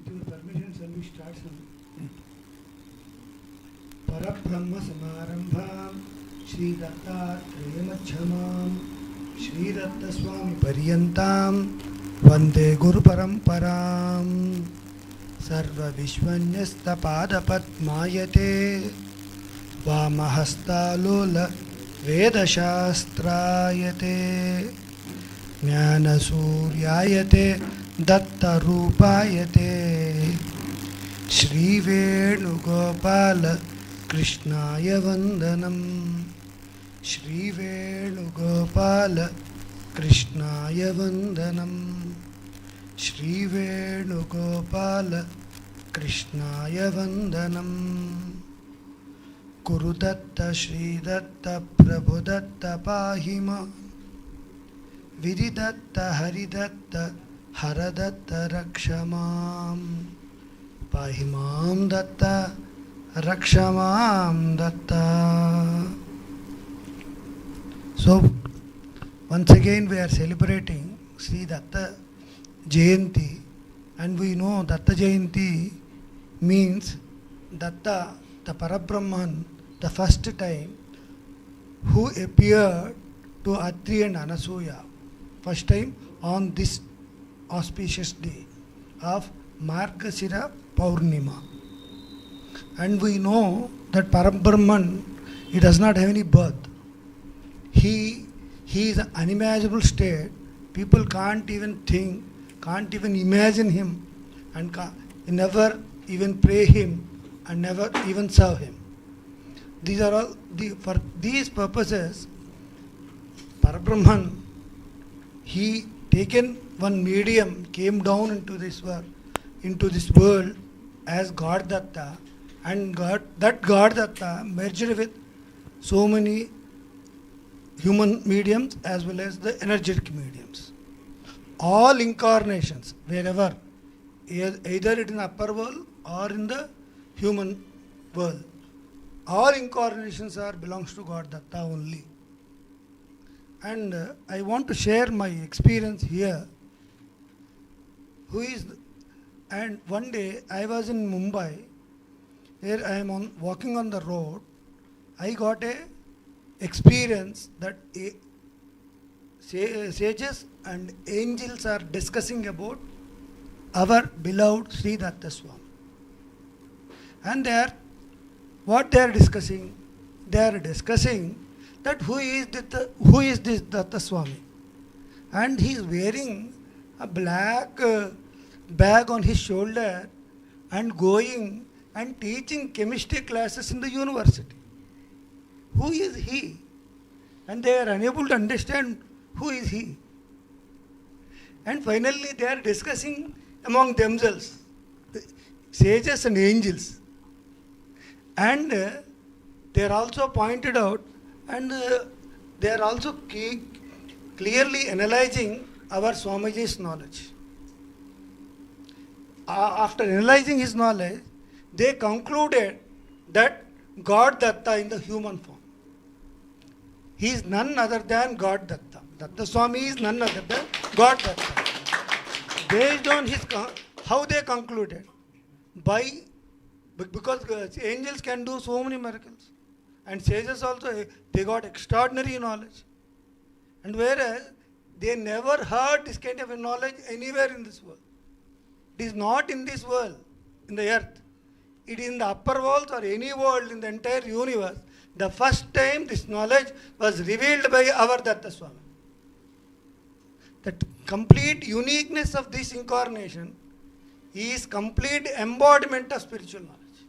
With your permission, shall we start some? Parabrahma Samarambham Shri Datta Shri Datta Swami Paryantam Vande Guru Paramparam Sarva Vishwanyasta Pada Padmayate Vamahasta Lola Veda Shastrayate Jnana Suryayate Datta Rupayate Shri Venugopala Krishnaya Vandanam Shri Venugopala Krishnaya Vandanam Shri Venugopala Krishnaya Vandanam Guru Datta Shri Datta Prabhu Datta Pahima Vididatta Haridatta Haradatta Rakshamam Pahimam Datta Rakshamam Datta. So, once again we are celebrating Shri Datta Jayanti, and we know Datta Jayanti means Datta, the Parabrahman, the first time who appeared to Atri and Anasuya, first time on this auspicious day of Margasira Paurnima. And we know that Parabrahman, he does not have any birth. He is an unimaginable state. People can't even think, can't even imagine him, and never even pray him, and never even serve him. These are all, for these purposes, Parabrahman, he taken one medium, came down into this world as God Datta, and that God Datta merged with so many human mediums as well as the energetic mediums. All incarnations, wherever, either it in the upper world or in the human world, all incarnations belongs to God Datta only. And I want to share my experience here. And one day I was in Mumbai, where I am walking on the road. I got a experience that sages and angels are discussing about our beloved Shri Datta Swami. And what they are discussing? They are discussing that who is this Datta Swami? And he is wearing a black bag on his shoulder and going and teaching chemistry classes in the university. Who is he? And they are unable to understand who is he. And finally they are discussing among themselves, sages and angels. And they are also pointed out, and they are also clearly analyzing our Swamiji's knowledge. After analyzing his knowledge, they concluded that God Datta in the human form. He is none other than God Datta. Datta Swami is none other than God Datta. Based on how they concluded, because angels can do so many miracles, and sages also, they got extraordinary knowledge. And whereas they never heard this kind of a knowledge anywhere in this world. It is not in this world, in the earth. It is in the upper worlds or any world in the entire universe. The first time this knowledge was revealed by our Datta Swami. The complete uniqueness of this incarnation is complete embodiment of spiritual knowledge.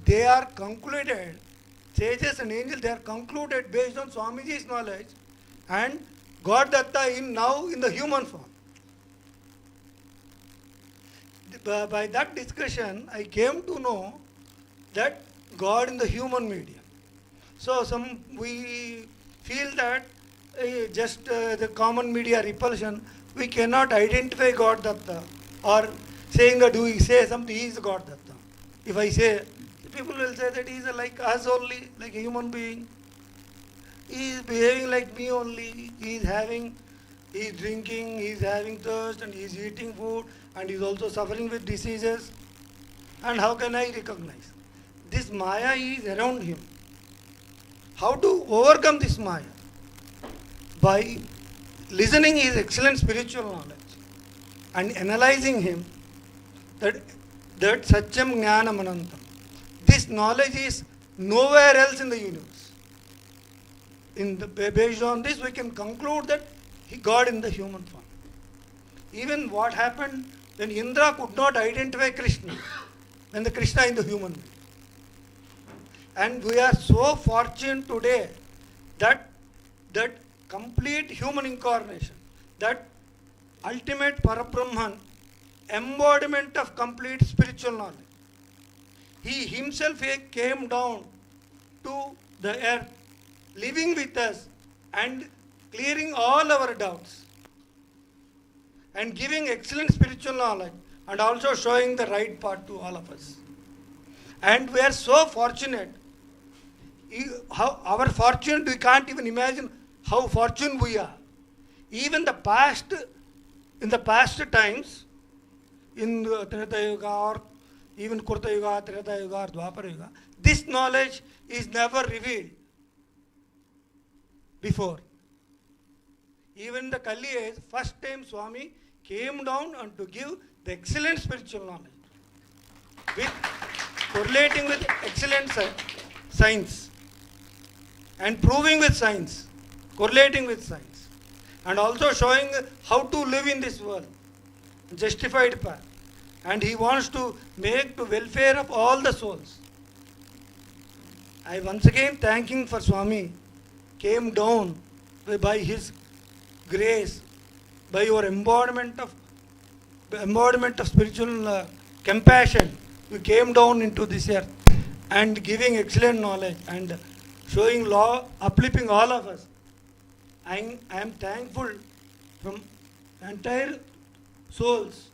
They are concluded, sages and angels, they are concluded based on Swamiji's knowledge and God Datta now in the human form. By that discussion, I came to know that God in the human medium. So we feel that just the common media repulsion, we cannot identify God Datta, or saying that we say something, he is God Datta. If I say, people will say that he is like us only, like a human being. He is behaving like me only. He is having He is drinking, he is having thirst, and he is eating food, and he is also suffering with diseases. And how can I recognize? This Maya is around him. How to overcome this Maya? By listening his excellent spiritual knowledge and analyzing him, that Satyam Jnanam Anantam. This knowledge is nowhere else in the universe. Based on this, we can conclude that God in the human form. Even what happened when Indra could not identify Krishna, when the Krishna in the human being. And we are so fortunate today that complete human incarnation, that ultimate Parabrahman, embodiment of complete spiritual knowledge. He himself came down to the earth, living with us and clearing all our doubts and giving excellent spiritual knowledge and also showing the right path to all of us. And we are so fortunate. How our fortune, we can't even imagine how fortunate we are. Even in the past times, in Treta Yuga or even Kurta Yuga, Treta Yuga or Dwapara Yuga, this knowledge is never revealed before. Even in the Kali age, first time Swami came down and to give the excellent spiritual knowledge, with correlating with excellent science and proving with science, correlating with science, and also showing how to live in this world, justified path. And he wants to make the welfare of all the souls. I once again thanking for Swami came down by his grace, by your embodiment of spiritual compassion. You came down into this earth and giving excellent knowledge and showing law, uplifting all of us. I am thankful from entire souls.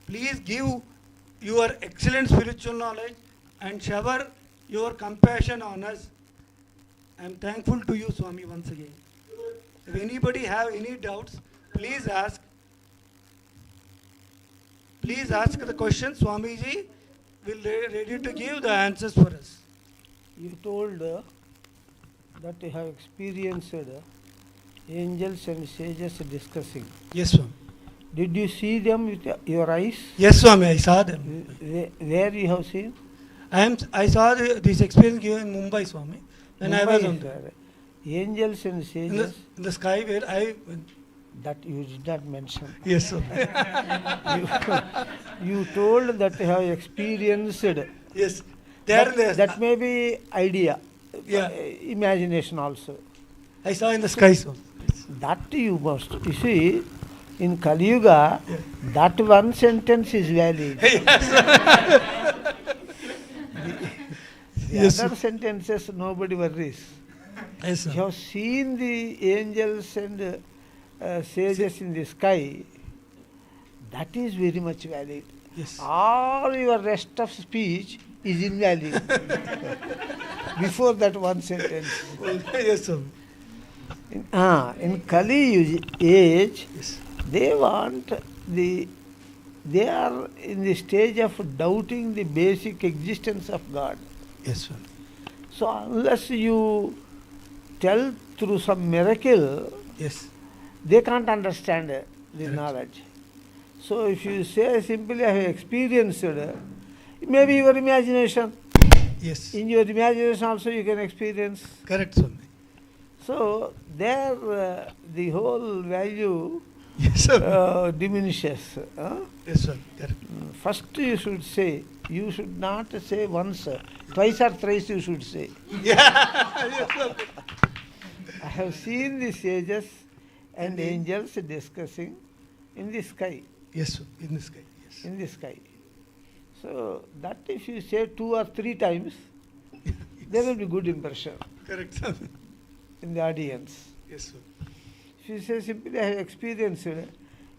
Please give your excellent spiritual knowledge and shower your compassion on us. I am thankful to you, Swami, once again. If anybody have any doubts, please ask. Please ask the question. Swamiji will ready to give the answers for us. You told that you have experienced angels and sages discussing. Yes, Swami. Did you see them with your eyes? Yes, Swami, I saw them. Where you have seen? I saw this experience given in Mumbai, Swami. When I was on there. Angels and sages. In the sky where I... That you did not mention. Yes, Swami. You told that you have experienced. Yes. That may be idea. Yeah. Imagination also. I saw in the sky, Swami. That you must. You see, in Kali Yuga, that one sentence is valid. The other sentences nobody worries. Yes, you have seen the angels and sages in the sky. That is very much valid. Yes. All your rest of speech is invalid before that one sentence. Yes, sir. In Kali age, yes. They are in the stage of doubting the basic existence of God. Yes, sir. So unless you tell through some miracle, yes, they can't understand the knowledge. So if you say simply I have experienced, maybe your imagination. Yes. In your imagination also you can experience. Correct, Swami. So there the whole value yes, sir. Diminishes. Yes, sir. Correct. First you should say, you should not say once, twice or thrice you should say. Yeah. Yes, sir. I have seen the sages and angels discussing in the sky. Yes, sir. In the sky. Yes. In the sky. So that if you say 2 or 3 times, yes. There will be good impression. Correct, sir. In the audience. Yes, sir. If you say simply I have experienced,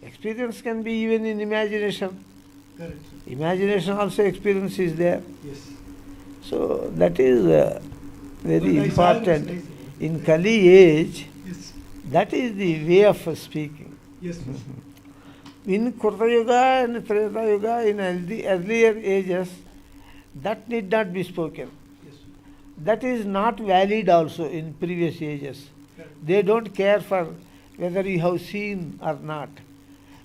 experience can be even in imagination. Correct, sir. Imagination also experience is there. Yes. So that is very important. In Kali age, yes. That is the way of speaking. Yes, yes. In Krita Yuga and Treta Yuga, in earlier ages, that need not be spoken. Yes. That is not valid also in previous ages. Correct. They don't care for whether you have seen or not.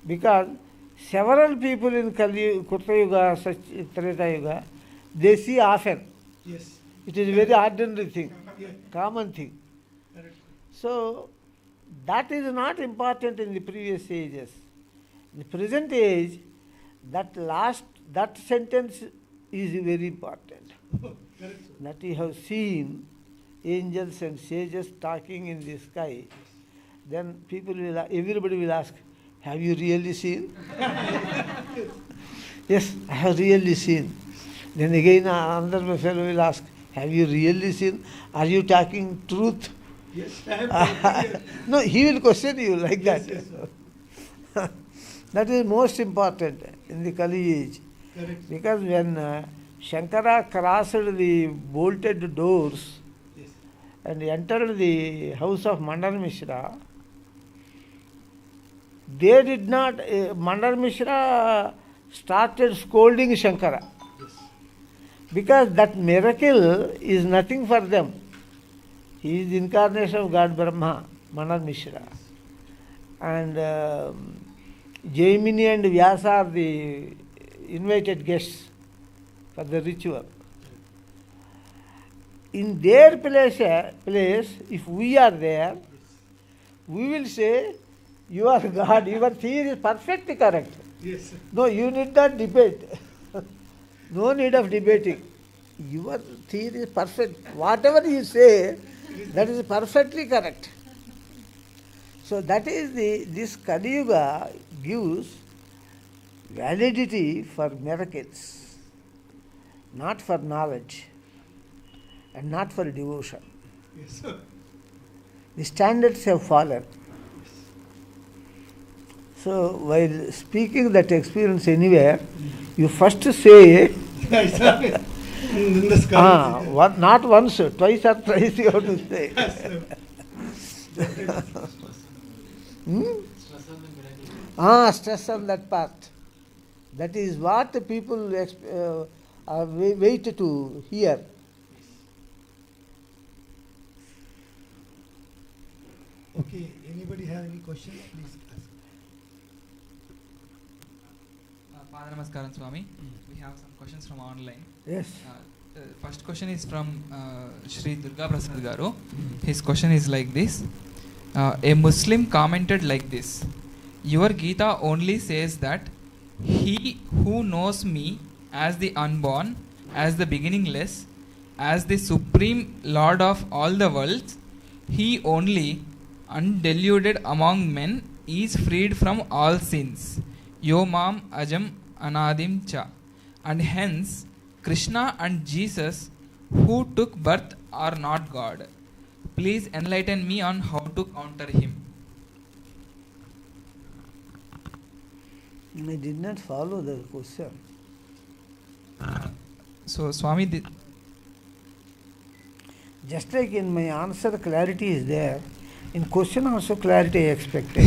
Because several people in Krita Yuga, such Treta Yuga, they see often. Yes. It is a very ordinary thing, Yeah. common thing. Correct. So, that is not important in the previous ages. In the present age, that sentence is very important. Correct, sir. That you have seen angels and sages talking in the sky, then everybody will ask, have you really seen? Yes, I have really seen. Then again another fellow will ask, have you really seen? Are you talking truth? Yes, I am. No, he will question you like Yes, that. yes, sir. That is most important in the Kali age. Correct. Because when Shankara crossed the bolted doors Yes. and entered the house of Mandar Mishra, they did not, Mandar Mishra started scolding Shankara. Yes. Because that miracle is nothing for them. He is the incarnation of God Brahma, Mandar Mishra. And Jaimini and Vyasa are the invited guests for the ritual. In their place, if we are there, we will say, you are God, your theory is perfectly correct. Yes, sir. No, you need not debate. No need of debating. Your theory is perfect. Whatever you say, that is perfectly correct. So that is this Kali Yuga gives validity for miracles, not for knowledge and not for devotion. Yes, sir. The standards have fallen. So while speaking that experience anywhere, you first say, Yes, sir. In the sky. not once, twice or thrice you have to say. Yes, sir. Stress on that part. That is what the people wait to hear. Okay, anybody have any questions? Please ask. Father Namaskaram Swami. We have some questions from online. Yes. First question is from Shri Durga Prasad Garu. His question is like this. A Muslim commented like this. Your Gita only says that he who knows me as the unborn, as the beginningless, as the supreme Lord of all the worlds, he only, undeluded among men, is freed from all sins. Yo mam ajam anadim cha. And hence, Krishna and Jesus, who took birth, are not God. Please enlighten me on how to counter him. I did not follow the question. So, Swami, Just like in my answer, clarity is there. In question also clarity I expected.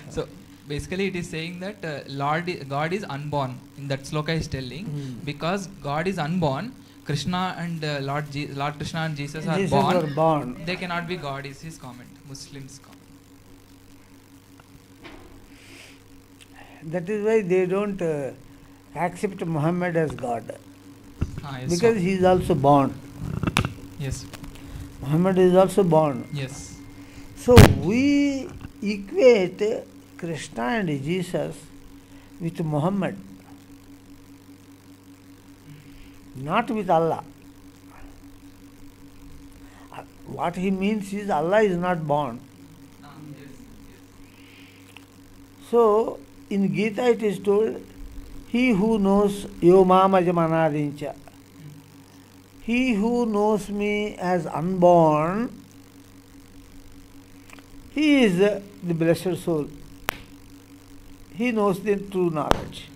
so basically it is saying that God is unborn. In that sloka is telling, because God is unborn, Krishna and Lord Krishna and Jesus are born. They cannot be God, is his comment. Muslims' comment. That is why they don't accept Muhammad as God. Yes, Because he is also born. Yes. Muhammad is also born. Yes. So we equate Krishna and Jesus with Muhammad, not with Allah. What he means is Allah is not born. So in Gita it is told, he who knows yo mam ajamanadincha, he who knows me as unborn, he is the blessed soul. He knows the true knowledge.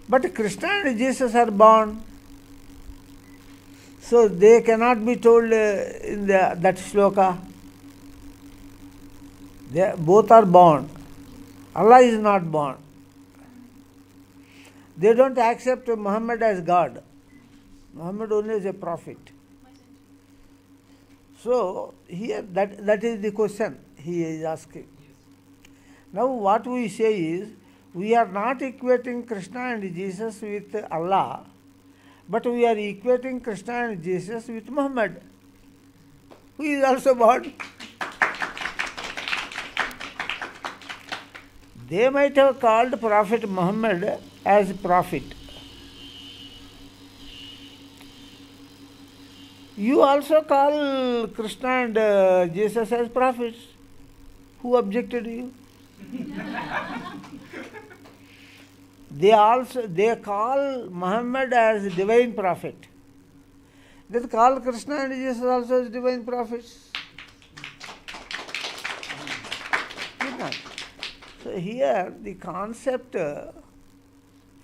But Krishna and Jesus are born. So they cannot be told in that shloka. Both are born. Allah is not born. They don't accept Muhammad as God. Muhammad only is a prophet. So here that is the question he is asking. Now what we say is, we are not equating Krishna and Jesus with Allah, but we are equating Krishna and Jesus with Muhammad, who is also born. They might have called Prophet Muhammad as prophet. You also call Krishna and Jesus as prophets. Who objected to you? They call Muhammad as divine prophet. They call Krishna and Jesus also as divine prophets. So here the concept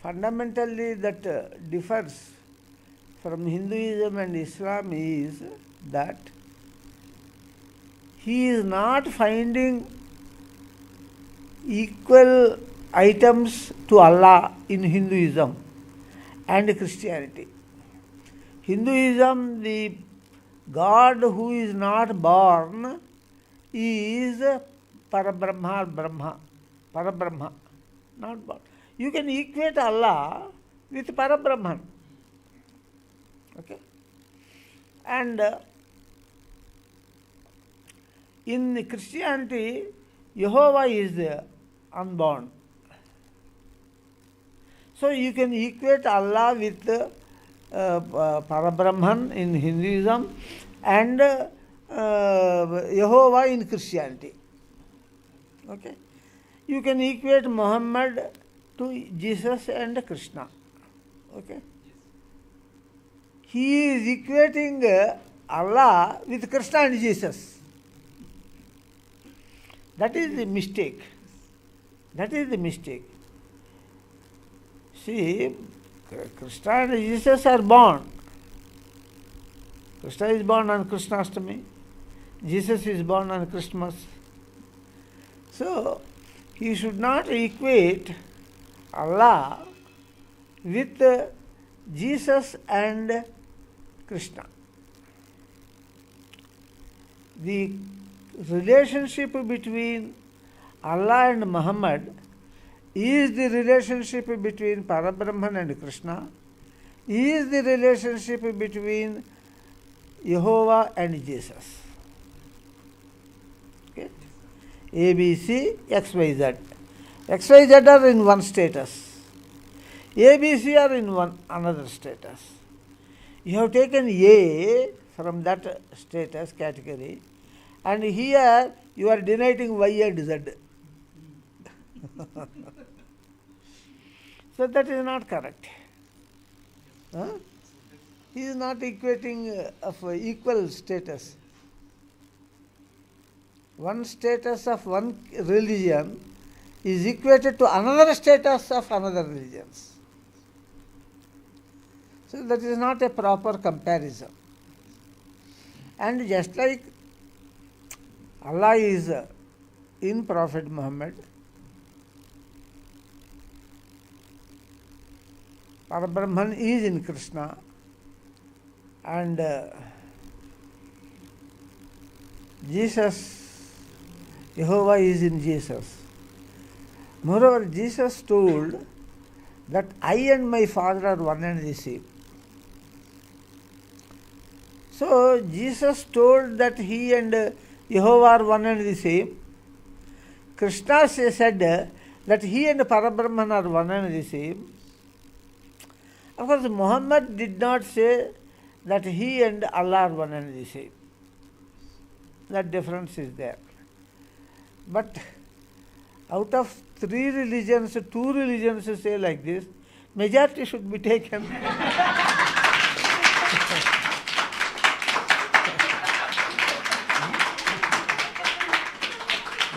fundamentally that differs from Hinduism and Islam is that he is not finding equal items to Allah in Hinduism and Christianity. Hinduism, the God who is not born is Parabrahma or Brahma. Parabrahma, not born. You can equate Allah with Parabrahman. Okay? And in Christianity, Jehovah is unborn. So you can equate Allah with Parabrahman in Hinduism and Jehovah in Christianity. Okay? You can equate Muhammad to Jesus and Krishna. Okay? He is equating Allah with Krishna and Jesus. That is the mistake. That is the mistake. See, Krishna and Jesus are born. Krishna is born on Krishnastami. Jesus is born on Christmas. So, he should not equate Allah with Jesus and Krishna. The relationship between Allah and Muhammad is the relationship between Parabrahman and Krishna, is the relationship between Jehovah and Jesus. Okay? ABC, XYZ. XYZ are in one status. ABC are in another status. You have taken A from that status category, and here you are denying Y and Z. So that is not correct. He is not equating of equal status. One status of one religion is equated to another status of another religion. So that is not a proper comparison. And just like Allah is in Prophet Muhammad, Parabrahman is in Krishna, and Jesus, Jehovah is in Jesus. Moreover, Jesus told that I and my Father are one and the same. So, Jesus told that he and Jehovah are one and the same. Krishna said that he and Parabrahman are one and the same. Of course, Muhammad did not say that he and Allah are one and the same. That difference is there. But out of 3 religions, 2 religions say like this, majority should be taken.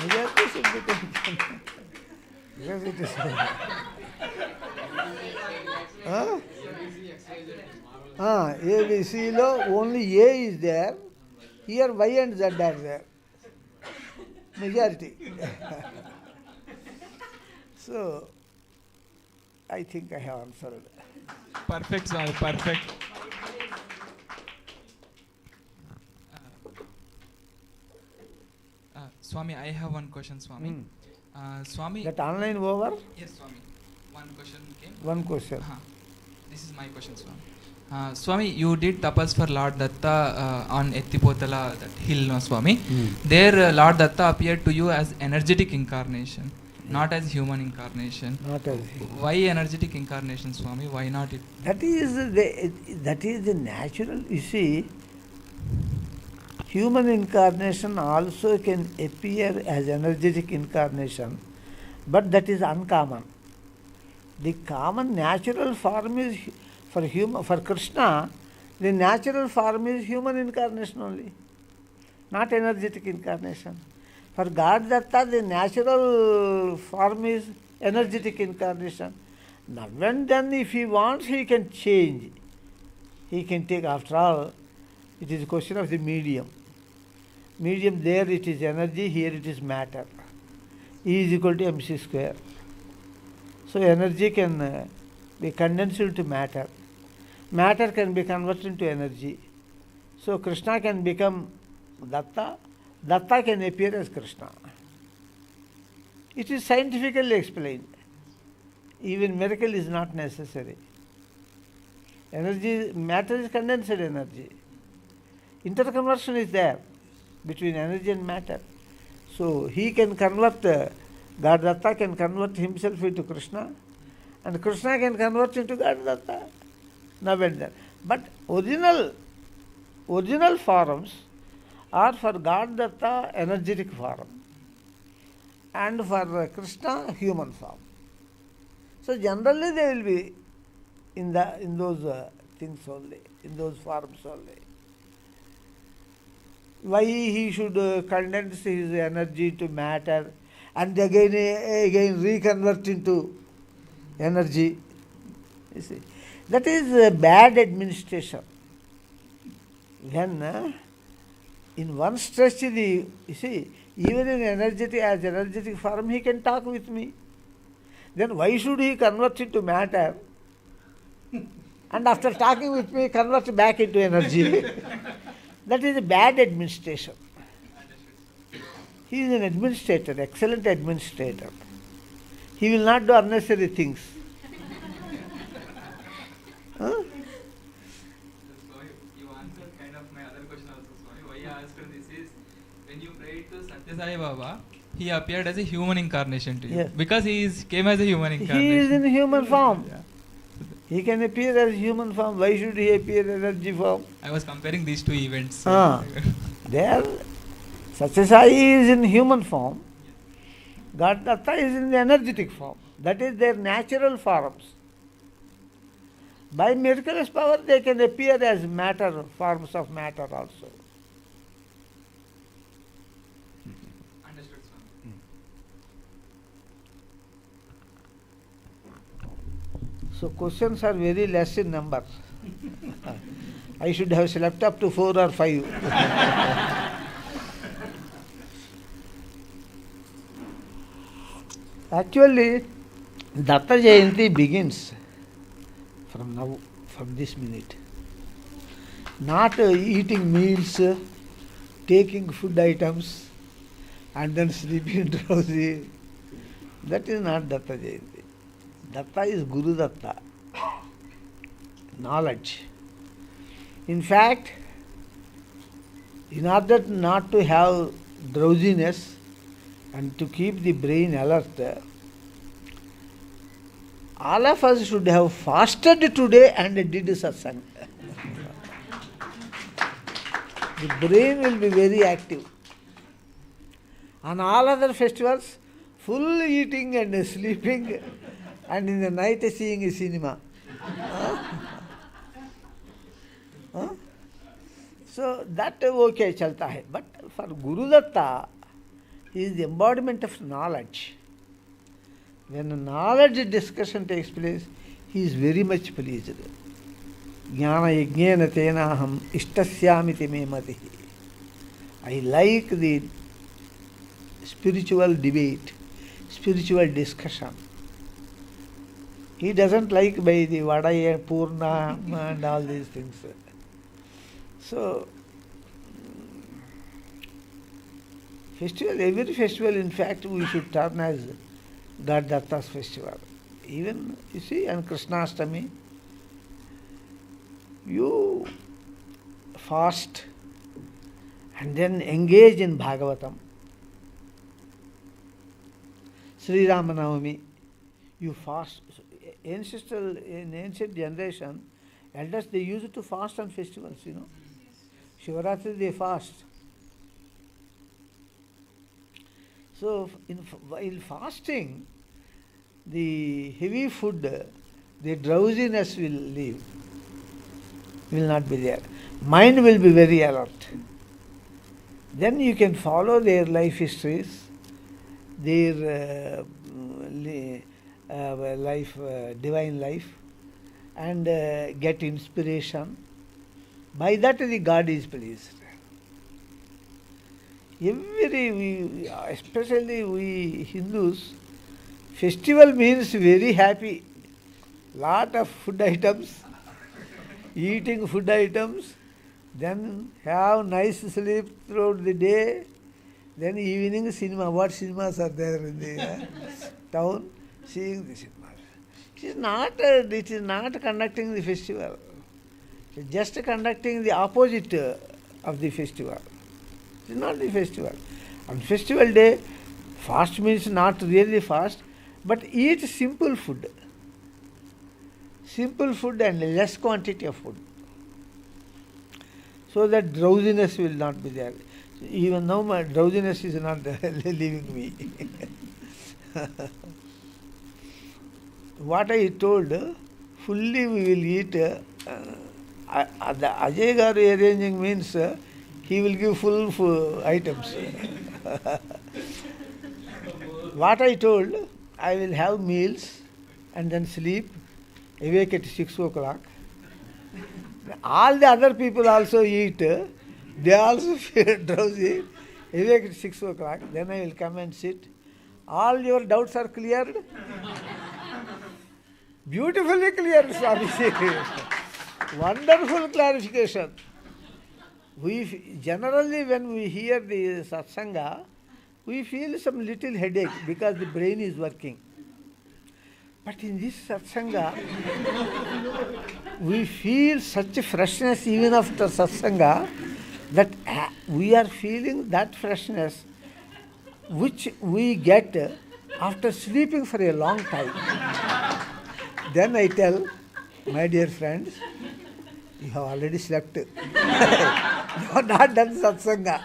Majority should be taken. Because it is. ABC lo only A is there. Here Y and Z are there. Majority. So, I think I have answered. Perfect, Swami, perfect. Swami, I have one question, Swami. Swami. That online over? Yes, Swami. One question came. One question. This is my question, Swami. Swami, you did tapas for Lord Datta on Ettipotala, that hill, no, Swami. There, Lord Datta appeared to you as energetic incarnation, not as human incarnation. Not as human. Why energetic incarnation, Swami? Why not it? That is the natural. You see, human incarnation also can appear as energetic incarnation, but that is uncommon. The common natural form is for Krishna, the natural form is human incarnation only, not energetic incarnation. For God Datta, the natural form is energetic incarnation. Now and then if he wants, he can change. He can take, after all, it is a question of the medium. Medium, there it is energy, here it is matter. E is equal to mc square. So energy can be condensed into matter. Matter can be converted into energy. So Krishna can become Datta. Datta can appear as Krishna. It is scientifically explained. Even miracle is not necessary. Energy, matter is condensed energy. Interconversion is there between energy and matter. So he can convert, God Datta can convert himself into Krishna, and Krishna can convert into God Datta. Now and then. But original forms are for God Datta energetic form, and for Krishna human form. So generally they will be in those things only, in those forms only. Why he should condense his energy to matter and again reconvert into energy? You see, that is bad administration. When in one stretch, you see, even in energetic form, he can talk with me. Then why should he convert into matter? And after talking with me, convert back into energy. That is a bad administration. He is an administrator, excellent administrator. He will not do unnecessary things. Huh? You answered kind of my other question also, Swami. Why I asked this is, when you prayed to Satya Sai Baba, he appeared as a human incarnation to you. Yes. Because came as a human incarnation. He is in human form. Yeah. He can appear as human form. Why should he appear in energy form? I was comparing these two events. There, Satya Sai is in human form. God Datta is in the energetic form. That is their natural forms. By miraculous power, they can appear as matter, forms of matter also. Understood, Swami. So questions are very less in number. I should have slept up to 4 or 5. Actually, Datta Jayanti begins from now, from this minute. Not eating meals, taking food items, and then sleeping drowsy. That is not Datta Jayanti. Datta is Guru Datta, knowledge. In fact, in order not to have drowsiness and to keep the brain alert, all of us should have fasted today and did satsanga. The brain will be very active. On all other festivals, full eating and sleeping, and in the night seeing a cinema. So that okay chalta hai. But for Guru Datta, he is the embodiment of knowledge. When a knowledge discussion takes place, he is very much pleased. Jnana yajnena tenaham ishtasyamiti me matihi. I like the spiritual debate, spiritual discussion. He doesn't like by the Vadaya, Purna and all these things. So, festival, every festival in fact we should turn as God Datta's festival. Even, you see, on Krishnastami, you fast and then engage in Bhagavatam. Sri Ramanavami, you fast. In ancient generation, elders, they used to fast on festivals, you know. Shivaratri, they fast. So, while fasting, the heavy food, the drowsiness will leave, will not be there. Mind will be very alert. Then you can follow their life histories, their life, divine life, and get inspiration. By that the God is pleased. Especially we Hindus, festival means very happy. Lot of food items, eating food items, then have nice sleep throughout the day, then evening cinema. What cinemas are there in the town? Seeing the cinemas. It is not conducting the festival. It is just conducting the opposite of the festival. It is not the festival. On festival day, fast means not really fast, but eat simple food. Simple food and less quantity of food. So that drowsiness will not be there. Even now my drowsiness is not leaving me. What I told, fully we will eat. The Ajay Garu arranging means he will give full items. What I told, I will have meals and then sleep, awake at 6 o'clock. All the other people also eat, they also feel drowsy, awake at 6 o'clock, then I will come and sit. All your doubts are cleared? Beautifully cleared, Swami. Wonderful clarification. We generally, when we hear the Satsanga, we feel some little headache because the brain is working. But in this Satsanga, we feel such a freshness even after Satsanga that we are feeling that freshness which we get after sleeping for a long time. Then I tell, my dear friends, you have already slept. You have not done Satsanga.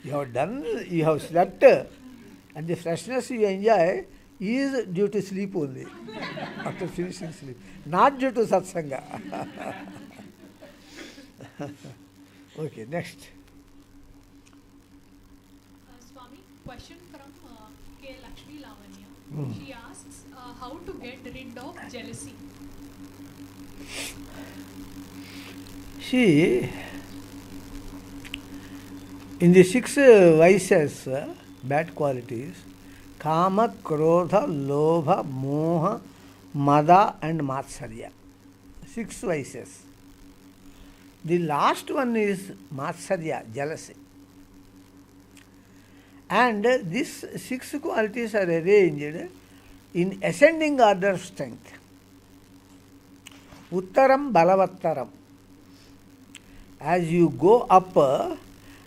You have slept, and the freshness you enjoy is due to sleep only, after finishing sleep, not due to Satsanga. Okay, next. Swami, question from K. Lakshmi Lavanya. She asks how to get rid of jealousy. See, in the 6 vices, bad qualities, Kama, Krodha, Lobha, Moha, Mada and Matsarya. 6 vices. The last one is Matsarya, jealousy. And these 6 qualities are arranged in ascending order of strength. Uttaram Balavattaram. As you go up,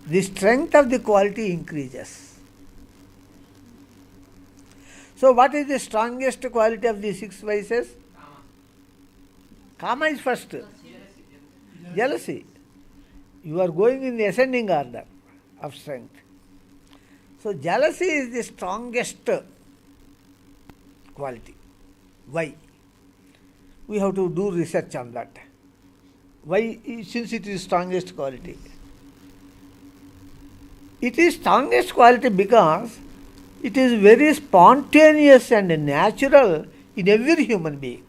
the strength of the quality increases. So what is the strongest quality of the 6 vices? Kama is first. Jealousy. You are going in the ascending order of strength. So jealousy is the strongest quality. Why? We have to do research on that. Why? Since it is strongest quality. It is strongest quality because it is very spontaneous and natural in every human being.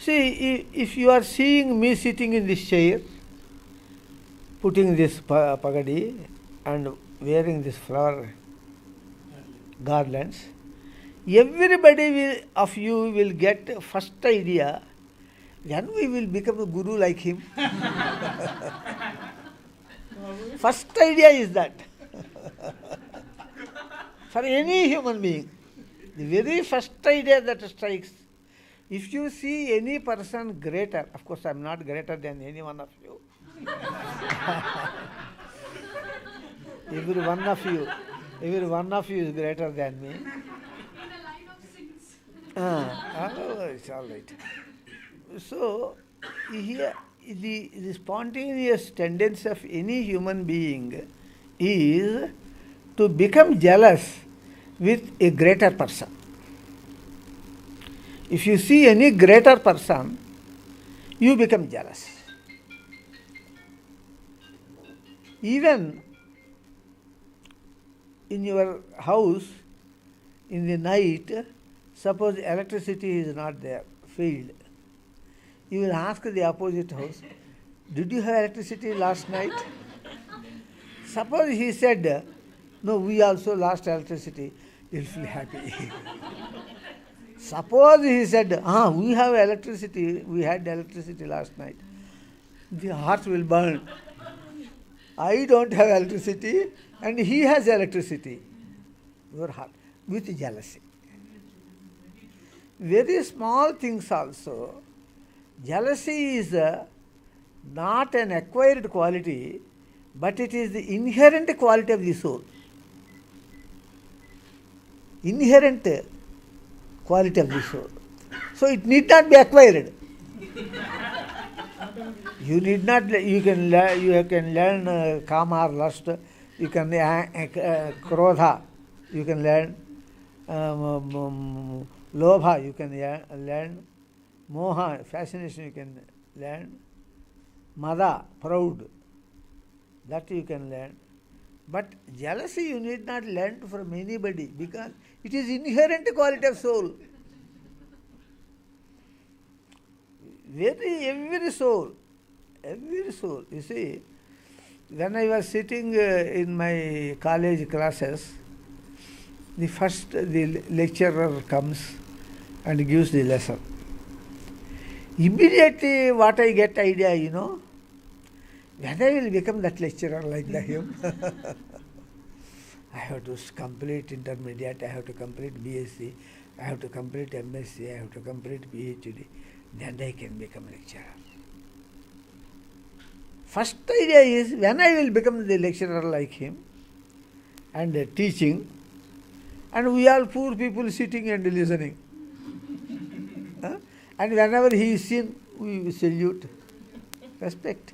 See, if you are seeing me sitting in this chair, putting this pagadi and wearing this flower garlands, everybody of you will get first idea, then we will become a guru like him. First idea is that. For any human being, the very first idea that strikes, if you see any person greater, of course I am not greater than any one of you. Every one of you is greater than me. In the line of sins. It's all right. So, here, the spontaneous tendency of any human being is to become jealous with a greater person. If you see any greater person, you become jealous. Even in your house, in the night, suppose electricity is not there, failed. You will ask the opposite house, did you have electricity last night? Suppose he said, no, we also lost electricity, you will feel happy. Suppose he said, we have electricity, we had electricity last night. The heart will burn. I don't have electricity and he has electricity. Your heart, with jealousy. Very small things also. Jealousy is not an acquired quality, but it is the inherent quality of the soul. Inherent quality of the soul. So it need not be acquired. You need not. You can learn kama or lust. You can krodha. You can learn lobha. You can learn moha, fascination. You can learn mada, proud. That you can learn. But jealousy you need not learn from anybody because it is inherent quality of soul. Every soul. You see, when I was sitting in my college classes, the lecturer comes and gives the lesson. Immediately what I get idea, whether I will become that lecturer like him. I have to complete intermediate, I have to complete BSc, I have to complete MSc, I have to complete PhD. Then I can become lecturer. First idea is when I will become the lecturer like him and teaching, and we are poor people sitting and listening. And whenever he is seen, we salute, respect.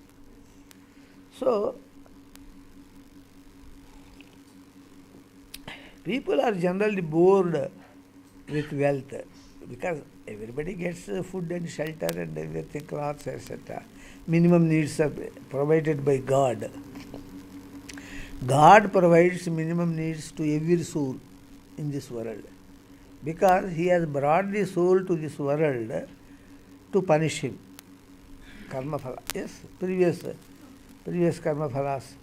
So, people are generally bored with wealth because everybody gets food and shelter and everything, clothes, etc. Minimum needs are provided by God. God provides minimum needs to every soul in this world because He has brought the soul to this world to punish him. Karma phala. Yes, previous karma phalas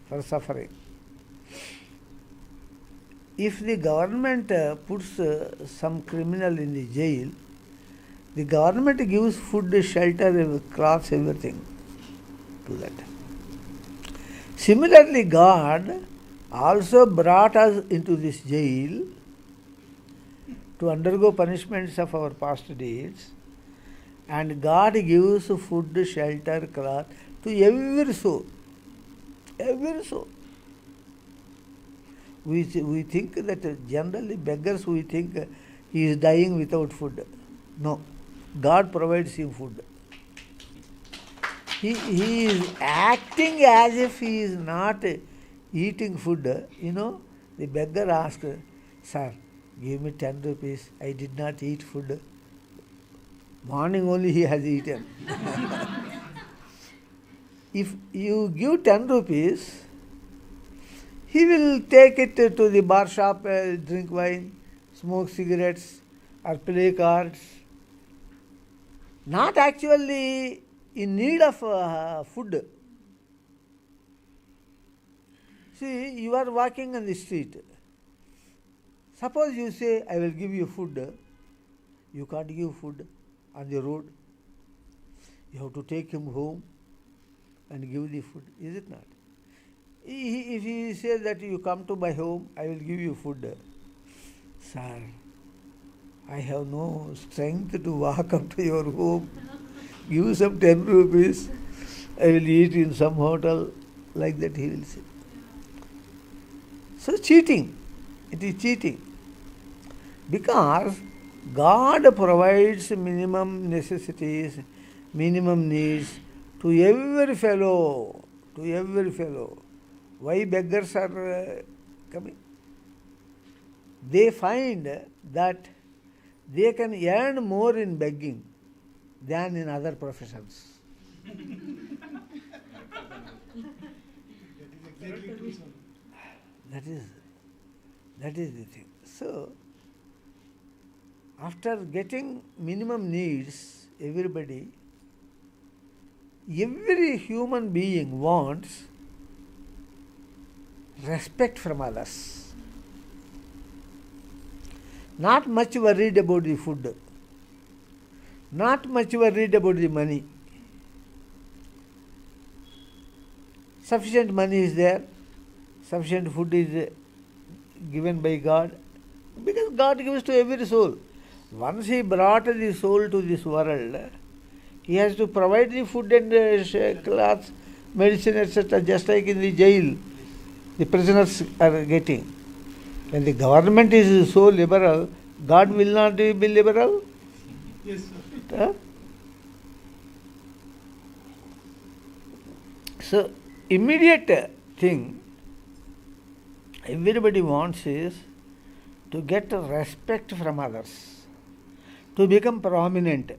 for suffering. If the government puts some criminal in the jail, the government gives food, shelter, clothes, everything to that. Similarly, God also brought us into this jail to undergo punishments of our past deeds, and God gives food, shelter, cloth to every soul. Every soul. We think that generally beggars, we think he is dying without food. No. God provides him food. He is acting as if he is not eating food. The beggar asks, sir, give me 10 rupees. I did not eat food. Morning only he has eaten. If you give 10 rupees, he will take it to the bar shop, drink wine, smoke cigarettes, or play cards. not actually in need of food. See, you are walking on the street. Suppose you say, I will give you food. You can't give food on the road. You have to take him home and give the food. Is it not? If he says that you come to my home, I will give you food. Sir, I have no strength to walk up to your home. Give some 10 rupees. I will eat in some hotel. Like that he will say. So cheating. It is cheating. Because God provides minimum necessities, minimum needs to every fellow. To every fellow. Why beggars are coming? They find that they can earn more in begging than in other professions. That is the thing. So, after getting minimum needs, every human being wants respect from others. Not much worried about the food. Not much worried about the money. Sufficient money is there. Sufficient food is given by God. Because God gives to every soul. Once He brought the soul to this world, He has to provide the food and clothes, medicine, etc. Just like in the jail, the prisoners are getting. When the government is so liberal, God will not be liberal? Yes, sir. Huh? So, immediate thing everybody wants is to get respect from others, to become prominent,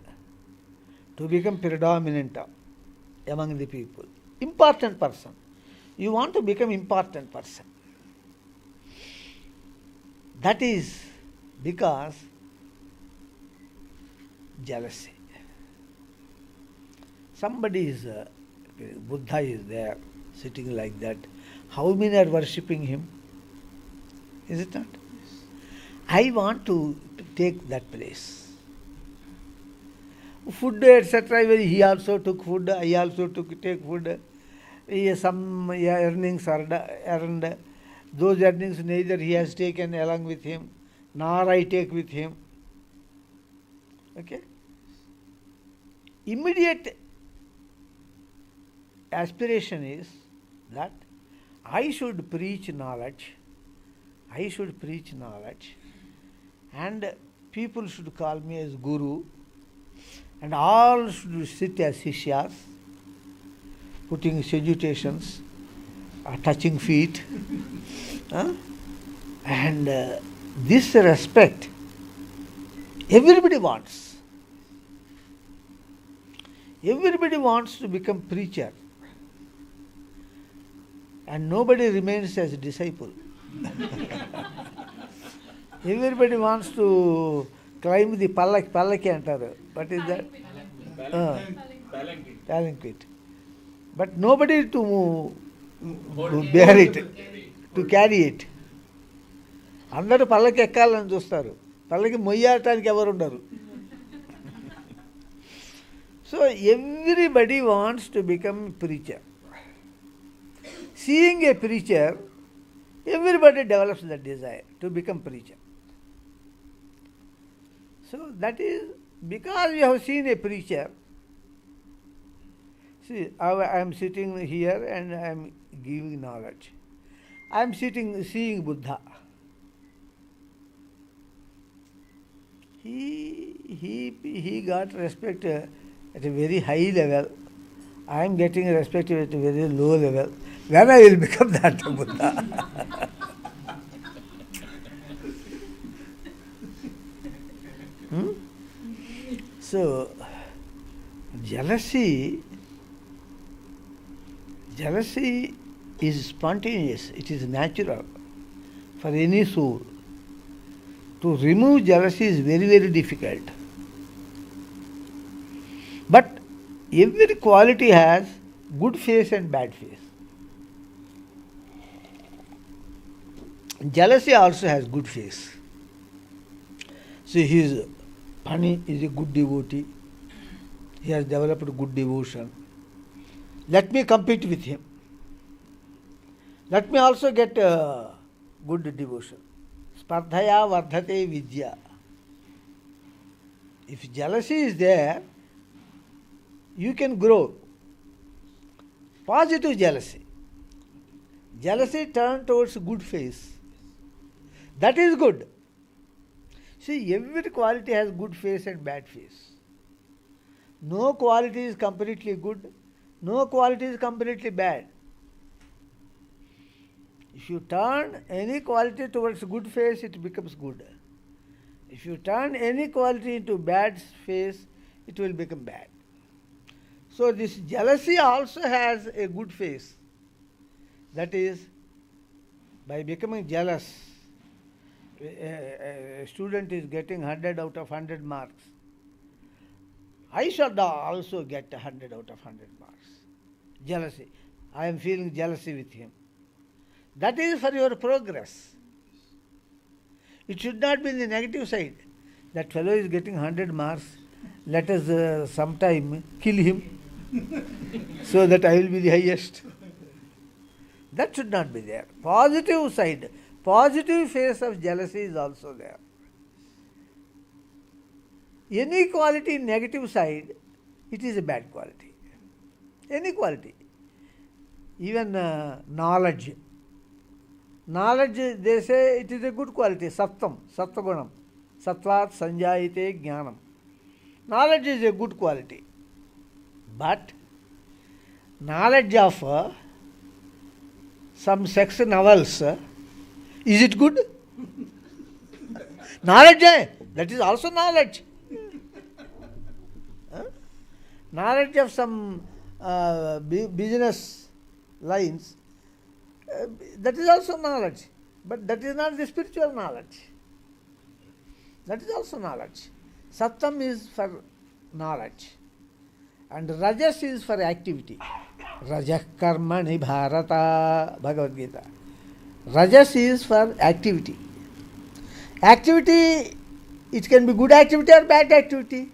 to become predominant among the people. Important person. You want to become important person. That is because jealousy. Somebody is, Buddha is there, sitting like that. How many are worshipping him? Is it not? I want to take that place. Food, etc. He also took food, I also take food. Some earnings are earned. Those earnings neither he has taken along with him, nor I take with him. Okay? Immediate aspiration is that I should preach knowledge. I should preach knowledge. And people should call me as Guru. And all should sit as Sishyas, putting salutations, touching feet. And this respect, everybody wants. Everybody wants to become preacher. And nobody remains as a disciple. Everybody wants to climb the pallaki antaru. What is that? Palanquin. But nobody to bear it, to carry it. అందరూ పల్లకి ఎక్కాలని చూస్తారు, పల్లకి మొయ్యటానికి ఎవరు ఉండరు. So everybody wants to become a preacher. Seeing a preacher, everybody develops that desire to become preacher. So that is because you have seen a preacher. See, I am sitting here and I am giving knowledge. I am seeing Buddha. He got respect at a very high level. I am getting respect at a very low level. When I will become that Buddha? So, jealousy is spontaneous, it is natural for any soul. To remove jealousy is very, very difficult. every quality has good face and bad face. Jealousy also has good face. See, he is funny, is a good devotee. He has developed good devotion. Let me compete with him. Let me also get good devotion. Spardhaya vardhate vidya. If jealousy is there, you can grow. Positive jealousy. Jealousy turned towards good face. That is good. See, every quality has good face and bad face. No quality is completely good. No quality is completely bad. If you turn any quality towards good face, it becomes good. If you turn any quality into bad face, it will become bad. So this jealousy also has a good face. That is, by becoming jealous, a student is getting 100 out of 100 marks. I should also get 100 out of 100 marks. Jealousy. I am feeling jealousy with him. That is for your progress. It should not be in the negative side. That fellow is getting 100 marks. Let us sometime kill him so that I will be the highest. That should not be there. Positive side. Positive face of jealousy is also there. Any quality in negative side, it is a bad quality. Any quality. Even knowledge. Knowledge, they say it is a good quality. Sattam, sattvagunam. Sattvat sanjayite jnanam. Knowledge is a good quality. But knowledge of some sex novels, is it good? Knowledge, that is also knowledge. Knowledge of some business lines, that is also knowledge. But that is not the spiritual knowledge. That is also knowledge. Sattam is for knowledge. And Rajas is for activity. Rajah karmani bharata, Bhagavad Gita. Rajas is for activity. Activity, it can be good activity or bad activity.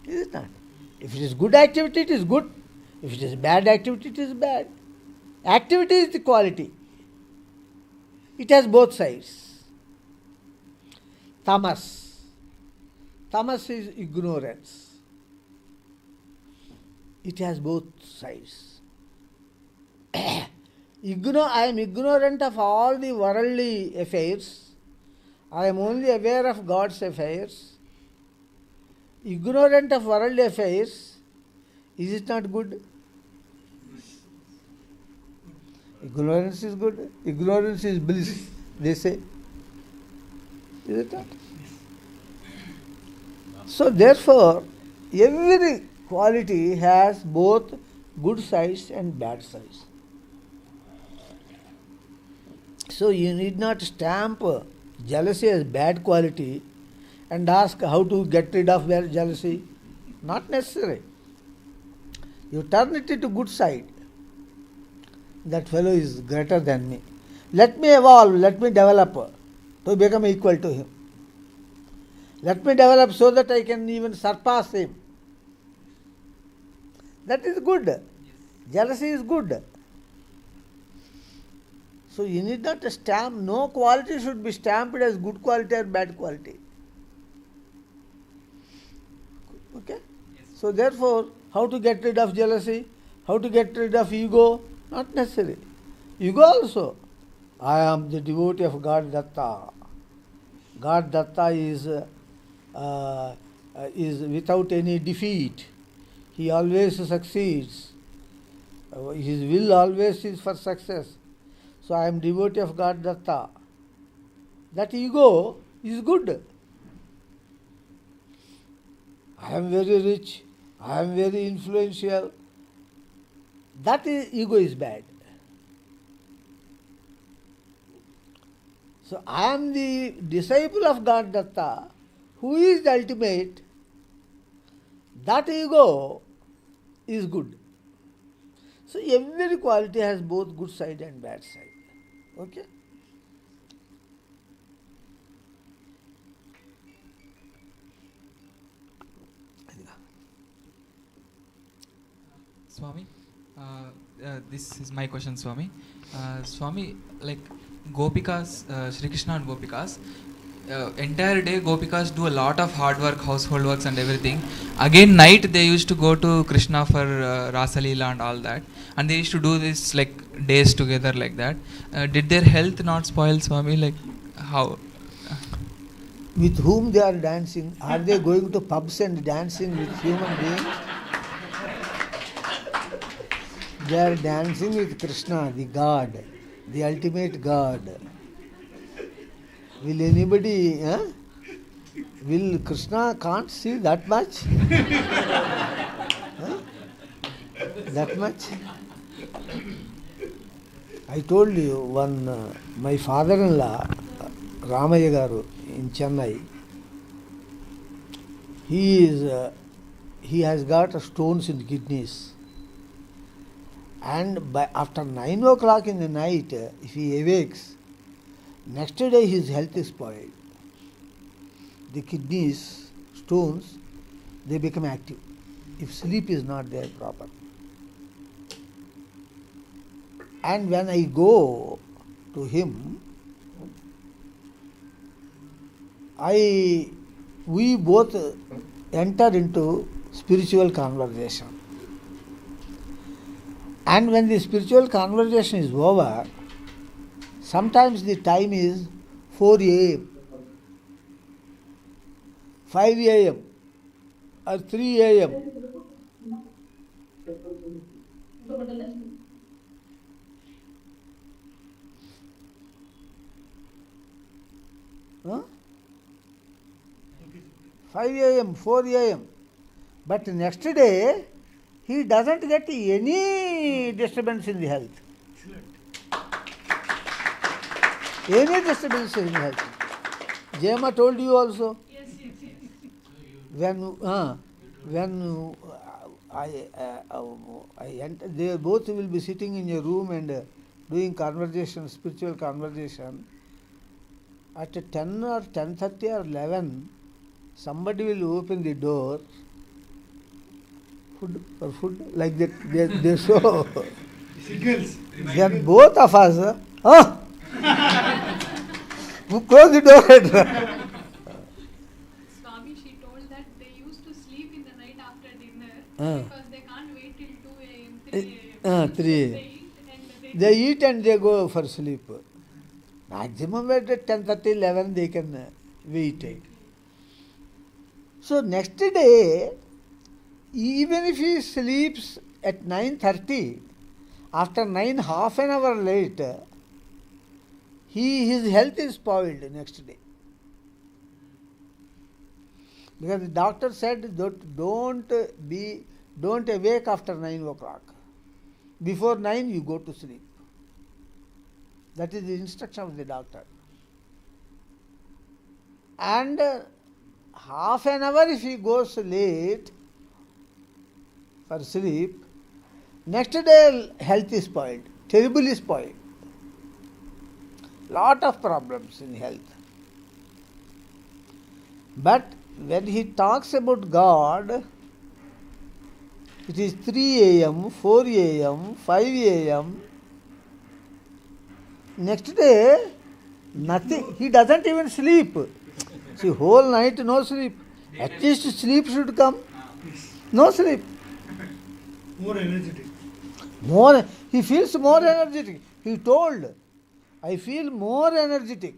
Is it not? If it is good activity, it is good. If it is bad activity, it is bad. Activity is the quality. It has both sides. Tamas. Tamas is ignorance. It has both sides. I am ignorant of all the worldly affairs. I am only aware of God's affairs. Ignorant of worldly affairs, is it not good? Ignorance is good. Ignorance is bliss, they say. Is it not? So therefore, every quality has both good sides and bad sides. So you need not stamp jealousy as bad quality and ask how to get rid of jealousy. Not necessary. You turn it into good side. That fellow is greater than me. Let me evolve, let me develop to become equal to him. Let me develop so that I can even surpass him. That is good. Jealousy is good. So you need not stamp, no quality should be stamped as good quality or bad quality. Okay? Yes. So therefore, how to get rid of jealousy? How to get rid of ego? Not necessary. Ego also. I am the devotee of God Datta. God Datta is without any defeat. He always succeeds. His will always is for success. So I am devotee of God Datta. That ego is good. I am very rich. I am very influential. That ego is bad. So I am the disciple of God Datta. Who is the ultimate? that ego is good. So every quality has both good side and bad side. Okay? Swami, this is my question, Swami. Swami, like Gopikas, Shri Krishna and Gopikas, entire day Gopikas do a lot of hard work, household works and everything. Again, night they used to go to Krishna for Rasa Leela and all that. And they used to do this like days together like that. Did their health not spoil, Swami? Like how? With whom they are dancing? Are they going to pubs and dancing with human beings? They are dancing with Krishna, the God, the ultimate God. Will anybody, will Krishna can't see that much? That much? I told you one, my father-in-law, Ramaya Garu in Chennai, he has got stones in kidneys. And after 9 o'clock in the night, if he awakes, next day his health is spoiled. The kidneys, stones, they become active if sleep is not there proper. And when I go to him, we both enter into spiritual conversation. And when the spiritual conversation is over, sometimes the time is 4 a.m., 5 a.m. or 3 a.m. Huh? 5 a.m., 4 a.m. But next day, he doesn't get any disturbance in the health. Any disturbance in the health. Jaya told you also. Yes, yes, yes. When I enter, they both will be sitting in a room and doing conversation, spiritual conversation. At 10 or 10:30 or 11, somebody will open the door. Food, like that, they show. Signals. Then both of us, close the door. Swami, she told that they used to sleep in the night after dinner because they can't wait till 2 a.m., 3 a.m. 3 So a.m. They eat and they go for sleep. Maximum at 10:30, 11 they can wait. So next day, even if he sleeps at 9:30, after 9, half an hour late, his health is spoiled next day. Because the doctor said that don't awake after 9 o'clock. Before 9 you go to sleep. That is the instruction of the doctor. And half an hour if he goes late for sleep, next day health is spoiled, terribly spoiled. Lot of problems in health. But when he talks about God, it is 3 a.m., 4 a.m., 5 a.m. Next day, nothing. He doesn't even sleep. See, whole night no sleep. At least sleep should come. No sleep. More energetic. He feels more energetic. He told, I feel more energetic.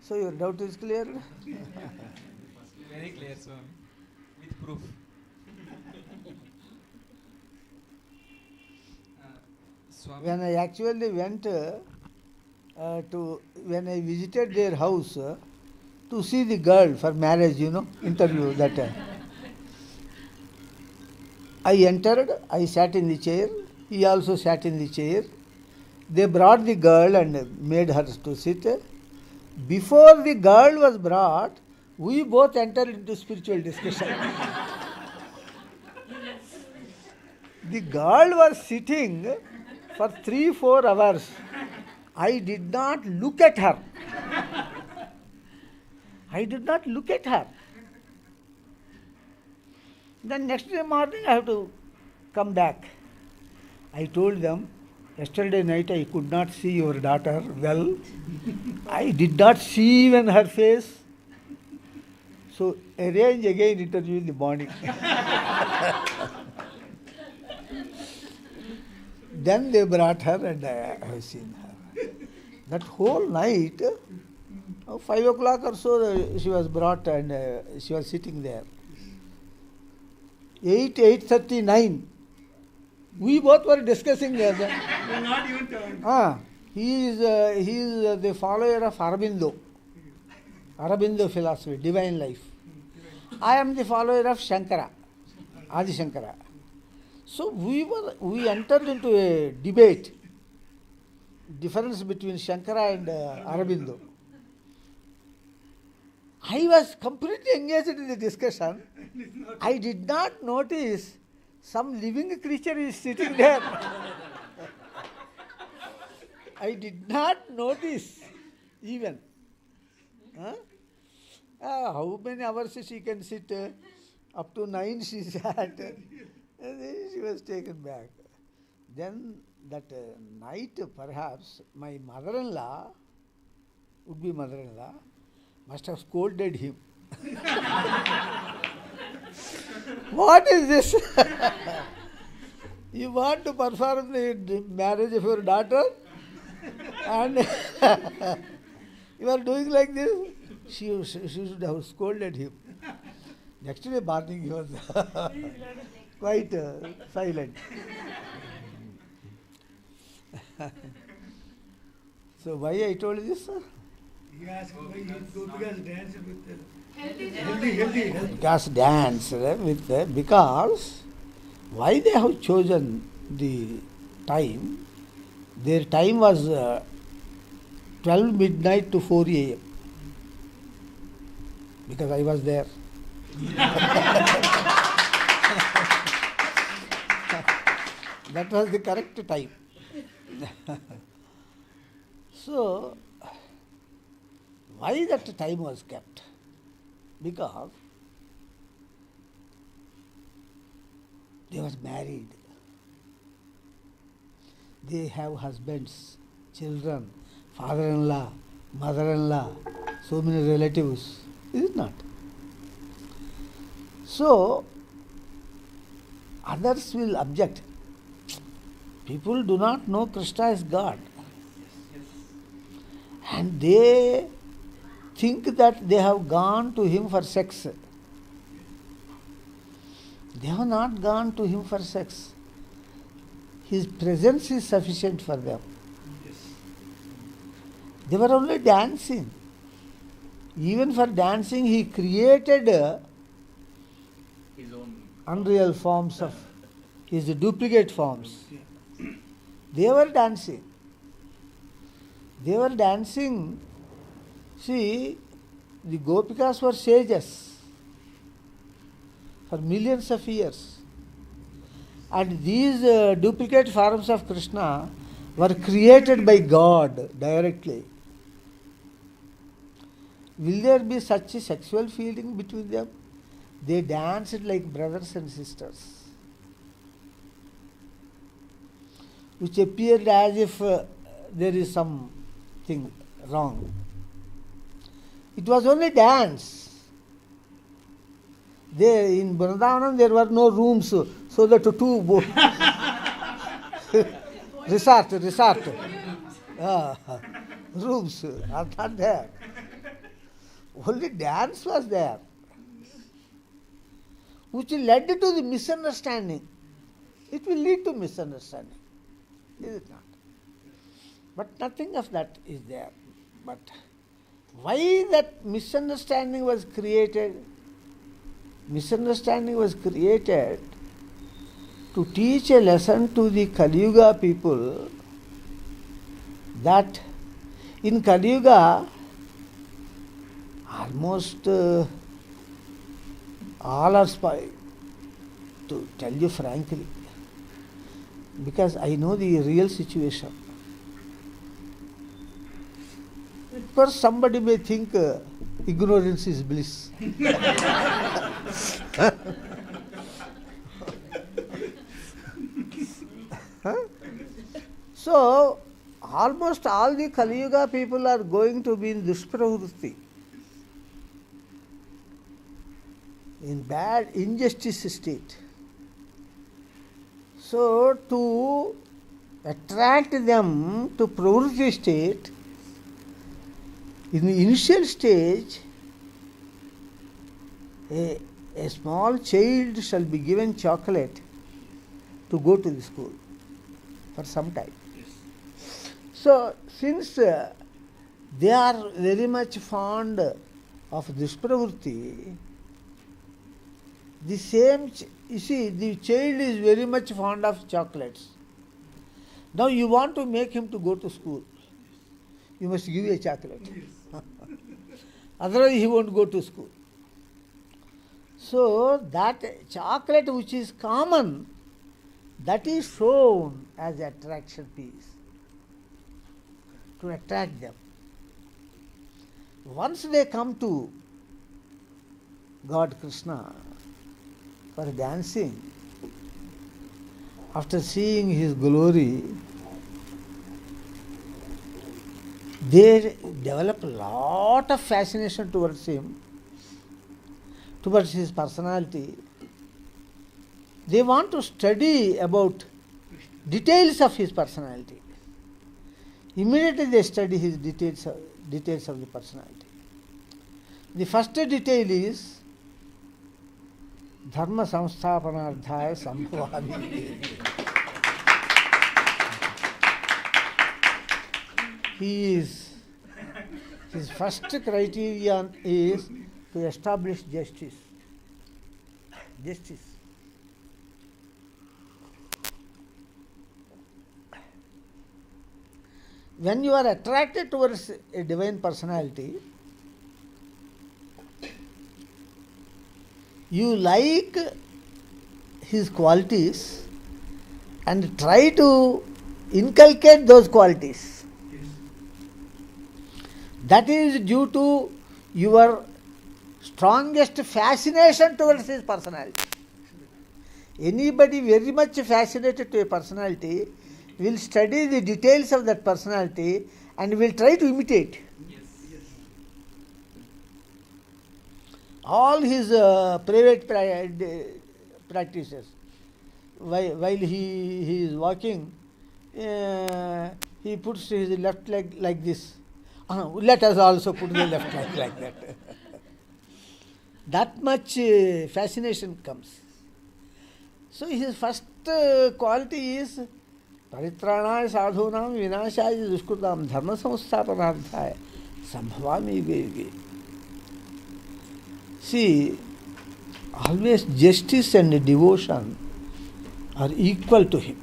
So your doubt is clear? Very clear, Swami. With proof. Swami. When I actually went when I visited their house to see the girl for marriage, interview that time. I entered, I sat in the chair, he also sat in the chair. They brought the girl and made her to sit. Before the girl was brought, We both entered into spiritual discussion. The girl was sitting for 3-4 hours. I did not look at her. I did not look at her. Then next day morning I have to come back. I told them, yesterday night I could not see your daughter well. I did not see even her face. So arrange again interview in the morning. Then they brought her and I have seen her. That whole night, 5 o'clock or so, she was brought and she was sitting there. 8:39. We both were discussing there. Not even turned. He is the follower of Aurobindo philosophy, divine life. I am the follower of Shankara, Adi Shankara. So we entered into a debate, difference between Shankara and Aurobindo. I was completely engaged in the discussion. I did not notice some living creature is sitting there. I did not notice even. How many hours she can sit? Up to 9 she sat. And then she was taken back. Then that night perhaps my mother-in-law, would-be mother-in-law, must have scolded him. What is this? You want to perform the marriage of your daughter? And you are doing like this? She should have scolded him. Next day morning he was quite silent. So why I told you this? He asked why Gopikas danced with Healthy. Gopikas dance with because why they have chosen the time? Their time was 12 midnight to 4 a.m. Because I was there. That was the correct time. So, why that time was kept? Because they were married. They have husbands, children, father-in-law, mother-in-law, so many relatives. Is it not? So, others will object. People do not know Krishna is God. And they think that they have gone to him for sex. They have not gone to him for sex. His presence is sufficient for them. They were only dancing. Even for dancing, he created His own. unreal forms of his duplicate forms. They were dancing. They were dancing. See, the Gopikas were sages for millions of years. And these duplicate forms of Krishna were created by God directly. Will there be such a sexual feeling between them? They danced like brothers and sisters, which appeared as if there is something wrong. It was only dance. There in Vrindavanam there were no rooms, so that two resort rooms are not there. Only dance was there, which led to the misunderstanding. It will lead to misunderstanding, is it not? But nothing of that is there. But why that misunderstanding was created? Misunderstanding was created to teach a lesson to the Kali Yuga people that in Kali Yuga Almost all are spoiled, to tell you frankly, because I know the real situation. First, somebody may think ignorance is bliss. So, almost all the Kali Yuga people are going to be in dushpravrutti, in bad injustice state. So, to attract them to pravrutti state, in the initial stage, a small child shall be given chocolate to go to the school for some time. So, since they are very much fond of dushpravrutti, the same, you see, the child is very much fond of chocolates. Now you want to make him to go to school. You must give a chocolate. Otherwise he won't go to school. So that chocolate which is common, that is shown as attraction piece, to attract them. Once they come to God Krishna for dancing, after seeing his glory, they develop a lot of fascination towards him, towards his personality. They want to study about details of his personality. Immediately they study his details of the personality. The first detail is Dharma Samsthapanardhaya Sambhavami. His first criterion is to establish justice. Justice. When you are attracted towards a divine personality, you like his qualities and try to inculcate those qualities. That is due to your strongest fascination towards his personality. Anybody very much fascinated to a personality will study the details of that personality and will try to imitate. All his private practices. While he is walking, he puts his left leg like this. Let us also put the left leg like that. That much fascination comes. So his first quality is Paritranaya sadhunam vinashaya dushkrutam dharma samsthapanardhaya sambhavami yuge yuge. See, always justice and devotion are equal to him.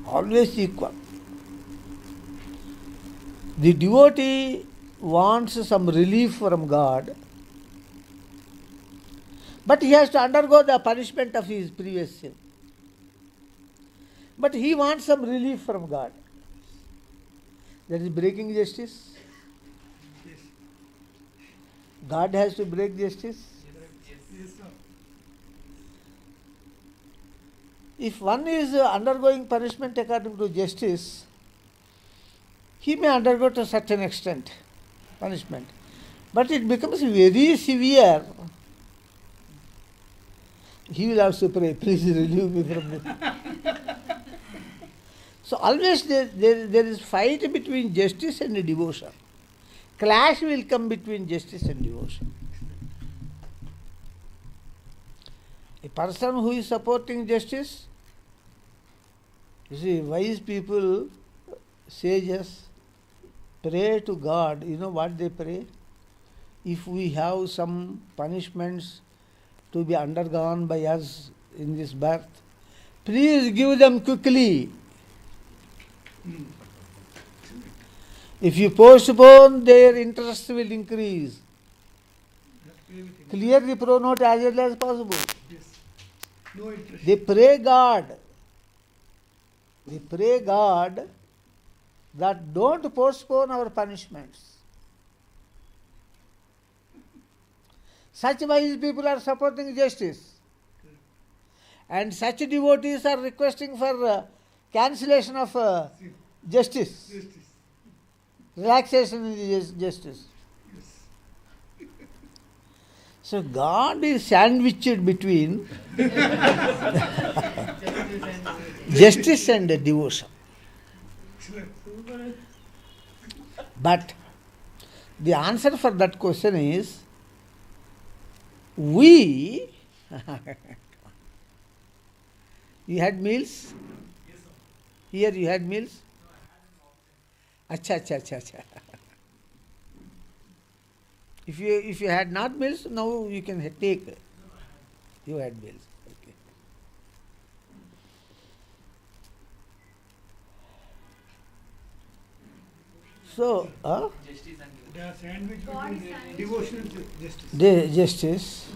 Always equal. The devotee wants some relief from God, but he has to undergo the punishment of his previous sin. But he wants some relief from God. That is breaking justice. God has to break justice. If one is undergoing punishment according to justice, he may undergo to a certain extent punishment. But it becomes very severe. He will also pray, please relieve me from this. So always there is fight between justice and devotion. Clash will come between justice and devotion. A person who is supporting justice, you see, wise people, sages, pray to God. You know what they pray? If we have some punishments to be undergone by us in this birth, please give them quickly. If you postpone, their interest will increase. Clear the pro note as early as possible. Yes. No interest. They pray God. They pray God that don't postpone our punishments. Such wise people are supporting justice. And such devotees are requesting for cancellation of justice. Justice. Relaxation in the justice. Yes. So God is sandwiched between justice and devotion. But the answer for that question is, we you had meals? Here you had meals? Acha, acha, acha, acha. If you had not meals, now you can take. You had meals. Okay. So, They are sandwiched God is between sandwiched. devotion and justice. the justice,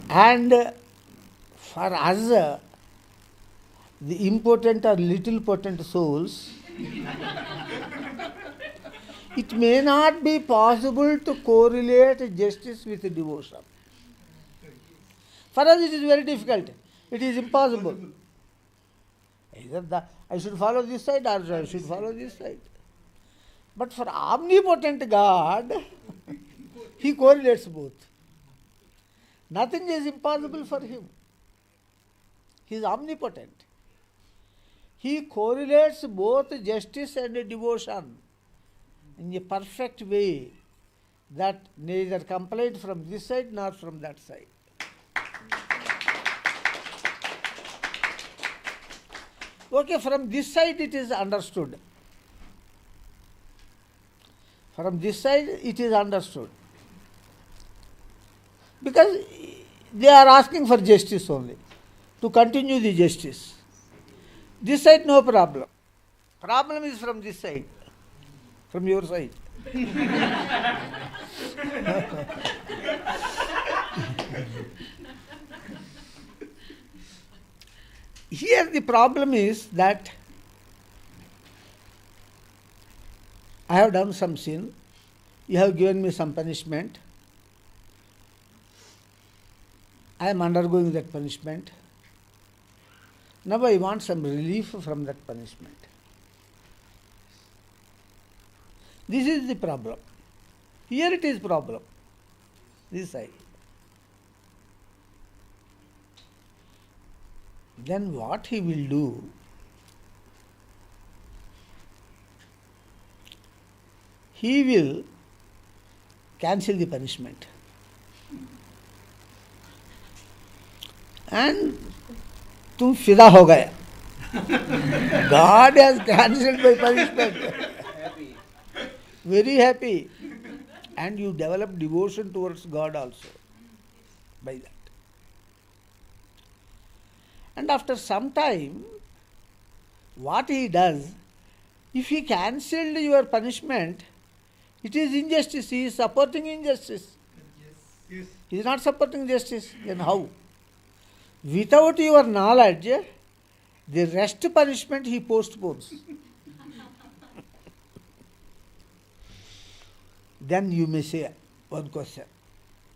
and for us, the impotent or little potent souls, it may not be possible to correlate justice with devotion. For us it is very difficult. It is impossible. Either I should follow this side or I should follow this side. But for omnipotent God, He correlates both. Nothing is impossible for Him. He is omnipotent. He correlates both justice and devotion in a perfect way that neither complaint from this side nor from that side. Okay, from this side it is understood. From this side it is understood. Because they are asking for justice only, to continue the justice. This side no problem. Problem is from this side, from your side. Here the problem is that I have done some sin, you have given me some punishment, I am undergoing that punishment. Now I want some relief from that punishment. This is the problem. Here it is problem. This side. Then what he will do? He will cancel the punishment. And तुम फिदा हो गया. God has cancelled my punishment. Happy. Very happy. And you develop devotion towards God also by that. And after some time, what he does, if he cancelled your punishment, it is injustice. He is supporting injustice. Yes. He is not supporting justice. Then how? Without your knowledge, the rest punishment he postpones. Then you may say one question.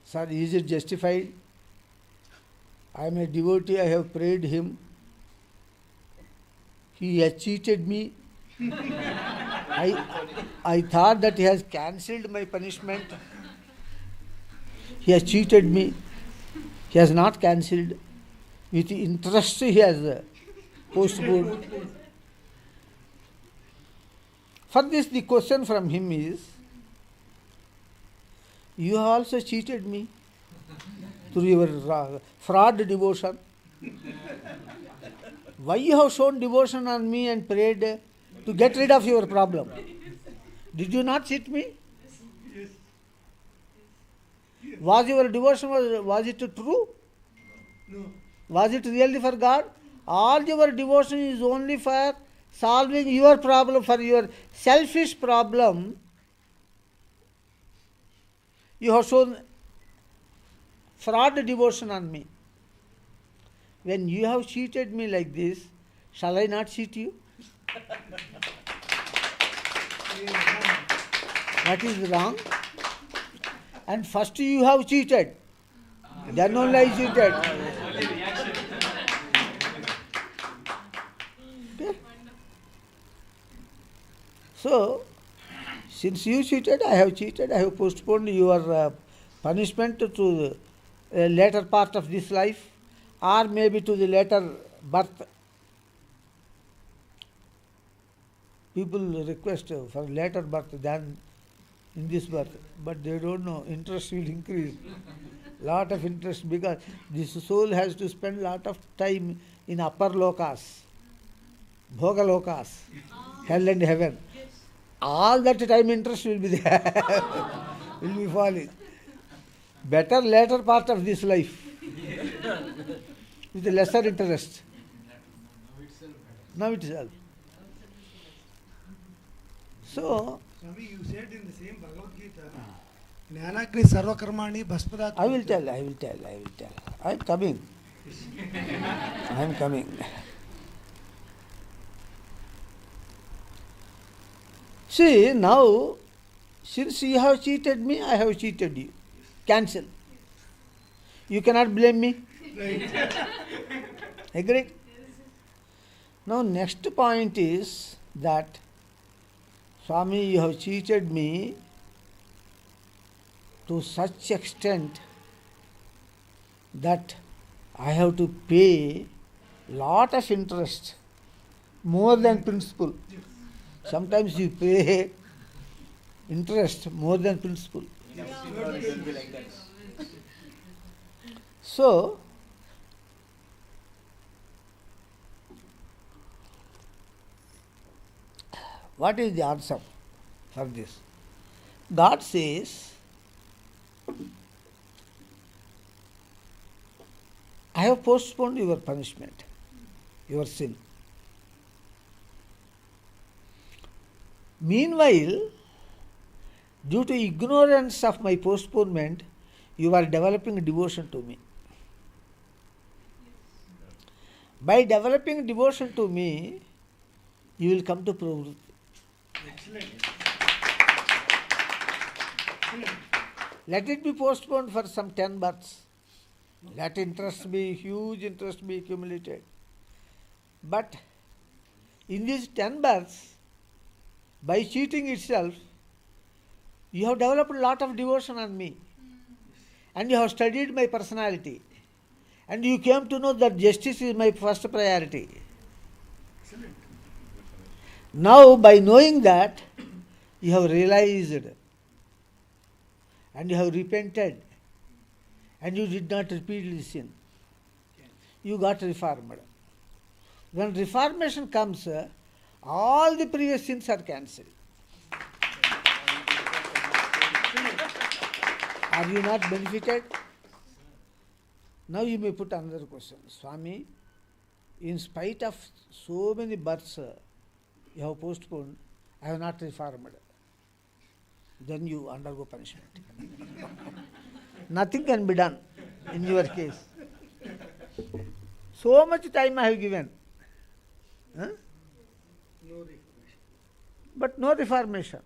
Sir, is it justified? I am a devotee, I have prayed him. He has cheated me. I thought that he has cancelled my punishment. He has cheated me. He has not cancelled. With interest he has postponed. For this the question from him is, you have also cheated me through your fraud devotion. Why you have shown devotion on me and prayed to get rid of your problem? Did you not cheat me? Yes. Was your devotion, was it true? No. Was it really for God? All your devotion is only for solving your problem, for your selfish problem. You have shown fraud devotion on me. When you have cheated me like this, shall I not cheat you? That is wrong. And first you have cheated, then only I cheated. Okay? So, since you cheated, I have postponed your punishment to the later part of this life, or maybe to the later birth. People request for later birth than in this birth, but they don't know, interest will increase. Lot of interest, because this soul has to spend lot of time in upper lokas, bhoga lokas, hell and heaven. All that time interest will be there, will be falling. Better later part of this life, with lesser interest. Now itself. So, Swami, you said in the same Bhagavad Gita, Jnanagni Sarvakarmani Bhaspadat. I will tell. I am coming. See, now, since you have cheated me, I have cheated you. Cancel. You cannot blame me. Agree? Now, next point is that, Swami, you have cheated me to such extent that I have to pay lot of interest, more than principal. Sometimes you pay interest more than principal. So, what is the answer for this? God says, I have postponed your punishment, your sin. Meanwhile, due to ignorance of my postponement, you are developing devotion to me. By developing devotion to me, you will come to pravrutti. Excellent. Let it be postponed for some 10 births. Let interest be, huge interest be accumulated. But in these 10 births, by cheating itself, you have developed a lot of devotion on me. And you have studied my personality. And you came to know that justice is my first priority. Excellent. Now, by knowing that, you have realized and you have repented and you did not repeat the sin. You got reformed. When reformation comes, all the previous sins are cancelled. Are you not benefited? Now you may put another question. Swami, in spite of so many births you have postponed, I have not reformed. Then you undergo punishment. Nothing can be done in your case. So much time I have given. Huh? No reformation. But no reformation.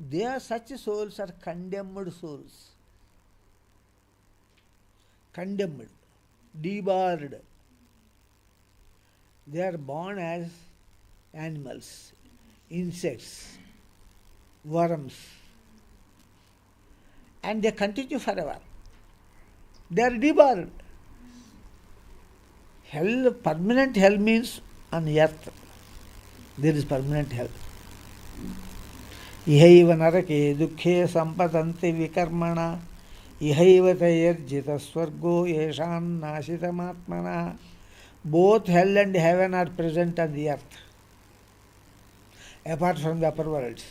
They are such souls are condemned souls. Condemned, debarred. They are born as animals, insects, worms, and they continue forever. They are debarred. Hell, permanent hell means on earth. There is permanent hell. Ihaiva narake dukhe sampatanti vikarmana ihaiva tayarjita swargo yeshan nashitamatmana. Both hell and heaven are present on the earth, apart from the upper worlds.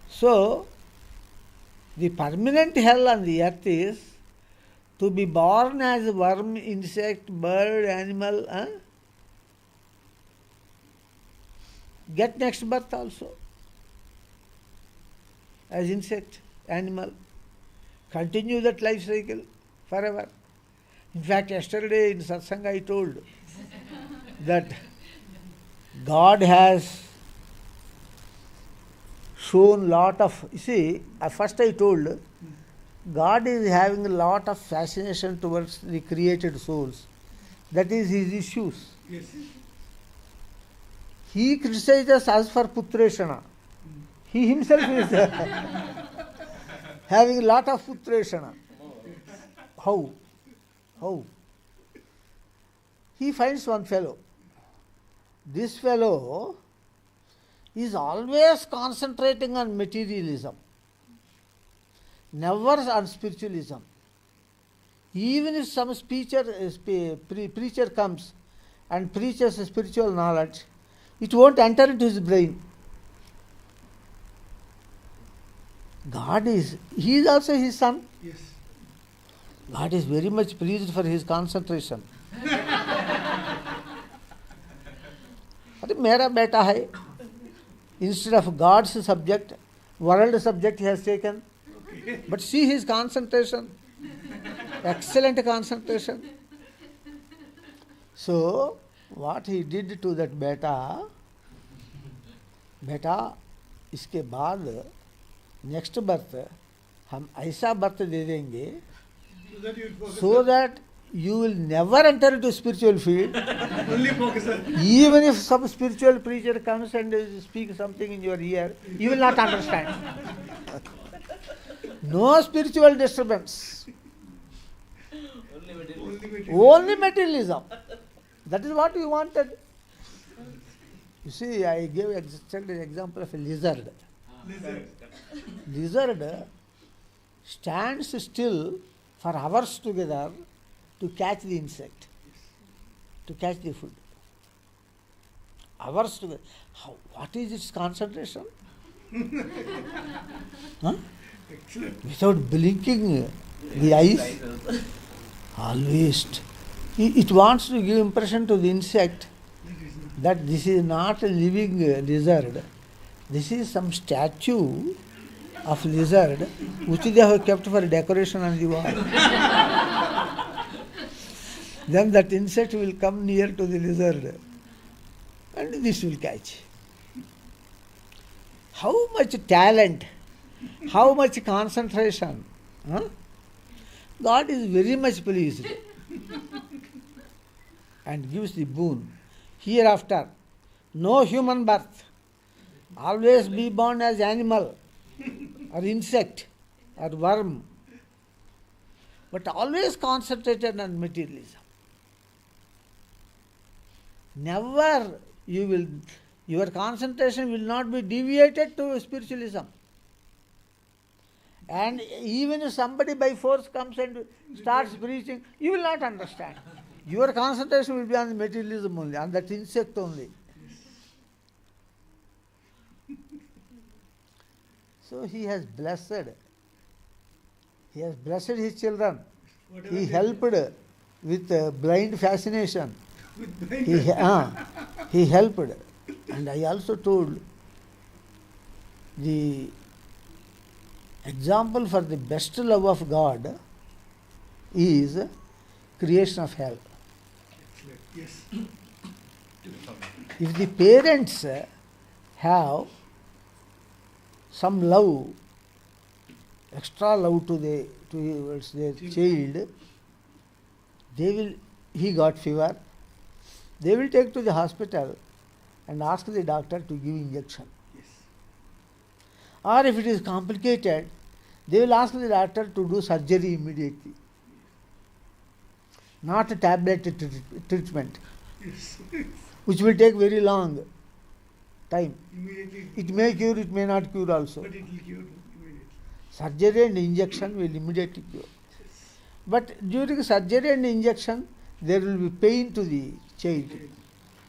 So, the permanent hell on the earth is to be born as a worm, insect, bird, animal, get next birth also. as insect, animal. Continue that life cycle forever. In fact, yesterday in Satsanga I told that God has shown lot of, you see, first I told God is having a lot of fascination towards the created souls. That is his issues. Yes. He criticizes us for putreshana. He himself is having a lot of putreshana. How? How? He finds one fellow. This fellow is always concentrating on materialism, never on spiritualism. Even if some preacher comes and preaches spiritual knowledge, it won't enter into his brain. He is also his son. Yes. God is very much pleased for his concentration. अरे मेरा बेटा है. Instead of God's subject, world subject he has taken. Okay. But see his concentration. Excellent concentration. So, what he did to that beta, इसके बाद next birth हम ऐसा birth दे देंगे so that you will never enter into spiritual field. Only focus on. Even if some spiritual preacher comes and speaks something in your ear, you will not understand. No spiritual disturbance. Only materialism. That is what we wanted. You see, I gave an example of a lizard. Lizard stands still for hours together to catch the insect, to catch the food. Hours together. What is its concentration? Huh? Without blinking the eyes, always. It wants to give impression to the insect that this is not a living lizard. This is some statue of lizard which they have kept for decoration on the wall. Then that insect will come near to the lizard and this will catch. How much talent, how much concentration. Huh? God is very much pleased and gives the boon. Hereafter, no human birth. Always be born as animal or insect or worm, but always concentrated on materialism. Never your concentration will not be deviated to spiritualism. And even if somebody by force comes and starts preaching, you will not understand. Your concentration will be on the materialism only, on that insect only. So he has blessed. He has blessed his children. He helped with blind fascination. He helped. And I also told the example for the best love of God is creation of hell. Yes. If the parents have some love, extra love towards their child, he got fever, they will take to the hospital and ask the doctor to give injection. Yes. Or if it is complicated, they will ask the doctor to do surgery immediately. Not a tablet treatment, Yes. which will take very long time. Immediately. It may cure, it may not cure also. But it will cure immediately. Surgery and injection will immediately cure. But during surgery and injection, there will be pain to the child.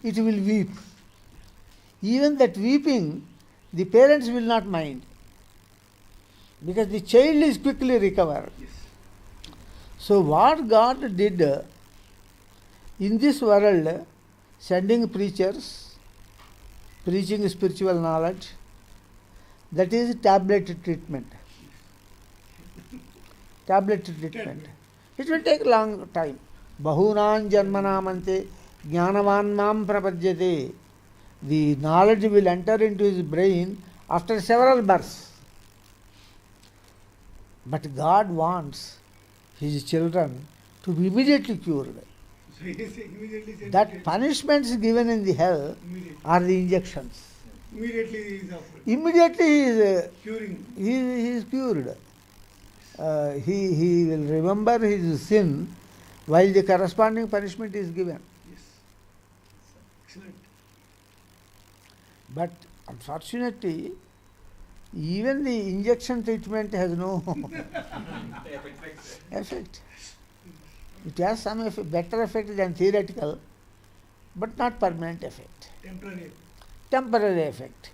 It will weep. Even that weeping, the parents will not mind, because the child is quickly recovered. Yes. So what God did in this world, sending preachers, preaching spiritual knowledge, That is tablet treatment. Tablet treatment. It will take long time. Bahunam janmanamante jnanavan mam prapadyate. The knowledge will enter into his brain after several births. But God wants his children to be immediately cured. So he is immediately said That punishments given in the hell are the injections. Immediately he is offered. Immediately Curing. he is cured. He will remember his sin while the corresponding punishment is given. Yes. Excellent. But unfortunately, even the injection treatment has no effect. It has some better effect than theoretical, but not permanent effect. Temporary. Temporary effect.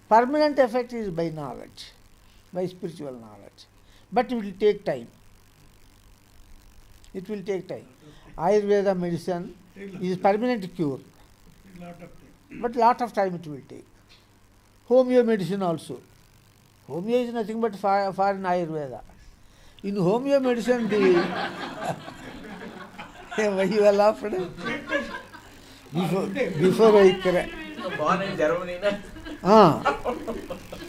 Permanent effect is by knowledge, by spiritual knowledge. But it will take time. It will take time. Ayurveda medicine is permanent cure, A lot of time. but lot of time it will take. Homeo medicine also. Homeo is nothing but for in Ayurveda. In homeo medicine, why you are laughing? Before I correct. Born in Germany, na?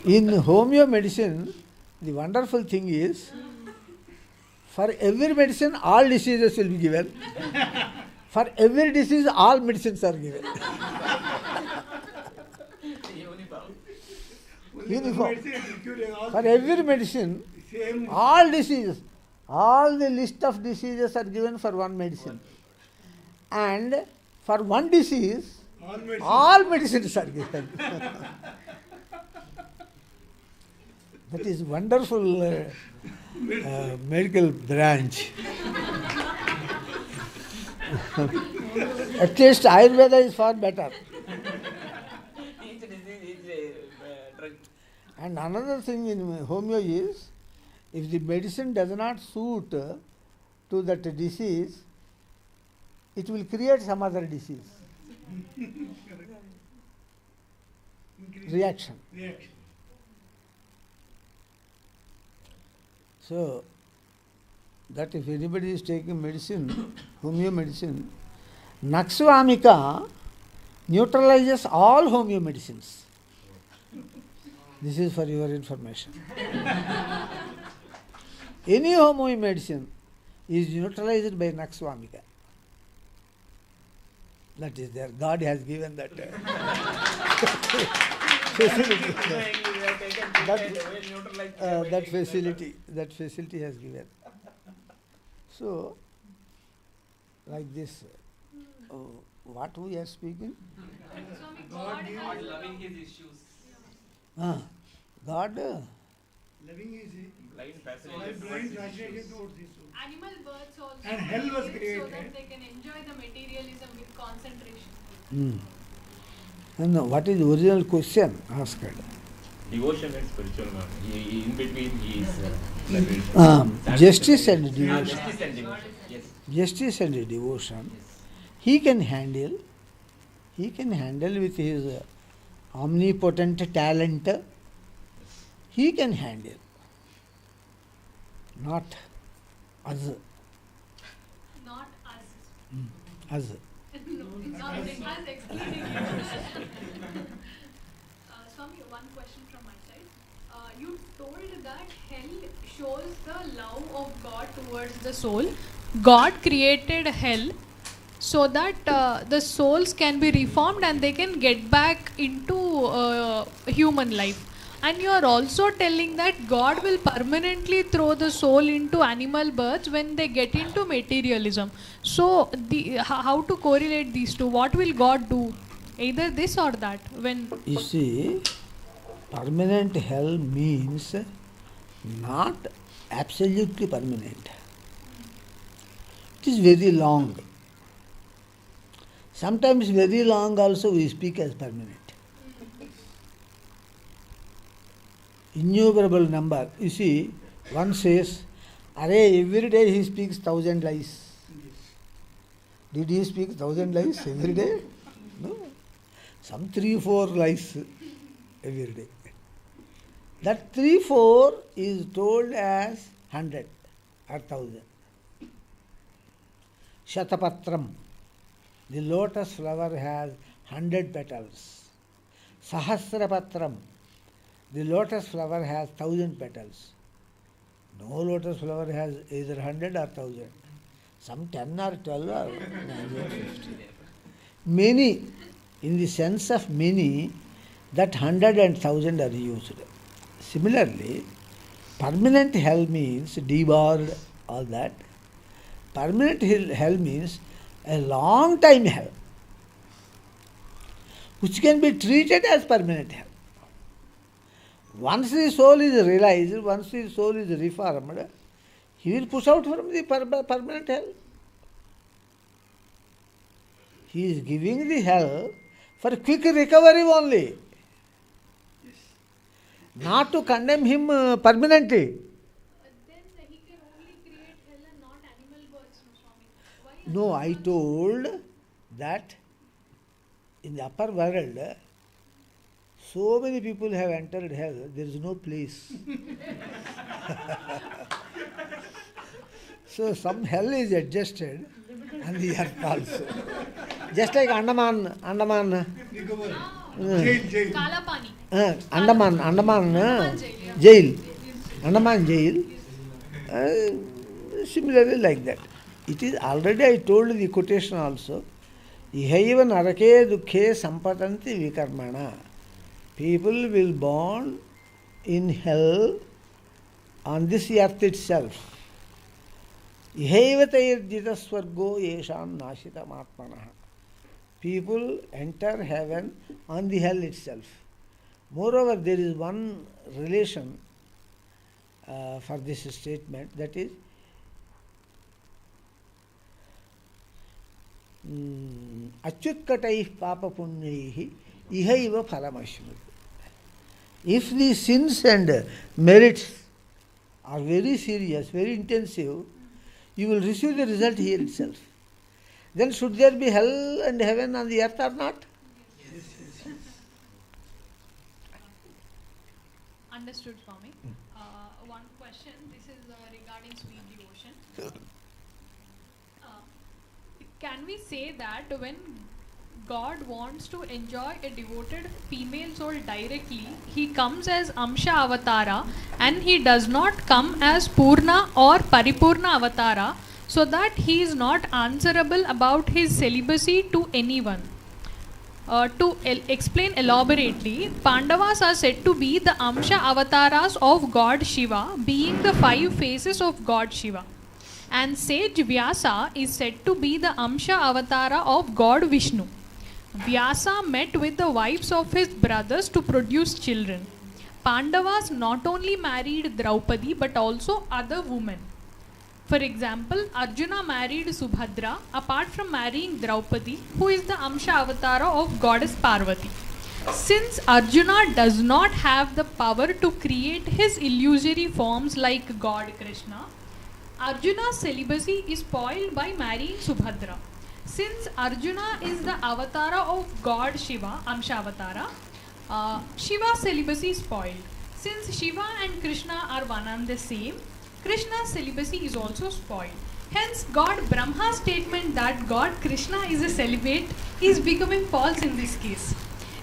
In homeo medicine, the wonderful thing is, for every medicine, all diseases will be given. For every disease, all medicines are given. Uniform. For every medicine, Same. all diseases, all the list of diseases are given for one medicine. And for one disease, All medicine. all medicines are given. That is wonderful medical branch. At least Ayurveda is far better. Each disease is a drug. And another thing in homeo is, if the medicine does not suit to that disease, it will create some other disease. Reaction. Reaction. So, that if anybody is taking medicine, homeo medicine, Naksvamika neutralizes all homeo medicines. This is for your information. Any homeo medicine is neutralized by Naksvamika. That is there. God has given that facility. That facility has given. So, like this, what we are speaking? Swami, God has loving his issues. God, Loving is Blind a fascination blind towards fascination towards this soul. animal births also And hell was created so created. that they can enjoy the materialism with concentration. no, what is the original question asked? devotion and spiritual man. In between he is Justice and devotion. Justice and devotion. Yes. Justice and devotion. He can handle with his omnipotent talent. He can handle. Not us. Not us. Us. No, not us excluding you. Swami, one question from my side. You told that hell shows the love of God towards the soul. God created hell so that the souls can be reformed and they can get back into human life. And you are also telling that God will permanently throw the soul into animal births when they get into materialism. So, how to correlate these two? What will God do? Either this or that. When You see, permanent hell means not absolutely permanent. It is very long. Sometimes very long also we speak as permanent. Innumerable number. You see, one says, "Arey, every day he speaks 1,000 lies." Did he speak 1,000 lies every day? No. Some 3-4 lies every day. That 3-4 is told as 100 or 1000. Shatapatram. The lotus flower has 100 petals. Sahasrapatram. The lotus flower has 1000 petals. No lotus flower has either 100 or 1000. Some 10 or 12 or 50. Many, in the sense of many, that 100 and 1000 are used. Similarly, permanent hell means debarred, all that. Permanent hell means a long time hell, which can be treated as permanent hell. Once the soul is realized, once the soul is reformed, he will push out from the permanent hell. He is giving the hell for quick recovery only, not to condemn him permanently. Then he can only create hell and not animal births, no, Swami. Why No, I told that in the upper world, so many people have entered hell, there is no place. So some hell is adjusted on the earth also. Just like Andaman, Kalapani. Andaman jail, jail, Andaman jail, similarly like that. It is already I told the quotation also. Ihaiva narake dukhe sampatanti vikarmana. People will born in hell on this earth itself. Ihaiva tairjita swargo yesham nashitam atmanaha. People enter heaven on the hell itself. Moreover, there is one relation for this statement, that is, achyutkatai papa punyaihi ihaiva phalamashmati. If the sins and merits are very serious, very intensive, you will receive the result here itself. Then should there be hell and heaven on the earth or not? Understood, Swami. One question. This is regarding sweet devotion. Can we say that when God wants to enjoy a devoted female soul directly, he comes as Amsha Avatara and he does not come as Purna or Paripurna Avatara, so that he is not answerable about his celibacy to anyone? To explain elaborately, Pandavas are said to be the Amsha Avataras of God Shiva, being the 5 faces of God Shiva. And sage Vyasa is said to be the Amsha Avatara of God Vishnu. Vyasa met with the wives of his brothers to produce children. Pandavas not only married Draupadi but also other women. For example, Arjuna married Subhadra apart from marrying Draupadi, who is the Amsha Avatara of Goddess Parvati. Since Arjuna does not have the power to create his illusory forms like God Krishna, Arjuna's celibacy is spoiled by marrying Subhadra. Since Arjuna is the avatara of God Shiva, Amsha Avatara, Shiva's celibacy is spoiled. Since Shiva and Krishna are one and the same, Krishna's celibacy is also spoiled. Hence, God Brahma's statement that God Krishna is a celibate is becoming false in this case.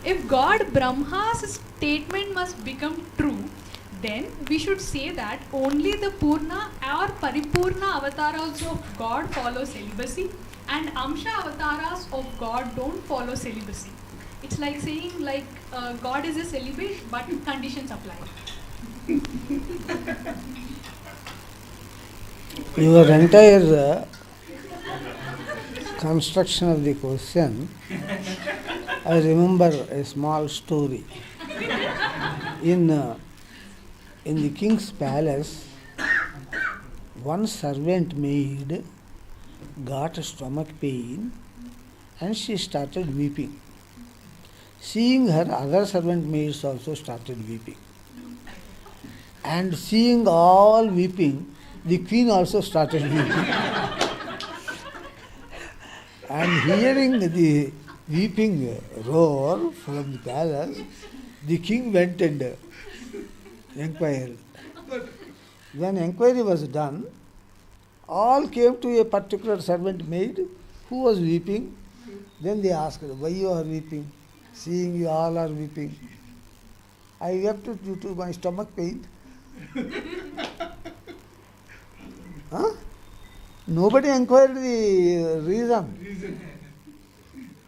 If God Brahma's statement must become true, then we should say that only the Purna or Paripurna avataras of God follow celibacy and Amsha avataras of God don't follow celibacy. It's like saying God is a celibate but conditions apply. Your entire construction of the question, I remember a small story. In the king's palace, one servant maid got a stomach pain and she started weeping. Seeing her, other servant maids also started weeping. And seeing all weeping, the queen also started weeping. And hearing the weeping roar from the palace, the king went and Enquiry. When enquiry was done, all came to a particular servant maid who was weeping. Then they asked her, why you are weeping? Seeing you all are weeping. I wept due to my stomach pain. Huh? Nobody inquired the reason.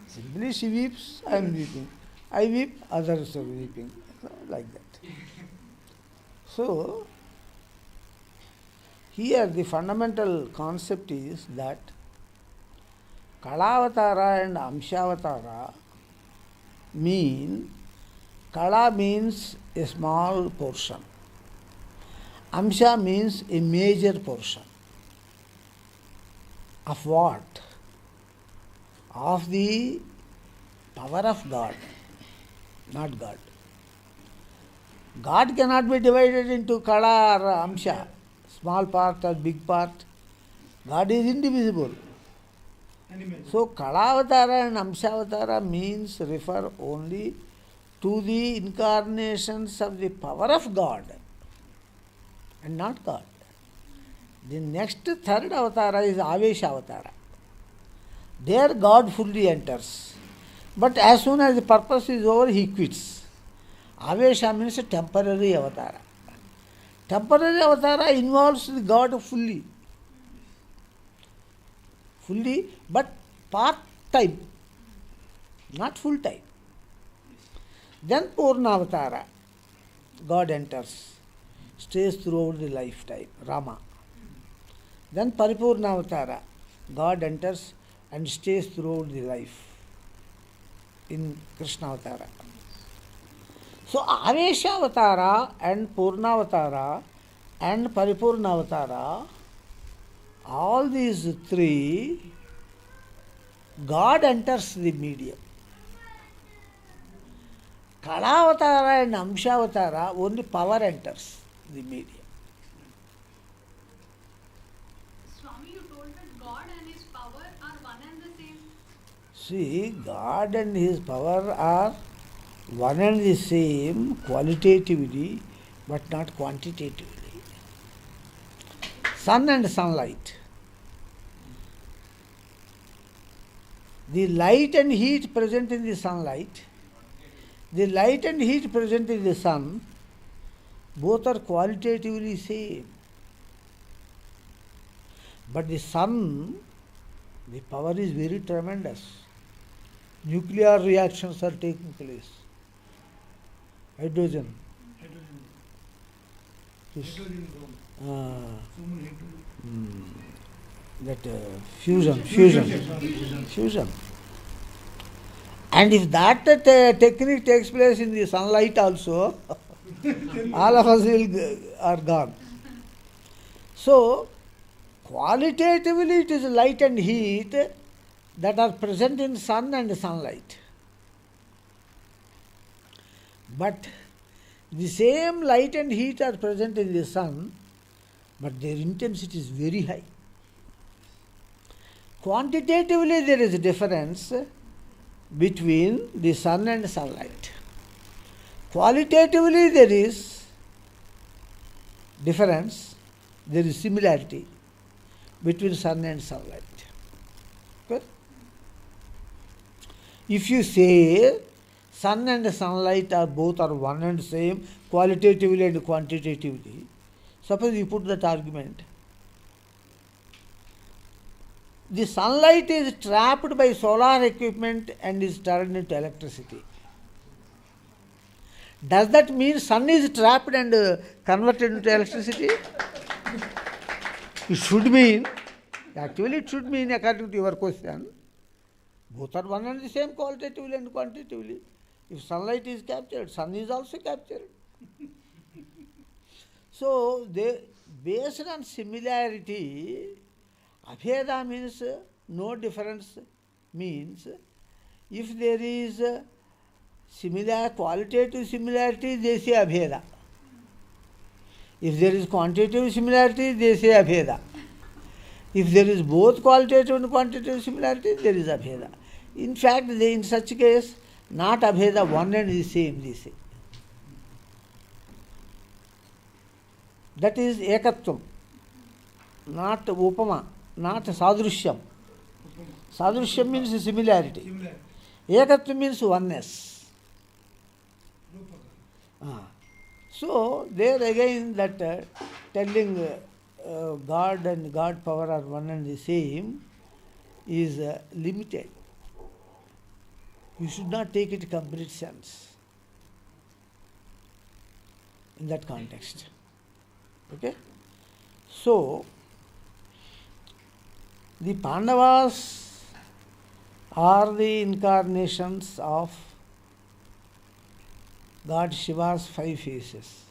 Simply she weeps, I am weeping. I weep, others are weeping. Like that. So, here the fundamental concept is that Kalavatara and Amshavatara mean, Kala means a small portion. Amsha means a major portion. Of what? Of the power of God, not God. God cannot be divided into Kala or Amsha, small part or big part. God is indivisible. So Kalavatara and Amshavatara means refer only to the incarnations of the power of God and not God. The next third avatara is Avesha avatara. There God fully enters. But as soon as the purpose is over, he quits. Avesha means a temporary avatara. Temporary avatara involves the God fully. Fully, but part-time, not full-time. Then Purnavatara, God enters, stays throughout the lifetime, Rama. Then Paripurnavatara, God enters and stays throughout the life in Krishnavatara. So Aveshavatara and Purnavatara and Paripurnavatara, all these three, God enters the medium. Kalavatara and Amshavatara, only power enters the medium. Swami, you told that God and His power are one and the same. See, God and His power are one and the same qualitatively, but not quantitatively. Sun and sunlight. The light and heat present in the sunlight, the light and heat present in the sun, both are qualitatively same. But the sun, the power is very tremendous. Nuclear reactions are taking place. Hydrogen. Fusion. And if that technique takes place in the sunlight also, all of us are gone. So, qualitatively it is light and heat that are present in sun and sunlight. But the same light and heat are present in the sun, but their intensity is very high. Quantitatively there is a difference between the sun and sunlight. Qualitatively there is difference, there is similarity between sun and sunlight. Okay? If you say sun and sunlight are both are one and same qualitatively and quantitatively, suppose you put that argument. The sunlight is trapped by solar equipment and is turned into electricity. Does that mean sun is trapped and converted into electricity? It should mean, actually it should mean, according to your question, both are one and the same qualitatively and quantitatively. If sunlight is captured, sun is also captured. So, based on similarity, Abheda means no difference, means if there is similar qualitative similarity, they say Abheda. If there is quantitative similarity, they say Abheda. If there is both qualitative and quantitative similarity, there is Abheda. In fact, in such case, not Abheda, one and the same, they say. That is ekatvam, not upama, not sadrishyam. Sadrishyam means similarity. Similar. Ekatvam means oneness. So there again that telling God and God power are one and the same is limited. You should not take it complete sense in that context. Okay? So, the Pandavas are the incarnations of God Shiva's 5 faces.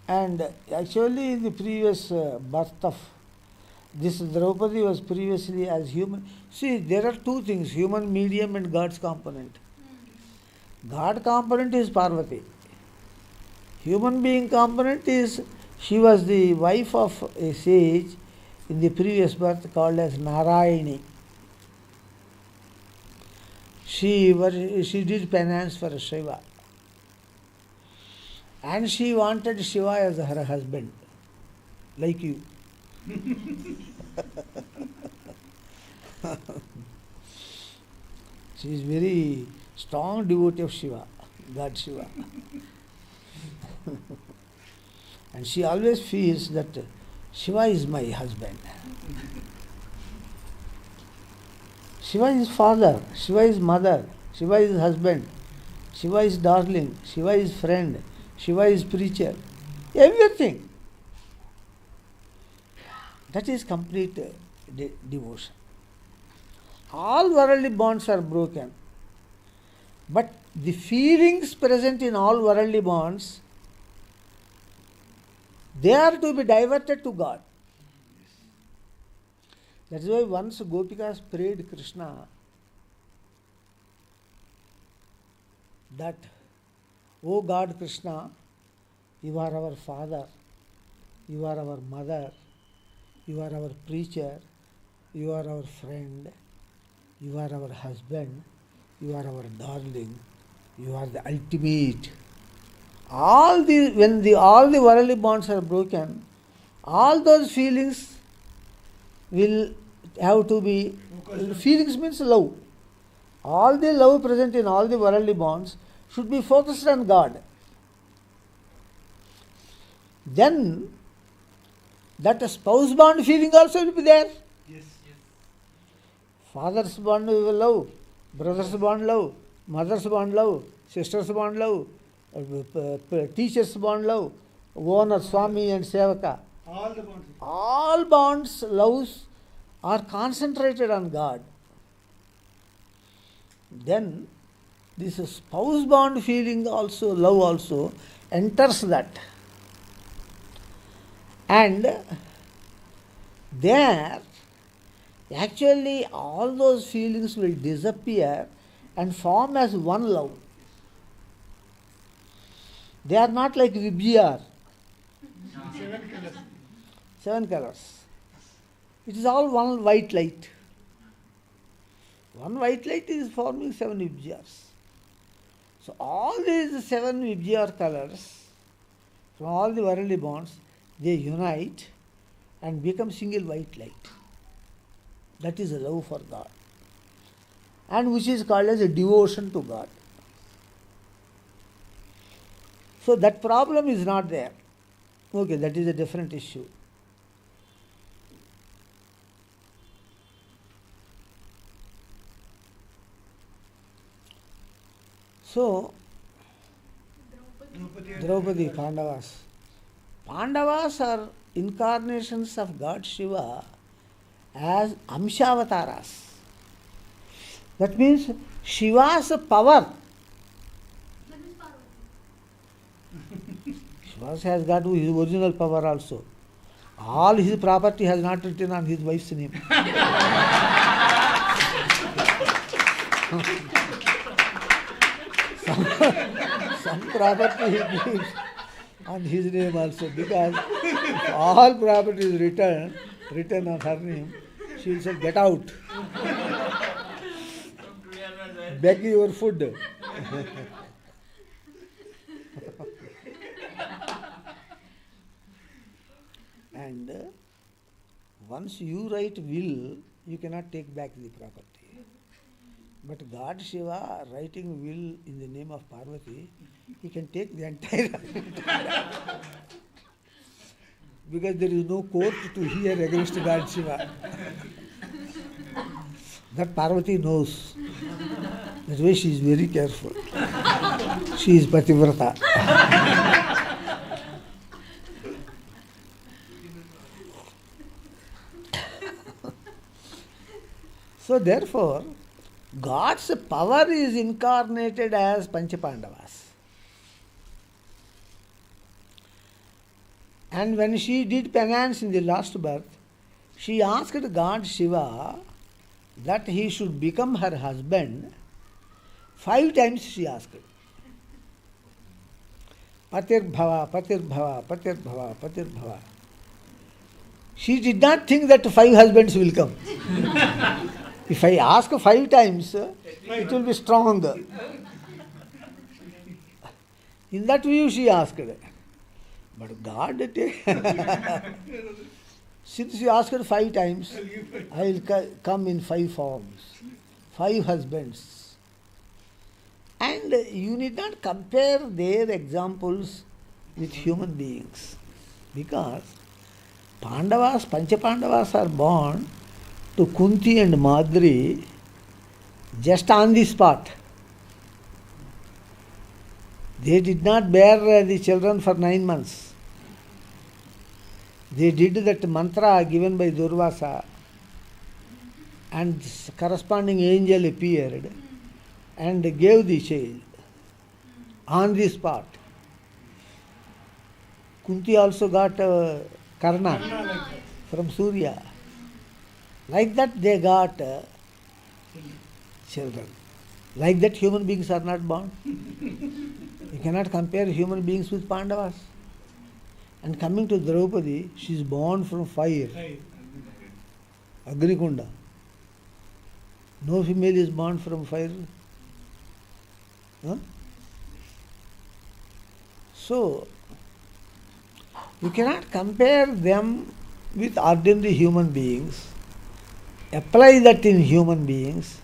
And actually in the previous birth of this Draupadi was previously as human. See, there are 2 things, human medium and God's component. God component is Parvati. Human being component is, she was the wife of a sage in the previous birth called as Narayani. She did penance for Shiva. And she wanted Shiva as her husband, like you. She is very strong devotee of Shiva, God Shiva. And she always feels that Shiva is my husband. Shiva is father, Shiva is mother, Shiva is husband, Shiva is darling, Shiva is friend, Shiva is preacher, everything. That is complete devotion. All worldly bonds are broken, but the feelings present in all worldly bonds, they are to be diverted to God. That is why once Gopikas prayed Krishna that, O God Krishna, you are our father, you are our mother, you are our preacher, you are our friend, you are our husband, you are our darling, you are the ultimate. When all the worldly bonds are broken, all those feelings will have to be, feelings means love. All the love present in all the worldly bonds should be focused on God. Then that spouse bond feeling also will be there. Yes. Father's bond will love, brother's bond love, mother's bond love, sister's bond love, teacher's bond love, owner, Swami and Sevaka. All the bonds. All bonds, loves are concentrated on God. Then this spouse bond feeling also, love also enters that. And there actually all those feelings will disappear and form as one love. They are not like Vibgr. 7 colors. 7 colors. It is all one white light. One white light is forming 7 Vibgyars. So all these 7 Vibgyar colors from all the worldly bonds, they unite and become single white light. That is a love for God, and which is called as a devotion to God. So that problem is not there. Okay, that is a different issue. So, Draupadi, Pandavas. Pandavas are incarnations of God Shiva as Amshavataras. That means Shiva's power. Shiva has got his original power also. All his property has not written on his wife's name. Some property he gives on his name also, because if all property is written on her name, she will say, get out. Beg your food. once you write will, you cannot take back the property. But God Shiva writing will in the name of Parvati, he can take the entire because there is no court to hear against God Shiva. That Parvati knows. That's why she is very careful. She is Pativrata. So therefore, God's power is incarnated as Panchapandavas. And when she did penance in the last birth, she asked God Shiva that he should become her husband. 5 times she asked. Patirbhava, Patirbhava, Patirbhava, Patirbhava. She did not think that 5 husbands will come. If I ask 5 times, it will be strong. In that view she asked. But God, since she asked 5 times, I will come in 5 forms, 5 husbands. And you need not compare their examples with human beings. Because Pandavas, Panchapandavas are born to Kunti and Madri just on the spot. They did not bear the children for 9 months. They did that mantra given by Durvasa, and corresponding angel appeared and gave the child on the spot. Kunti also got Karna from Surya. Like that they got children. Like that human beings are not born. You cannot compare human beings with Pandavas. And coming to Draupadi, she is born from fire. Agnikunda. No female is born from fire. Huh? So, you cannot compare them with ordinary human beings, apply that in human beings,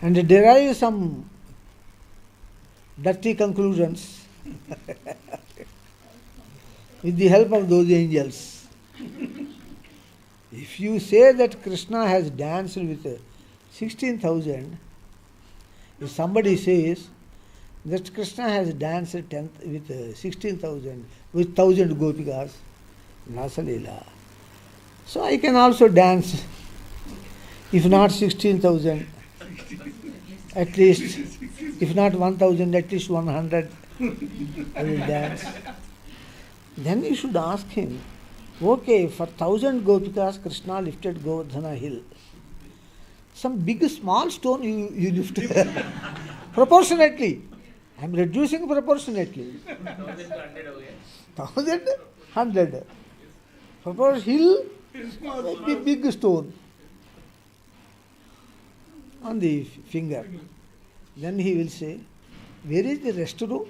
and derive some dirty conclusions with the help of those angels. If you say that Krishna has danced with 16,000, if somebody says that Krishna has danced with 16,000, with 1,000 gopikas, Rasalila, so I can also dance, if not 16,000, at least, if not 1,000, at least 100, I will dance. Then you should ask him, okay, for 1,000 gopikas, Krishna lifted Govardhana hill. Some big, small stone you lift proportionately. I am reducing proportionately. 1,000, 100. Suppose hill, a big stone on the finger. Then he will say, where is the restroom?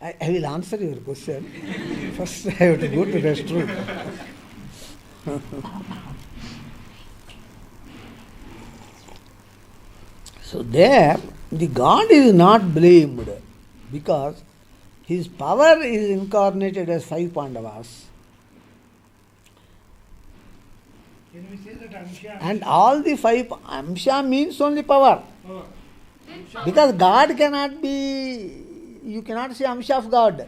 I will answer your question. First I have to go to restroom. So there, the God is not blamed because his power is incarnated as 5 Pandavas. Can we say that Amsha? And all the 5, Amsha means only power. Oh. Because God cannot be, you cannot say Amsha of God.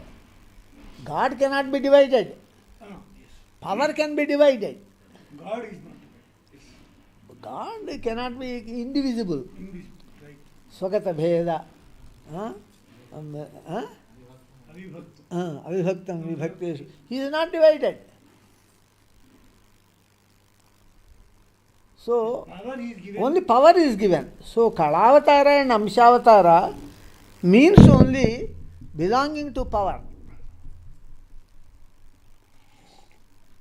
God cannot be divided. Ah, yes. Power can be divided. God is not. Yes. God cannot be indivisible. Invisible, right. Swagata Bheda. Avibhakta. Avibhaktam, Vibhaktesh. He is not divided. So, Power is given. only power is given. So, Kalavatara and Amshavatara means only belonging to power,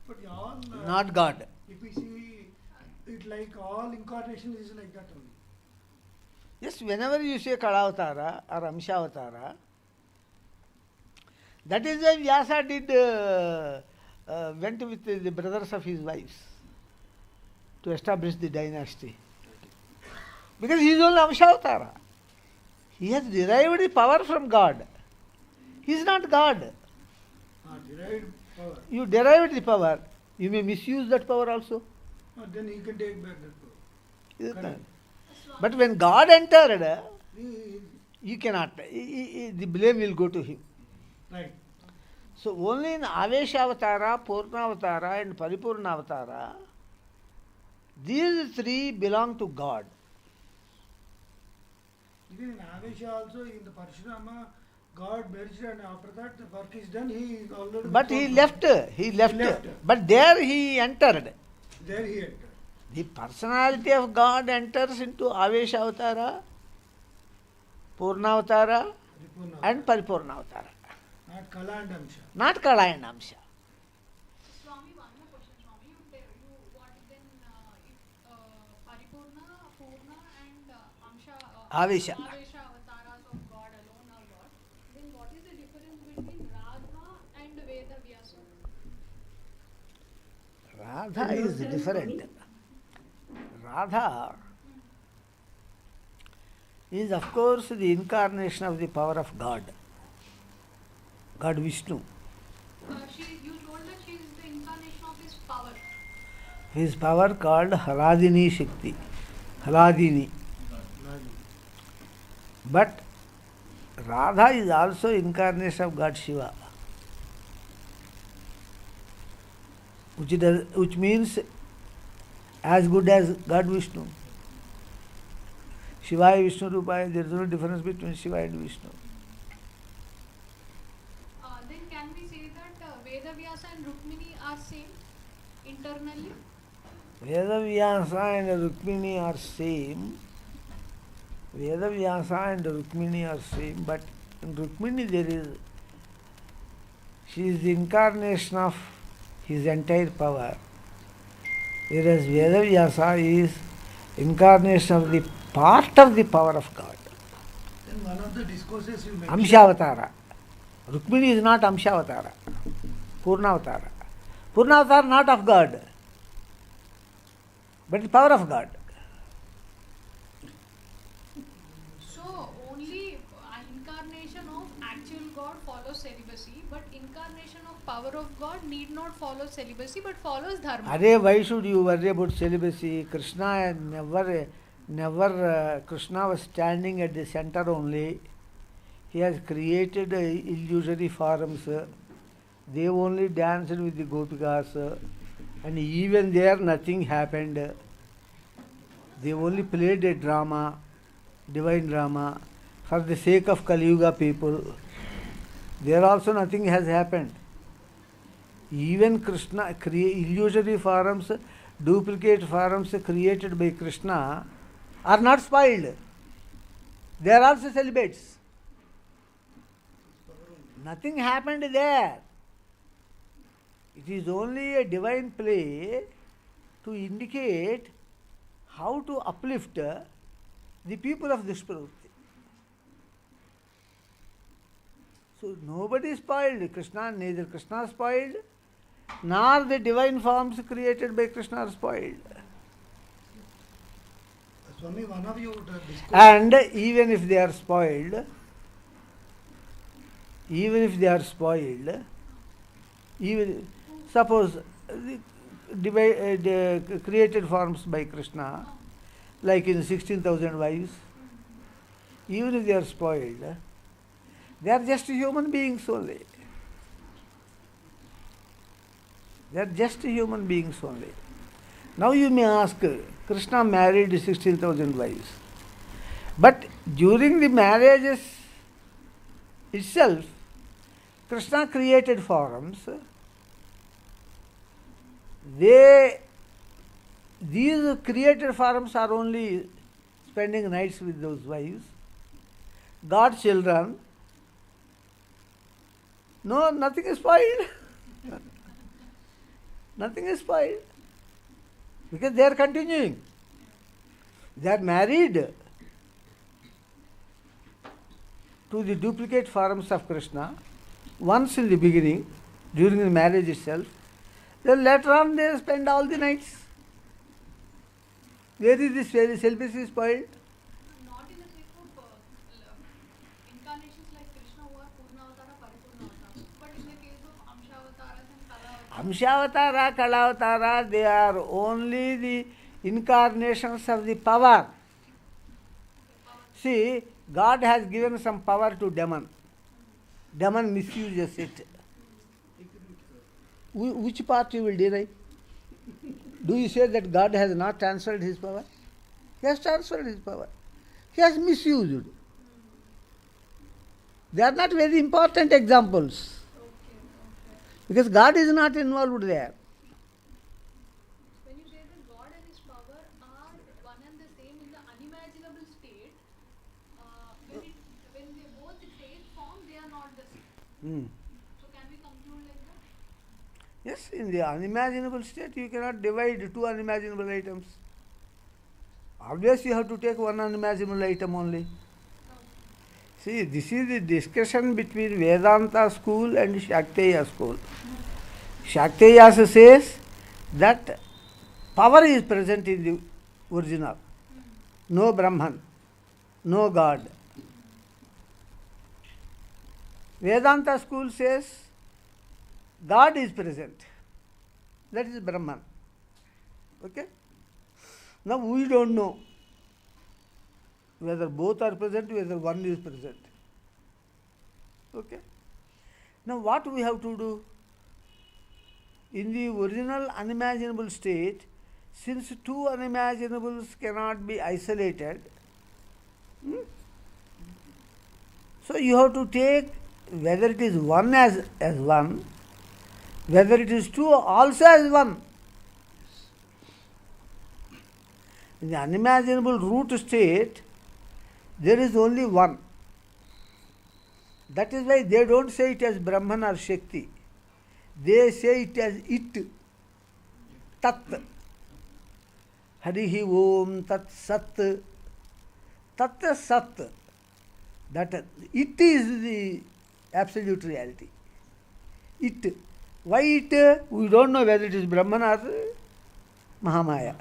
But all, not God. if we see it like all incarnations is like that only. Yes, whenever you say Kalavatara or Amshavatara, That is why Vyasa went with the brothers of his wives to establish the dynasty. Because he is only Amshavatara. He has derived the power from God. He is not God. Derived power. You derived the power, you may misuse that power also. Then he can take back that power. Isn't Correct. it? But when God entered, He- you cannot. The blame will go to him. Right. So only in Aveshavatara, Purnavatara and Paripurnavatara, these three belong to God. Even in Avesha also, in the Parashurama, God merged and after that the work is done, he is already... But he without- left. He left. But there he entered. There he entered. The personality of God enters into Aveshavatara, Purnavatara Paripurna. and Paripurnavatara. Not Kala and Amsha. Not Kala and Amsha. Swami, one more question, Swami. What then if Paripurna, Purna and Amsha, Avesha. Avesha avataras of God alone are God, then what is the difference between Radha and Veda Vyasa? Radha is different. Radha is of course the incarnation of the power of God. God Vishnu. You told that she is the incarnation of his power. His power called Haladini Shakti. Haladini. But Radha is also incarnation of God Shiva. Which means as good as God Vishnu. Shivaya Vishnu Rupaya, there is no difference between Shiva and Vishnu. Then can we say that Veda Vyasa and Rukmini are same internally? Veda Vyasa and Rukmini are same. Veda Vyasa and Rukmini are same, but in Rukmini she is the incarnation of his entire power. Whereas Veda Vyasa is incarnation of the part of the power of God. Then one of the discourses you mentioned... Amshavatara. Rukmini is not Amshavatara. Purnavatara. Purnavatara not of God, but the power of God. So only incarnation of actual God follows celibacy, but incarnation of power of God need not follow celibacy but follows dharma. Arey, why should you worry about celibacy? Krishna Krishna was standing at the center only. He has created illusory forms. They only danced with the gopikas, and even there nothing happened. They only played a drama, divine drama, for the sake of Kali Yuga people. There also nothing has happened. Even Krishna, illusory forms, duplicate forms created by Krishna are not spoiled. They are also celibates. Nothing happened there. It is only a divine play to indicate how to uplift the people of this pravritti. So nobody is spoiled. Neither Krishna is spoiled, nor the divine forms created by Krishna are spoiled. Swami, one of you discourse... And even if they are spoiled, even suppose the created forms by Krishna, like in 16,000 wives, even if they are spoiled, they are just human beings only. They are just human beings only. Now you may ask, Krishna married 16,000 wives. But during the marriages itself, Krishna created forms. These created forms are only spending nights with those wives. God's children, no, nothing is spoiled. Nothing is spoiled. Because they are continuing. They are married to the duplicate forms of Krishna, once in the beginning, during the marriage itself, then later on they spend all the nights. Where is this very selfishly spoiled? Not in the case of incarnations like Krishna who are Purna Avatara, Paripurna Avatara. But in the case of Amshavataras and Kala Amshavatara, Kalavatara, they are only the incarnations of the power. See, God has given some power to demon. Demon misuses it. Which part you will deny? Do you say that God has not transferred his power? He has transferred his power. He has misused. They are not very important examples. Because God is not involved there. when you say that God and his power are one and the same in the unimaginable state, when they both take form, they are not the same. So can we conclude like that? Yes, in the unimaginable state you cannot divide two unimaginable items. Always you have to take one unimaginable item only. See, this is the discussion between Vedanta school and Shakteya school. Shakteya says that power is present in the original. No Brahman, no God. Vedanta school says God is present. That is Brahman. Okay? Now we don't know whether both are present, whether one is present. Okay? Now what we have to do? In the original unimaginable state, since two unimaginables cannot be isolated, so you have to take whether it is one as one, whether it is two also as one. In the unimaginable root state, there is only one. That is why they don't say it as Brahman or Shakti. They say it as it. Tat. Harihi Om Tat Sat. Tat Sat. That it is the absolute reality. It. Why it? We don't know whether it is Brahman or Mahamaya.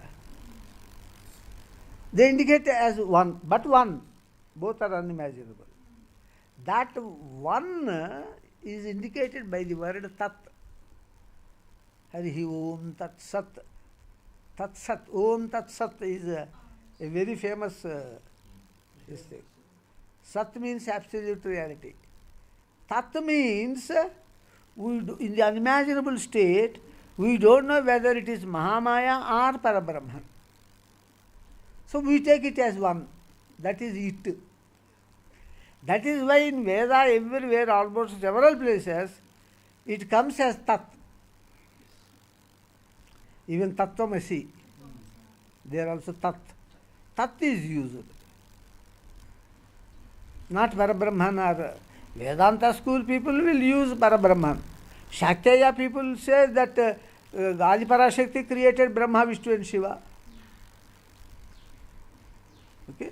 They indicate as one, but one. Both are unimaginable. That one is indicated by the word Tat. Harihi Om Tat Sat. Tat Sat. Om Tat Sat is a very famous thing. Sat means absolute reality. Tat means in the unimaginable state, we don't know whether it is Mahamaya or Parabrahman. So we take it as one. That is it. That is why in Veda, everywhere, almost several places, it comes as Tat. Even Tattvamasi, there also Tat. Tat is used. Not Parabrahman or Vedanta school people will use Parabrahman. Shakteya people say that Adi Parashakti created Brahma, Vishnu and Shiva. Okay?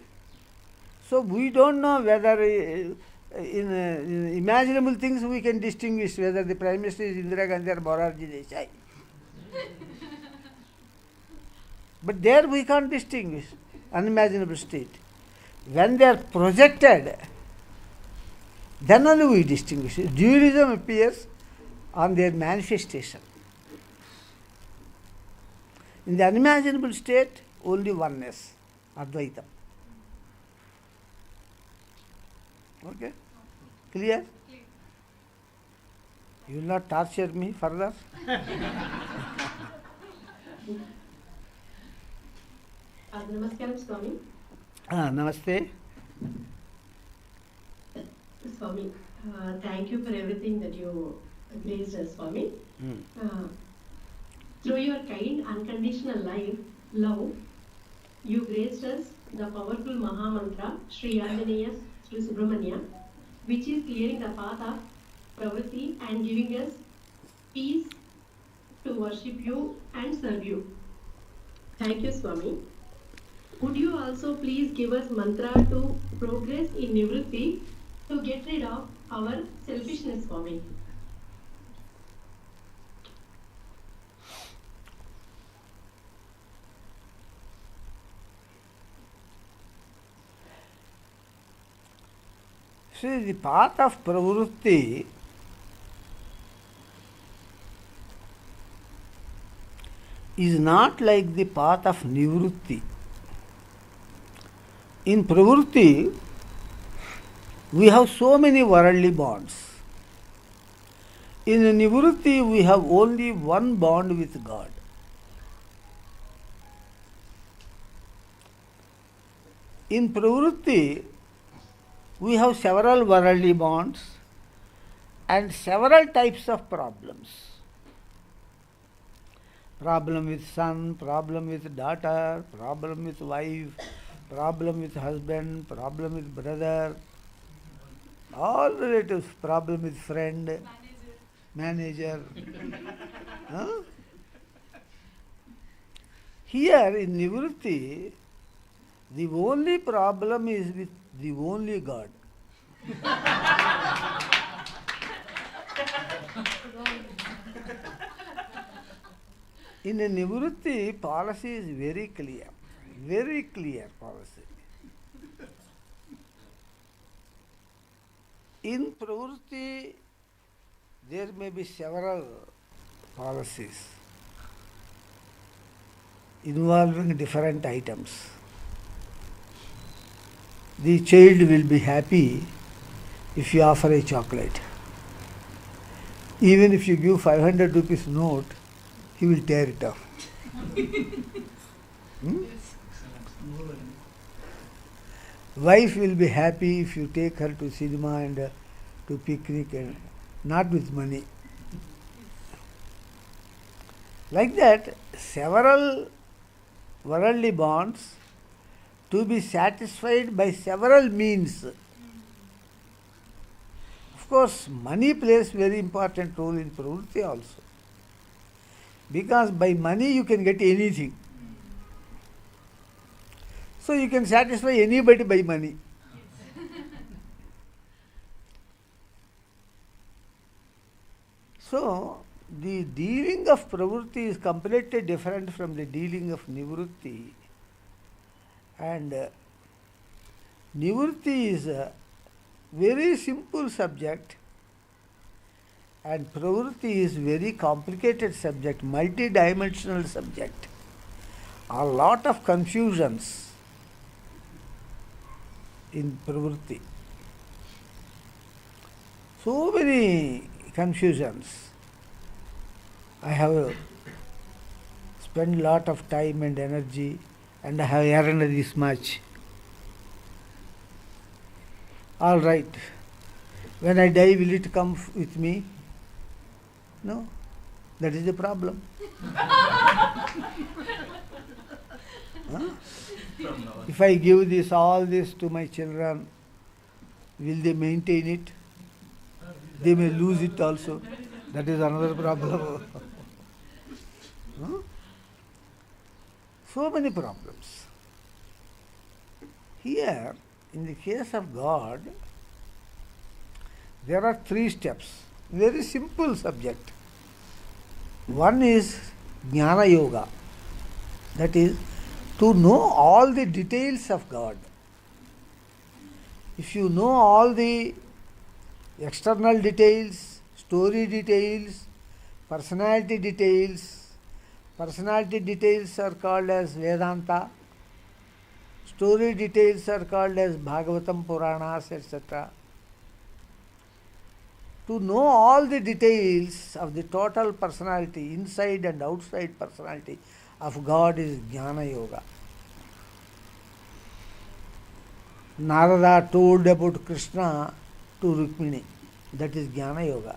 So we don't know whether in imaginable things we can distinguish whether the Prime Minister is Indira Gandhi or Morarji Desai. But there we can't distinguish unimaginable state. When they are projected, then only we distinguish. Dualism appears on their manifestation. In the unimaginable state, only oneness, Advaita. Okay? Clear? You will not torture me further? Namaskaram, Swami. Namaste. Swami, thank you for everything that you graced us, Swami. Through your kind, unconditional love, you graced us the powerful Maha Mantra, Shri Anjaneya, Shri Subramanya, which is clearing the path of pravritti and giving us peace to worship you and serve you. Thank you, Swami. Would you also please give us mantra to progress in nivritti to get rid of our selfishness, Swami. See, the path of pravrutti is not like the path of nivrutti. In pravrutti, we have so many worldly bonds. In nivrutti, we have only one bond with God. In pravrutti, we have several worldly bonds and several types of problems. Problem with son, problem with daughter, problem with wife, problem with husband, problem with brother, all relatives, problem with friend, manager. Huh? Here in nivrutti, the only problem is with the only God. In a nivrutti, policy is very clear policy. In pravrutti, there may be several policies involving different items. The child will be happy if you offer a chocolate. Even if you give 500 rupees note, he will tear it off. Wife will be happy if you take her to cinema and to picnic, and not with money. Like that, several worldly bonds to be satisfied by several means. Of course, money plays very important role in pravrutti also. Because by money you can get anything. So you can satisfy anybody by money. So the dealing of pravrutti is completely different from the dealing of nivrutti. And nivrutti is a very simple subject and pravrutti is very complicated subject, multi-dimensional subject. A lot of confusions in pravrutti. So many confusions. I have spent a lot of time and energy and I have earned this much. All right. When I die, will it come with me? No. That is the problem. Huh? If I give all this to my children, will they maintain it? They may lose it also. That is another problem. Huh? So many problems. Here, in the case of God, there are 3 steps. Very simple subject. One is Jnana Yoga. That is, to know all the details of God. If you know all the external details, story details, personality details are called as Vedanta, story details are called as Bhagavatam, Puranas, etc. To know all the details of the total personality, inside and outside personality of God is Jnana Yoga. Narada told about Krishna to Rukmini. That is Jnana Yoga.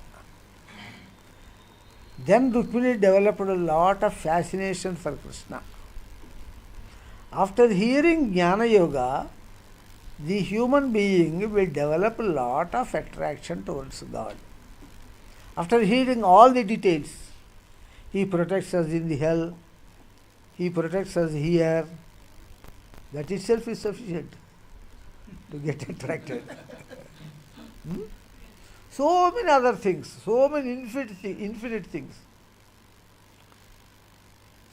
Then Rukmini developed a lot of fascination for Krishna. After hearing Jnana Yoga, the human being will develop a lot of attraction towards God. After hearing all the details, He protects us in the hell, He protects us here. That itself is sufficient to get attracted. So many other things, so many infinite things.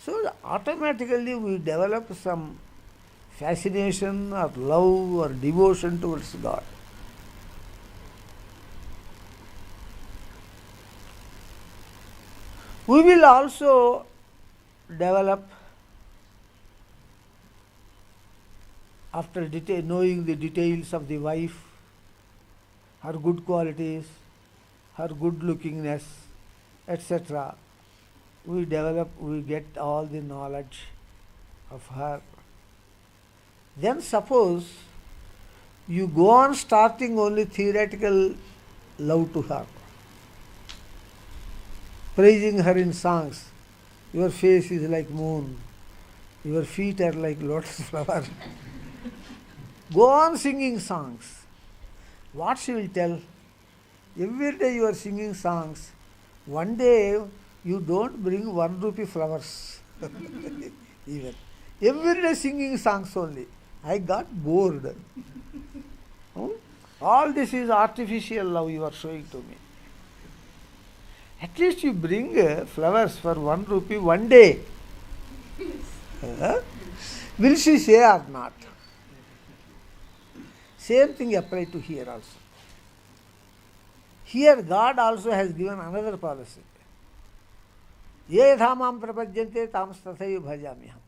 So automatically we develop some fascination or love or devotion towards God. We will also develop, after knowing the details of the wife, her good qualities, her good lookingness, etc. We get all the knowledge of her. Then suppose you go on starting only theoretical love to her, praising her in songs. Your face is like moon, your feet are like lotus flower. Go on singing songs. What she will tell? Every day you are singing songs. One day you don't bring 1 rupee flowers. Even. Every day singing songs only. I got bored. All this is artificial love you are showing to me. At least you bring flowers for 1 rupee one day. Will she say or not? Same thing applies to here also. Here God also has given another policy. Ye yatha mam prapajyante tam tathaiva bhajamiham.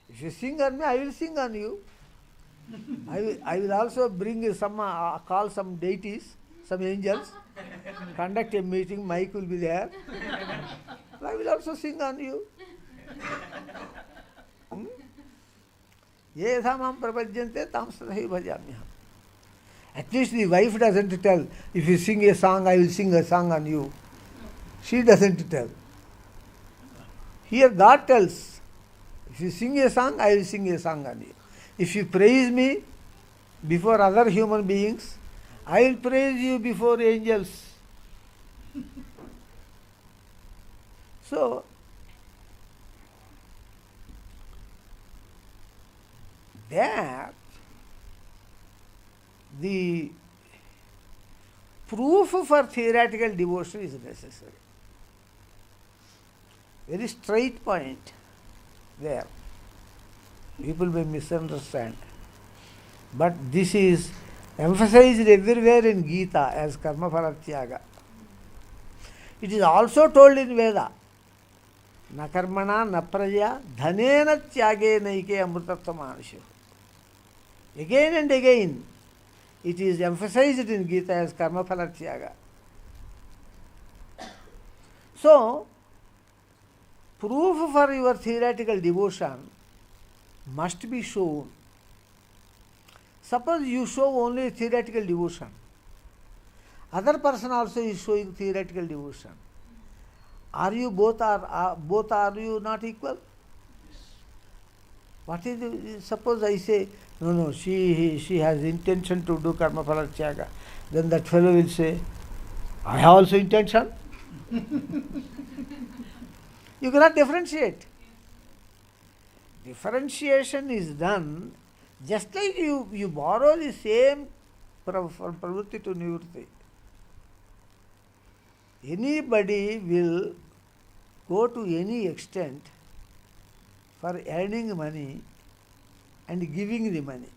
If you sing on me, I will sing on you. I will also bring some, call some deities, some angels, conduct a meeting, mic will be there. I will also sing on you. Ye yatha mam prapajyante tam tathaiva bhajamiham. At least the wife doesn't tell, if you sing a song, I will sing a song on you. She doesn't tell. Here God tells, if you sing a song, I will sing a song on you. If you praise me before other human beings, I will praise you before angels. So, that the proof for theoretical devotion is necessary. Very straight point there. People may misunderstand. But this is emphasized everywhere in Gita as karma phala tyaga. It is also told in Veda. Na karmana na praja dhanena tyage naike amrutatva manusho. Again and again it is emphasized in Gita as karma phala tyaga. So, proof for your theoretical devotion must be shown. Suppose you show only theoretical devotion. Other person also is showing theoretical devotion. Are you both are you not equal? What is suppose I say, no, she has intention to do karma phala tyaga. Then that fellow will say, I have also intention. You cannot differentiate. Differentiation is done just like you borrow the same from pravritti to nivritti. Anybody will go to any extent for earning money and giving the money.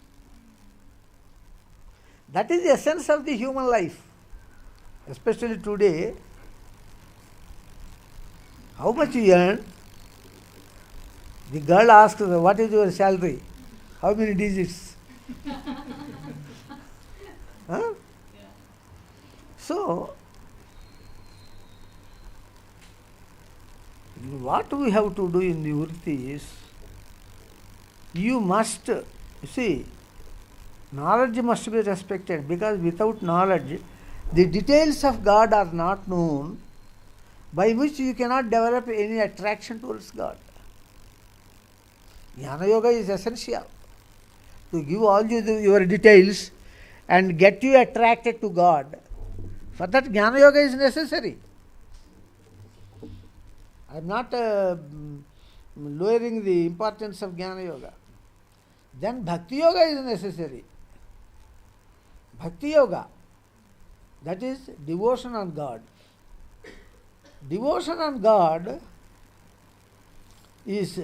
That is the essence of the human life. Especially today, how much you earn? The girl asks, what is your salary? How many digits? Huh? So, what we have to do in nivritti is, you must, see, knowledge must be respected, because without knowledge, the details of God are not known, by which you cannot develop any attraction towards God. Jnana Yoga is essential to give all your details and get you attracted to God. For that, Jnana Yoga is necessary. I am not lowering the importance of Jnana Yoga. Then Bhakti Yoga is necessary. Bhakti Yoga. That is devotion on God. Devotion on God is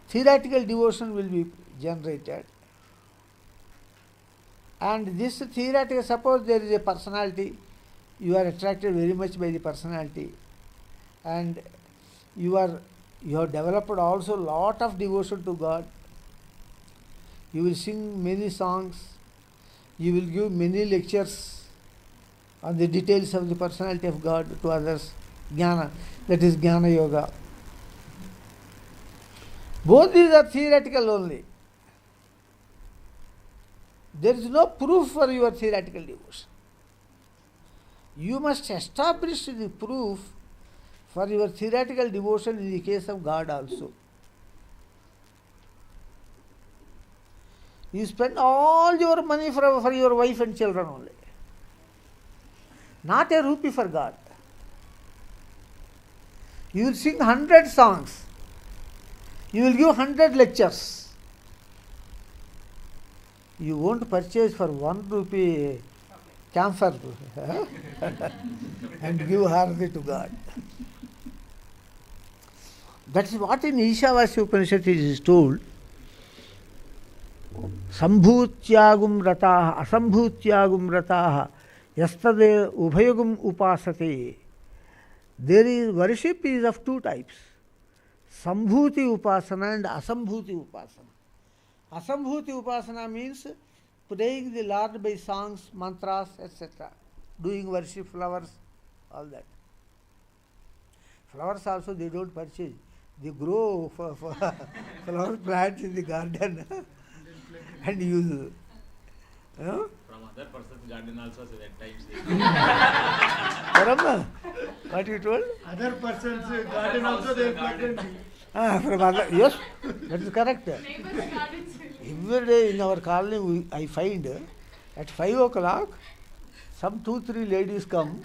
theoretical devotion will be generated, and this theoretical, suppose there is a personality, you are attracted very much by the personality, and you have developed also lot of devotion to God. You will sing many songs, you will give many lectures on the details of the personality of God to others. Jnana, that is Jnana Yoga. Both these are theoretical only. There is no proof for your theoretical devotion. You must establish the proof for your theoretical devotion in the case of God also. You spend all your money for your wife and children only. Not a rupee for God. You will sing 100 songs. You will give 100 lectures. You won't purchase for 1 rupee camphor and give harati to God. That is what in Ishavasya Upanishad is told. Sambhutyagum rataha, asambhutyagum rataha, yastade ubhayagum upasate. There is worship is of two types. Sambhuti upasana and asambhuti upasana. Asambhuti upasana means praying the Lord by songs, mantras, etc. Doing worship, flowers, all that. Flowers also they don't purchase. They grow for flower plants in the garden and use. From other person's garden also, so at times they Parama, what you told? Other person's garden also they planted. From other, yes, that is correct. Neighbors' gardens. Every day in our colony, I find at 5 o'clock, some 2-3 ladies come,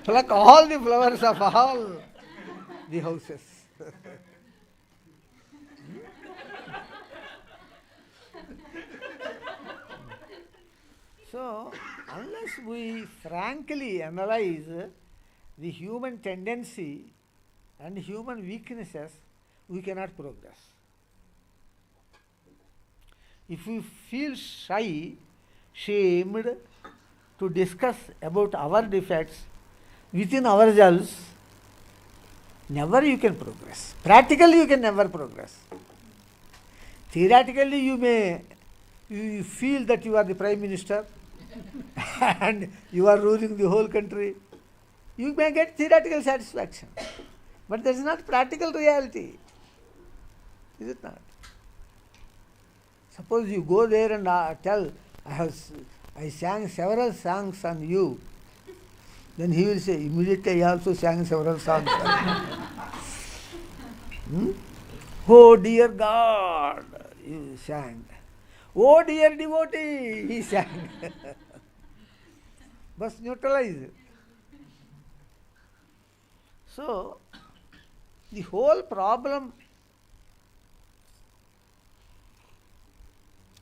pluck all the flowers of all the houses. So, unless we frankly analyze the human tendency and human weaknesses, we cannot progress. If we feel shy, shamed to discuss about our defects within ourselves, never you can progress. Practically you can never progress. Theoretically you feel that you are the Prime Minister and you are ruling the whole country. You may get theoretical satisfaction. But that is not practical reality. Is it not? Suppose you go there and tell, I sang several songs on you. Then he will say, immediately I also sang several songs on you. Oh dear God, you sang. Oh dear devotee, he sang. But neutralize. So, the whole problem,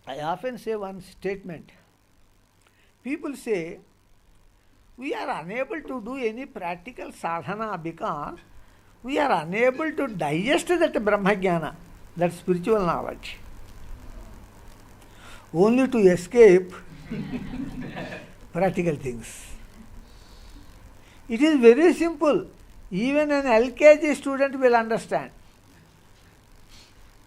I often say one statement. People say, we are unable to do any practical sadhana because we are unable to digest that Brahmajnana, that spiritual knowledge. Only to escape practical things. It is very simple. Even an LKG student will understand.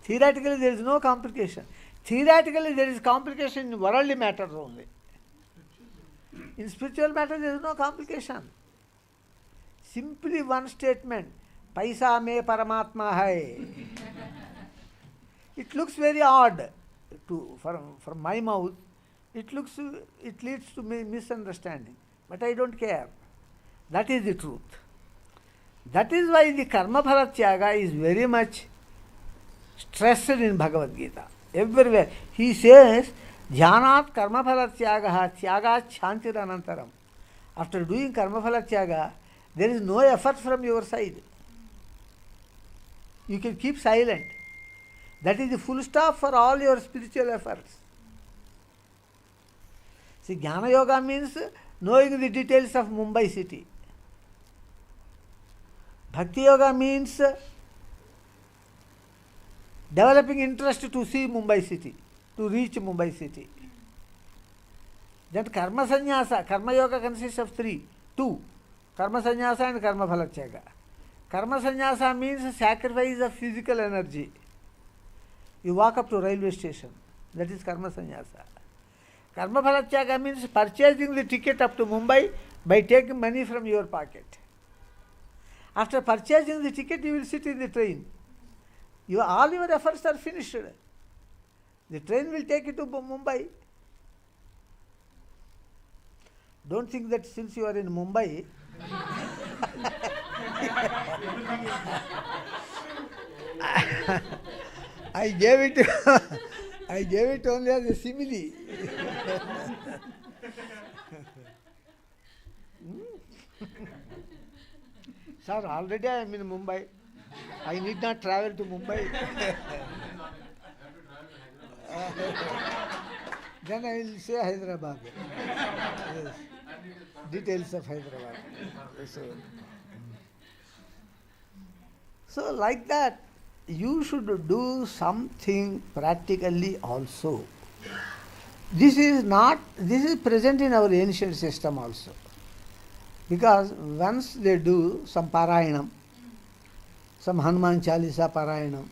Theoretically there is no complication. Theoretically there is complication in worldly matters only. In spiritual matters there is no complication. Simply one statement, Paisa me Paramatma hai. It looks very odd from my mouth. It leads to misunderstanding. But I don't care. That is the truth. That is why the karma phala tyaga is very much stressed in Bhagavad Gita. Everywhere. He says, Dhyanat karma phala tyagaha tyagat shantir anantaram. After doing karma phala tyaga, there is no effort from your side. You can keep silent. That is the full stop for all your spiritual efforts. See, Jnana Yoga means knowing the details of Mumbai city. Bhakti Yoga means developing interest to see Mumbai city, to reach Mumbai city. Then Karma Sannyasa, Karma Yoga consists of two, Karma Sannyasa and Karma Phalacyaga. Karma Sannyasa means sacrifice of physical energy. You walk up to railway station, that is Karma Sannyasa. Karma Phalacyaga means purchasing the ticket up to Mumbai by taking money from your pocket. After purchasing the ticket, you will sit in the train. All your efforts are finished. The train will take you to Mumbai. Don't think that since you are in Mumbai, I gave it only as a simile. Sir, already I am in Mumbai. I need not travel to Mumbai. Then I will say Hyderabad. Yes. Details of Hyderabad. So like that, you should do something practically also. This is present in our ancient system also. Because once they do some Parayanam, some Hanuman Chalisa Parayanam,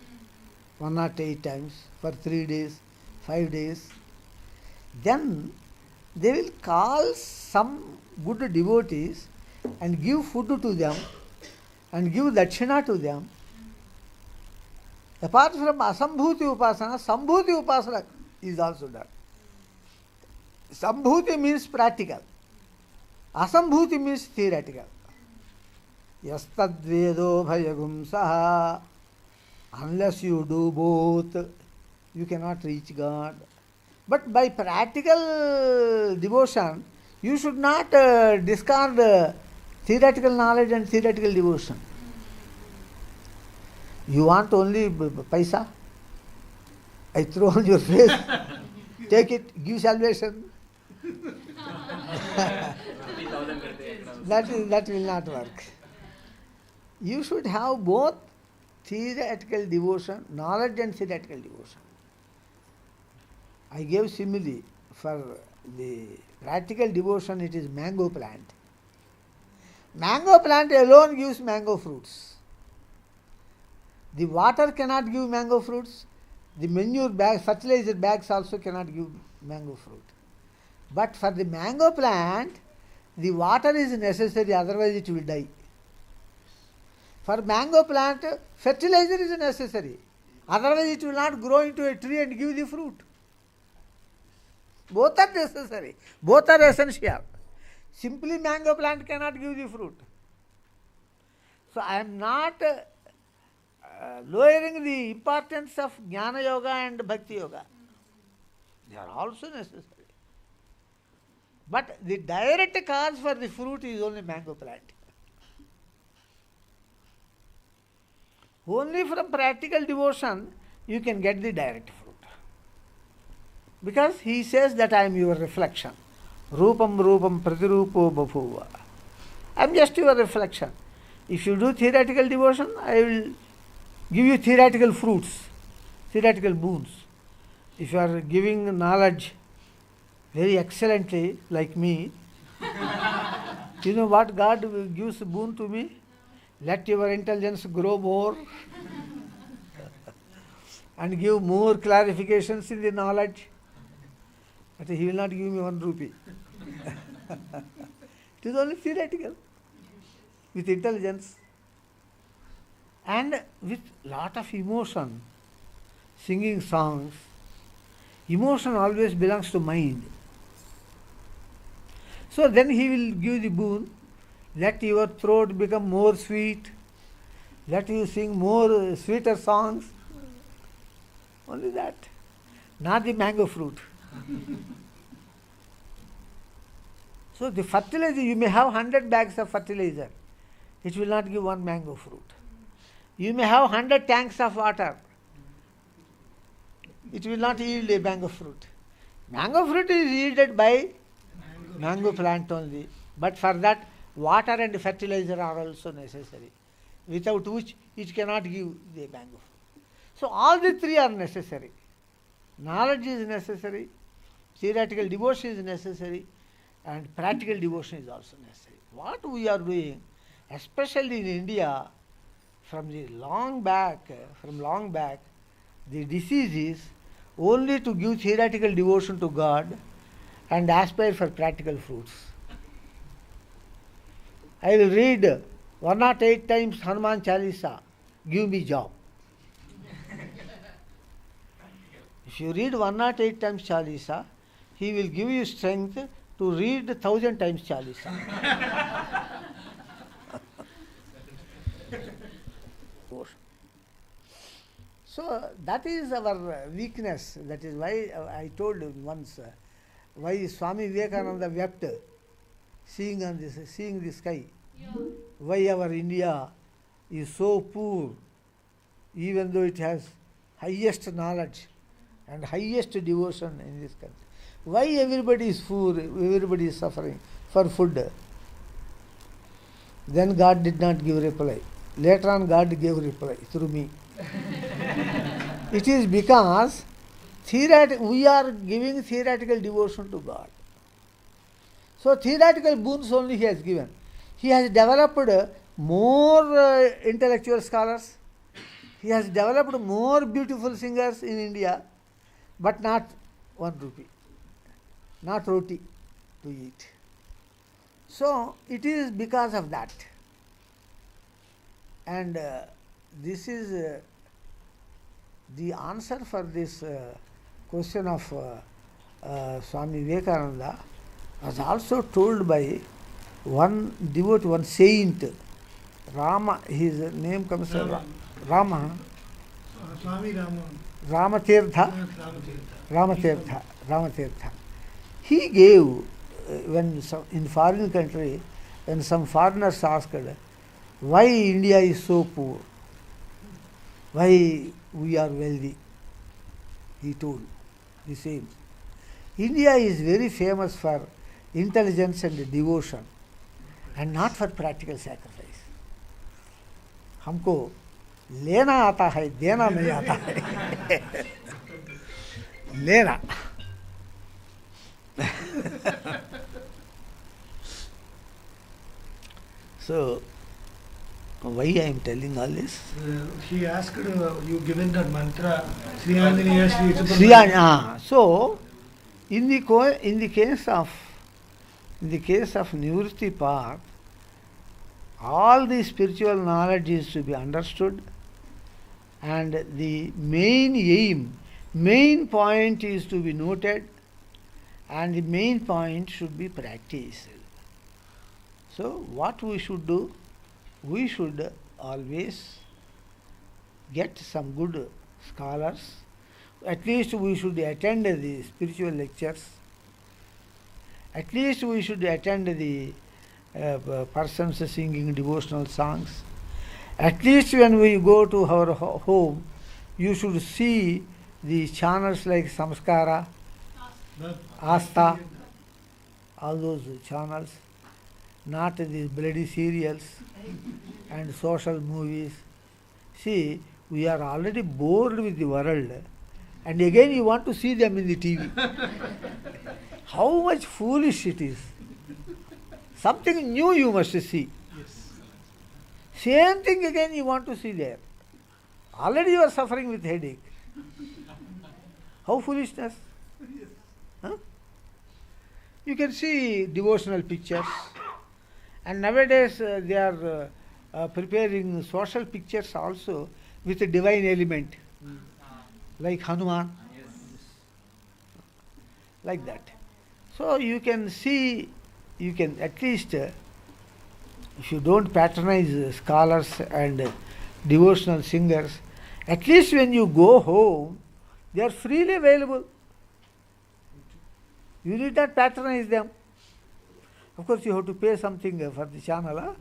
108 times for 3 days, 5 days, then they will call some good devotees and give food to them and give dakshina to them. Apart from Asambhuti Upasana, Sambhuti Upasana is also done. Sambhuti means practical. Asambhuti means theoretical. Yastadvedo bhayagum saha. Unless you do both, you cannot reach God. But by practical devotion, you should not discard theoretical knowledge and theoretical devotion. You want only paisa? I throw on your face. Take it, give salvation. That will not work. You should have both theoretical devotion, knowledge and theoretical devotion. I gave simile. For the practical devotion, it is mango plant. Mango plant alone gives mango fruits. The water cannot give mango fruits. The manure bags, fertilizer bags also cannot give mango fruit. But for the mango plant, the water is necessary, otherwise it will die. For mango plant, fertilizer is necessary, otherwise it will not grow into a tree and give the fruit. Both are necessary, both are essential. Simply mango plant cannot give the fruit. So I am not lowering the importance of Jnana Yoga and Bhakti Yoga. They are also necessary. But the direct cause for the fruit is only mango plant. Only from practical devotion you can get the direct fruit. Because he says that I am your reflection. Rupam rupam pratirupo bhapuva. I am just your reflection. If you do theoretical devotion, I will give you theoretical fruits, theoretical boons. If you are giving knowledge very excellently, like me, you know what God gives boon to me? Let your intelligence grow more and give more clarifications in the knowledge. But he will not give me 1 rupee. It is only theoretical, with intelligence and with lot of emotion, singing songs. Emotion always belongs to mind. So then he will give the boon, let your throat become more sweet, let you sing more sweeter songs. Only that, not the mango fruit. So the fertilizer, you may have 100 bags of fertilizer, it will not give 1 mango fruit. You may have 100 tanks of water, it will not yield a mango fruit. Mango fruit is yielded by Mango plant only. But for that, water and fertilizer are also necessary, without which it cannot give the mango. So all the three are necessary. Knowledge is necessary, theoretical devotion is necessary, and practical devotion is also necessary. What we are doing, especially in India, from long back, the disease is only to give theoretical devotion to God and aspire for practical fruits. I will read 108 times Hanuman Chalisa, give me job. If you read 108 times Chalisa, he will give you strength to read 1000 times Chalisa. So that is our weakness. That is why I told once why Swami Vivekananda wept seeing the sky. Yeah. Why our India is so poor, even though it has highest knowledge and highest devotion in this country. Why everybody is poor, everybody is suffering for food? Then God did not give reply. Later on God gave reply through me. It is because we are giving theoretical devotion to God. So theoretical boons only he has given. He has developed more intellectual scholars. He has developed more beautiful singers in India, but not 1 rupee, not roti to eat. So it is because of that. And this is the answer for this question of Swami Vivekananda was also told by one devotee, one saint, Rama. His name comes Rama. Swami Ramatirtha. Ramatirtha. He gave, when in foreign country, when some foreigners asked, why India is so poor, why we are wealthy, he told the same. India is very famous for intelligence and devotion, and not for practical sacrifice. हमको लेना आता है, देना नहीं आता है. लेना. So why I am telling all this? He asked you given that mantra, Sri Anjaneya, Sri Anjaneya. So in the case of Nivritti path, all the spiritual knowledge is to be understood, and the main point is to be noted, and the main point should be practiced. So what we should do? We should always get some good scholars. At least we should attend the spiritual lectures. At least we should attend the persons singing devotional songs. At least when we go to our home, you should see the channels like Samskara, Asta, all those channels, not these bloody serials and social movies. See, we are already bored with the world, and again you want to see them in the TV. How much foolish it is. Something new you must see. Same thing again you want to see there. Already you are suffering with headache. How foolishness. Huh? You can see devotional pictures, and nowadays they are preparing social pictures also with a divine element, like Hanuman, like that. So you can see, you can at least, if you don't patronize scholars and devotional singers, at least when you go home, they are freely available. You need not patronize them. Of course, you have to pay something for the channel. Huh?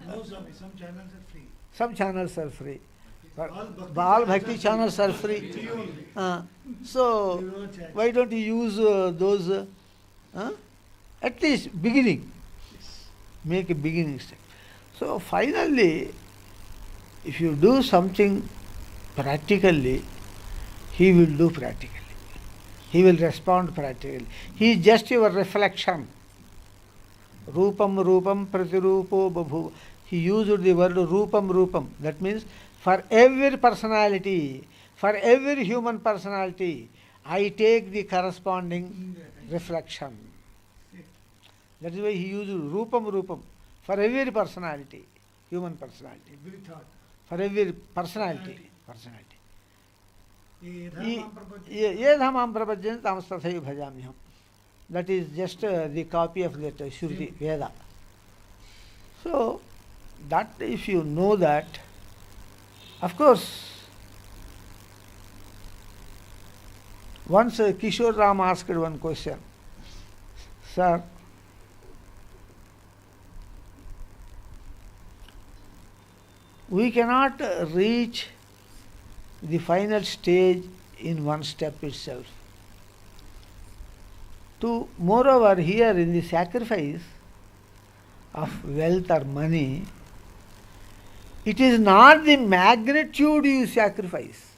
No, Swami, some channels are free. Some channels are free. But All all Bhakti channels are free. So, why don't you use those? At least beginning. Make a beginning step. So finally, if you do something practically, he will do practically. He will respond practically. He is just your reflection. Rupam rupam pratirupo babhu. He used the word rupam rupam. That means for every personality, for every human personality, I take the corresponding reflection. That is why he used rupam rupam for every personality, human personality. Every thought. For every personality. Yedhamam Yedhamam prabhajyan tamastasai bhajamyam. That is just the copy of that Shruti, Veda. So, that if you know that, of course, once Kishore Ram asked one question, Sir, we cannot reach the final stage in one step itself. Moreover, here in the sacrifice of wealth or money, it is not the magnitude you sacrifice.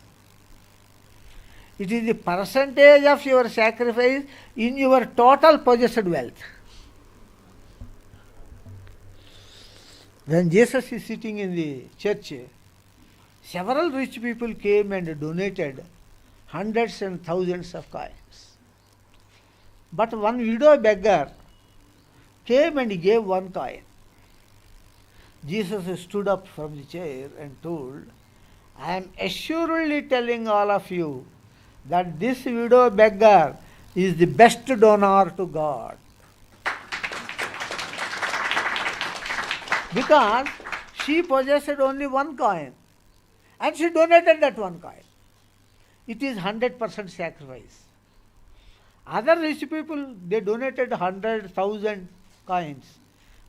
It is the percentage of your sacrifice in your total possessed wealth. When Jesus is sitting in the church, several rich people came and donated hundreds and thousands of coins. But one widow beggar came and gave one coin. Jesus stood up from the chair and told, I am assuredly telling all of you that this widow beggar is the best donor to God. Because she possessed only one coin and she donated that one coin. It is 100% sacrifice. Other rich people, they donated 100,000 coins,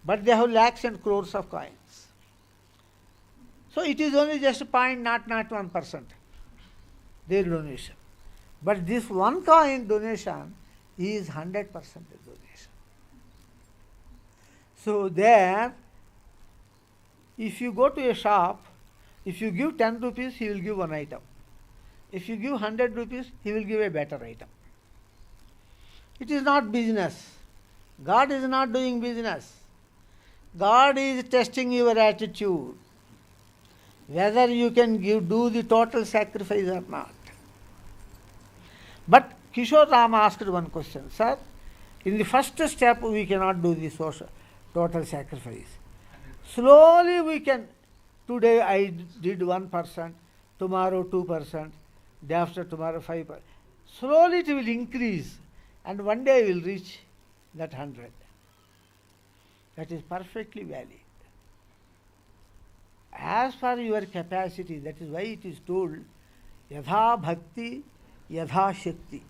but they have lakhs and crores of coins. So it is only just 0.001% their donation. But this one coin donation is 100% donation. So there, if you go to a shop, if you give 10 rupees, he will give one item. If you give 100 rupees, he will give a better item. It is not business. God is not doing business. God is testing your attitude, whether you can do the total sacrifice or not. But Kishore Ram asked one question, Sir, in the first step we cannot do the total sacrifice. Slowly we can. Today I did 1%, tomorrow 2%, day after tomorrow 5%. Slowly it will increase and one day I will reach that 100. That is perfectly valid. As per your capacity, that is why it is told, Yadha Bhakti, Yadha Shakti.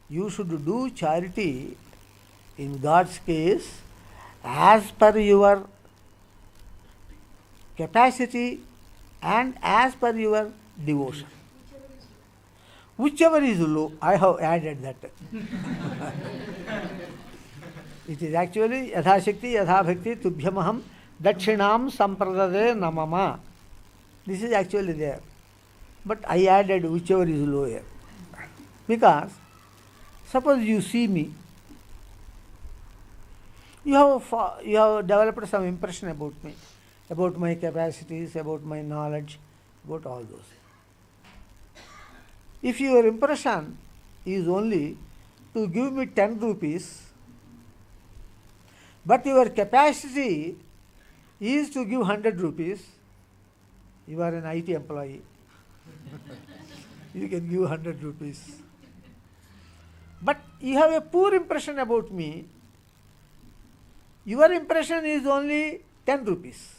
You should do charity in God's case as per your capacity and as per your devotion. Whichever is low, I have added that. It is actually Yadha Shakti, Yadha Bhakti, Tubhyamaham, Dakshinam Sampradade Namama. This is actually there. But I added whichever is lower. Because, suppose you see me, you have developed some impression about me, about my capacities, about my knowledge, about all those. If your impression is only to give me 10 rupees, but your capacity is to give 100 rupees, you are an IT employee, you can give 100 rupees. But you have a poor impression about me, your impression is only 10 rupees.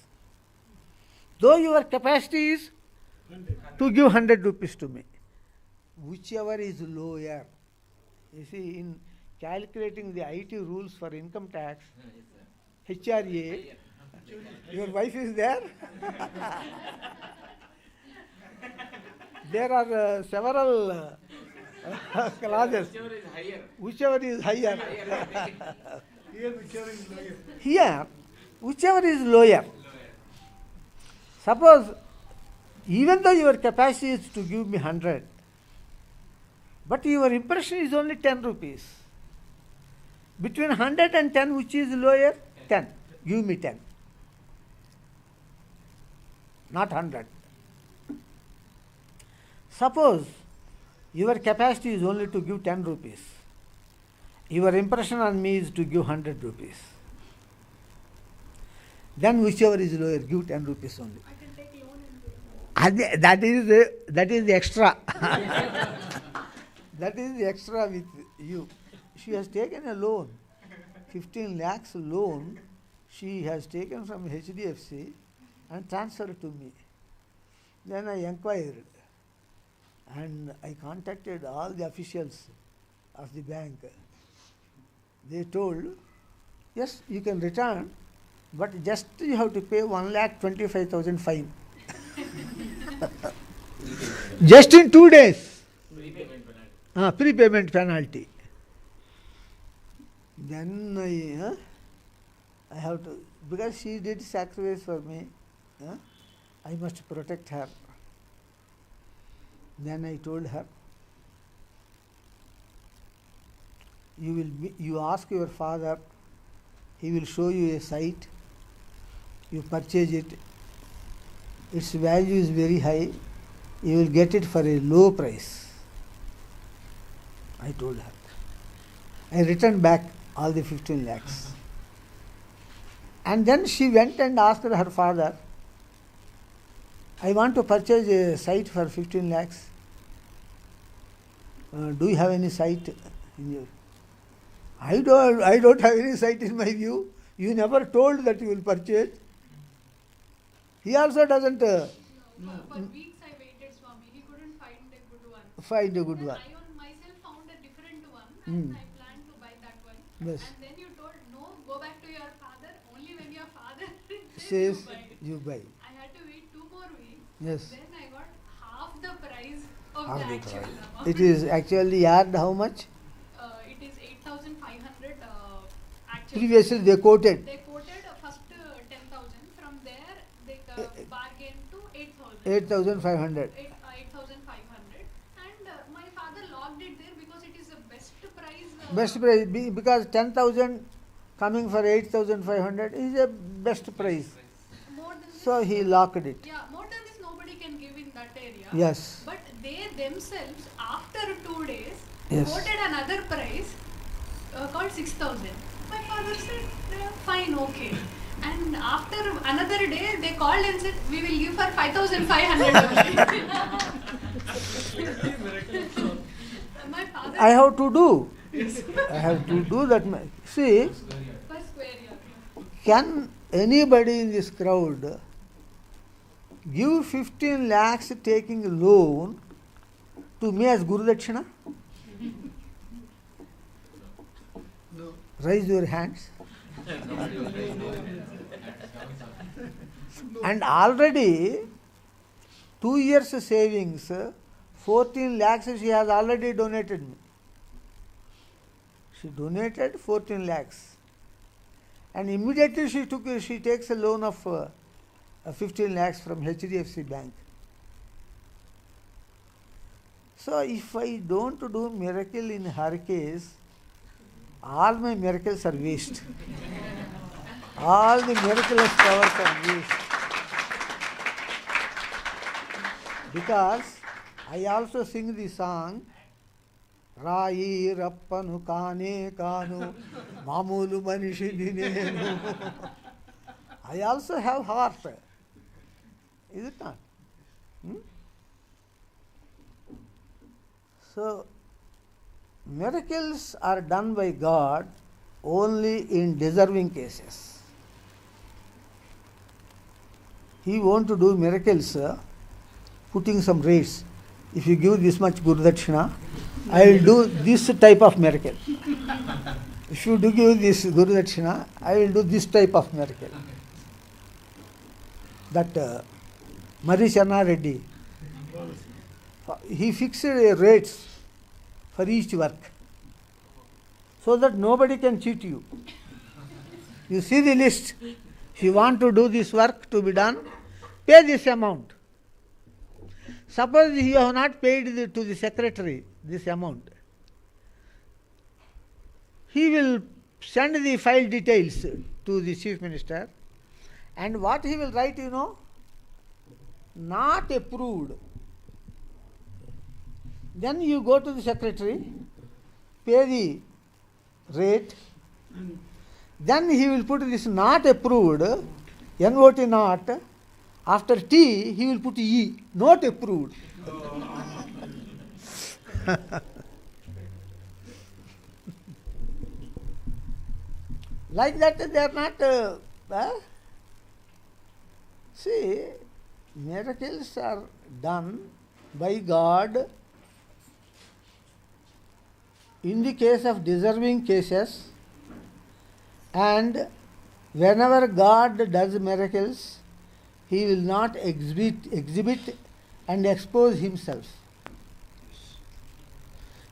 Though your capacity is to give 100 rupees to me. Whichever is lower. You see, in calculating the IT rules for income tax, HRA, your wife is there? There are several Clauses. Whichever is higher. Whichever is higher. Here whichever is lower. Here, whichever is lower. Suppose, even though your capacity is to give me 100, but your impression is only 10 rupees. Between 100 and 10, which is lower? 10. Give me 10. Not 100. Suppose your capacity is only to give 10 rupees. Your impression on me is to give 100 rupees. Then whichever is lower, give 10 rupees only. I can take loan and do it. That is the extra. That is the extra with you. She has taken a loan, 15 lakhs loan. She has taken from HDFC and transferred to me. Then I inquired and I contacted all the officials of the bank. They told, yes, you can return, but just you have to pay 1,25,000 fine. Just in 2 days. Prepayment penalty. Prepayment penalty. Then I have to, because she did sacrifice for me, I must protect her. Then I told her, you ask your father, he will show you a site, you purchase it, its value is very high, you will get it for a low price. I told her. I returned back all the 15 lakhs. And then she went and asked her father, I want to purchase a site for 15 lakhs. Do you have any site in your? I don't have any site in my view. You never told that you will purchase. He also doesn't For weeks I waited, Swami. He couldn't find a good one. find a good Then one. I on myself found a different one and I planned to buy that one. Yes. And then you told, no, go back to your father. Only when your father Says you buy. you buy. I had to wait 2 more weeks. Yes. Then I got half the price of Half the the actual price. amount. It is actually yard how much? It is 8,500 actually. Previously they quoted They quoted first 10,000. From there they bargained to 8,000. 8,500. 8,500. And my father logged it there because it is the best price. Best price because 10,000 coming for 8,500 is a best price. More than this, So he locked it. yeah, more than this nobody can give in that area. Yes. But they themselves, after 2 days, Yes. quoted another price called 6,000. My father said, fine, okay. And after another day, they called and said, we will give for 5,500 only. My father, I have to do. I have to do that. See, per square yard. can anybody in this crowd give 15 lakhs taking a loan to me as Guru Dakshina? No. Raise your hands. And already 2 years savings, 14 lakhs she has already donated me. She donated 14 lakhs. And immediately she takes a loan of 15 lakhs from HDFC bank. So if I don't do miracle in her case, all my miracles are waste. All the miraculous powers are waste. Because I also sing the song, Rai Rappanu Kane Kanu Mamulu Manishini Nenu. I also have heart. Is it not? So, miracles are done by God only in deserving cases. He wants to do miracles putting some rates. If you give this much Guru Dakshina, I will do this type of miracle. If you do give this Guru Dakshina, I will do this type of miracle. That Mari Channa Reddy, he fixed rates for each work, so that nobody can cheat you. You see the list. If you want to do this work to be done, pay this amount. Suppose you have not paid to the secretary this amount. He will send the file details to the chief minister, and what he will write, not approved. Then you go to the secretary, pay the rate, then he will put this not approved, NOT not, after T he will put E, not approved. Like that they are not, see, miracles are done by God in the case of deserving cases, and whenever God does miracles, He will not exhibit and expose Himself.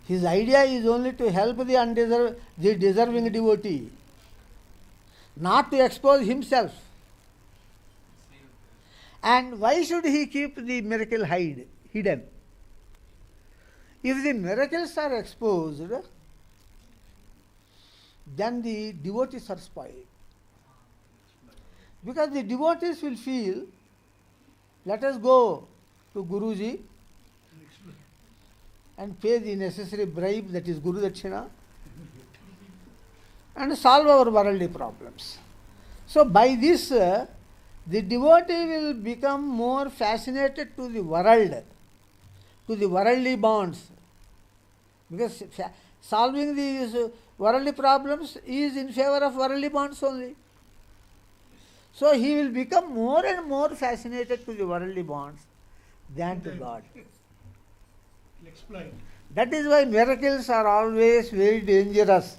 His idea is only to help the deserving devotee, not to expose Himself. And why should He keep the miracle hidden? If the miracles are exposed, then the devotees are spoiled. Because the devotees will feel, let us go to Guruji and pay the necessary bribe, that is Guru Dakshina, and solve our worldly problems. So by this, the devotee will become more fascinated to the world, to the worldly bonds, because solving these worldly problems is in favor of worldly bonds only. So he will become more and more fascinated to the worldly bonds than to God. That is why miracles are always very dangerous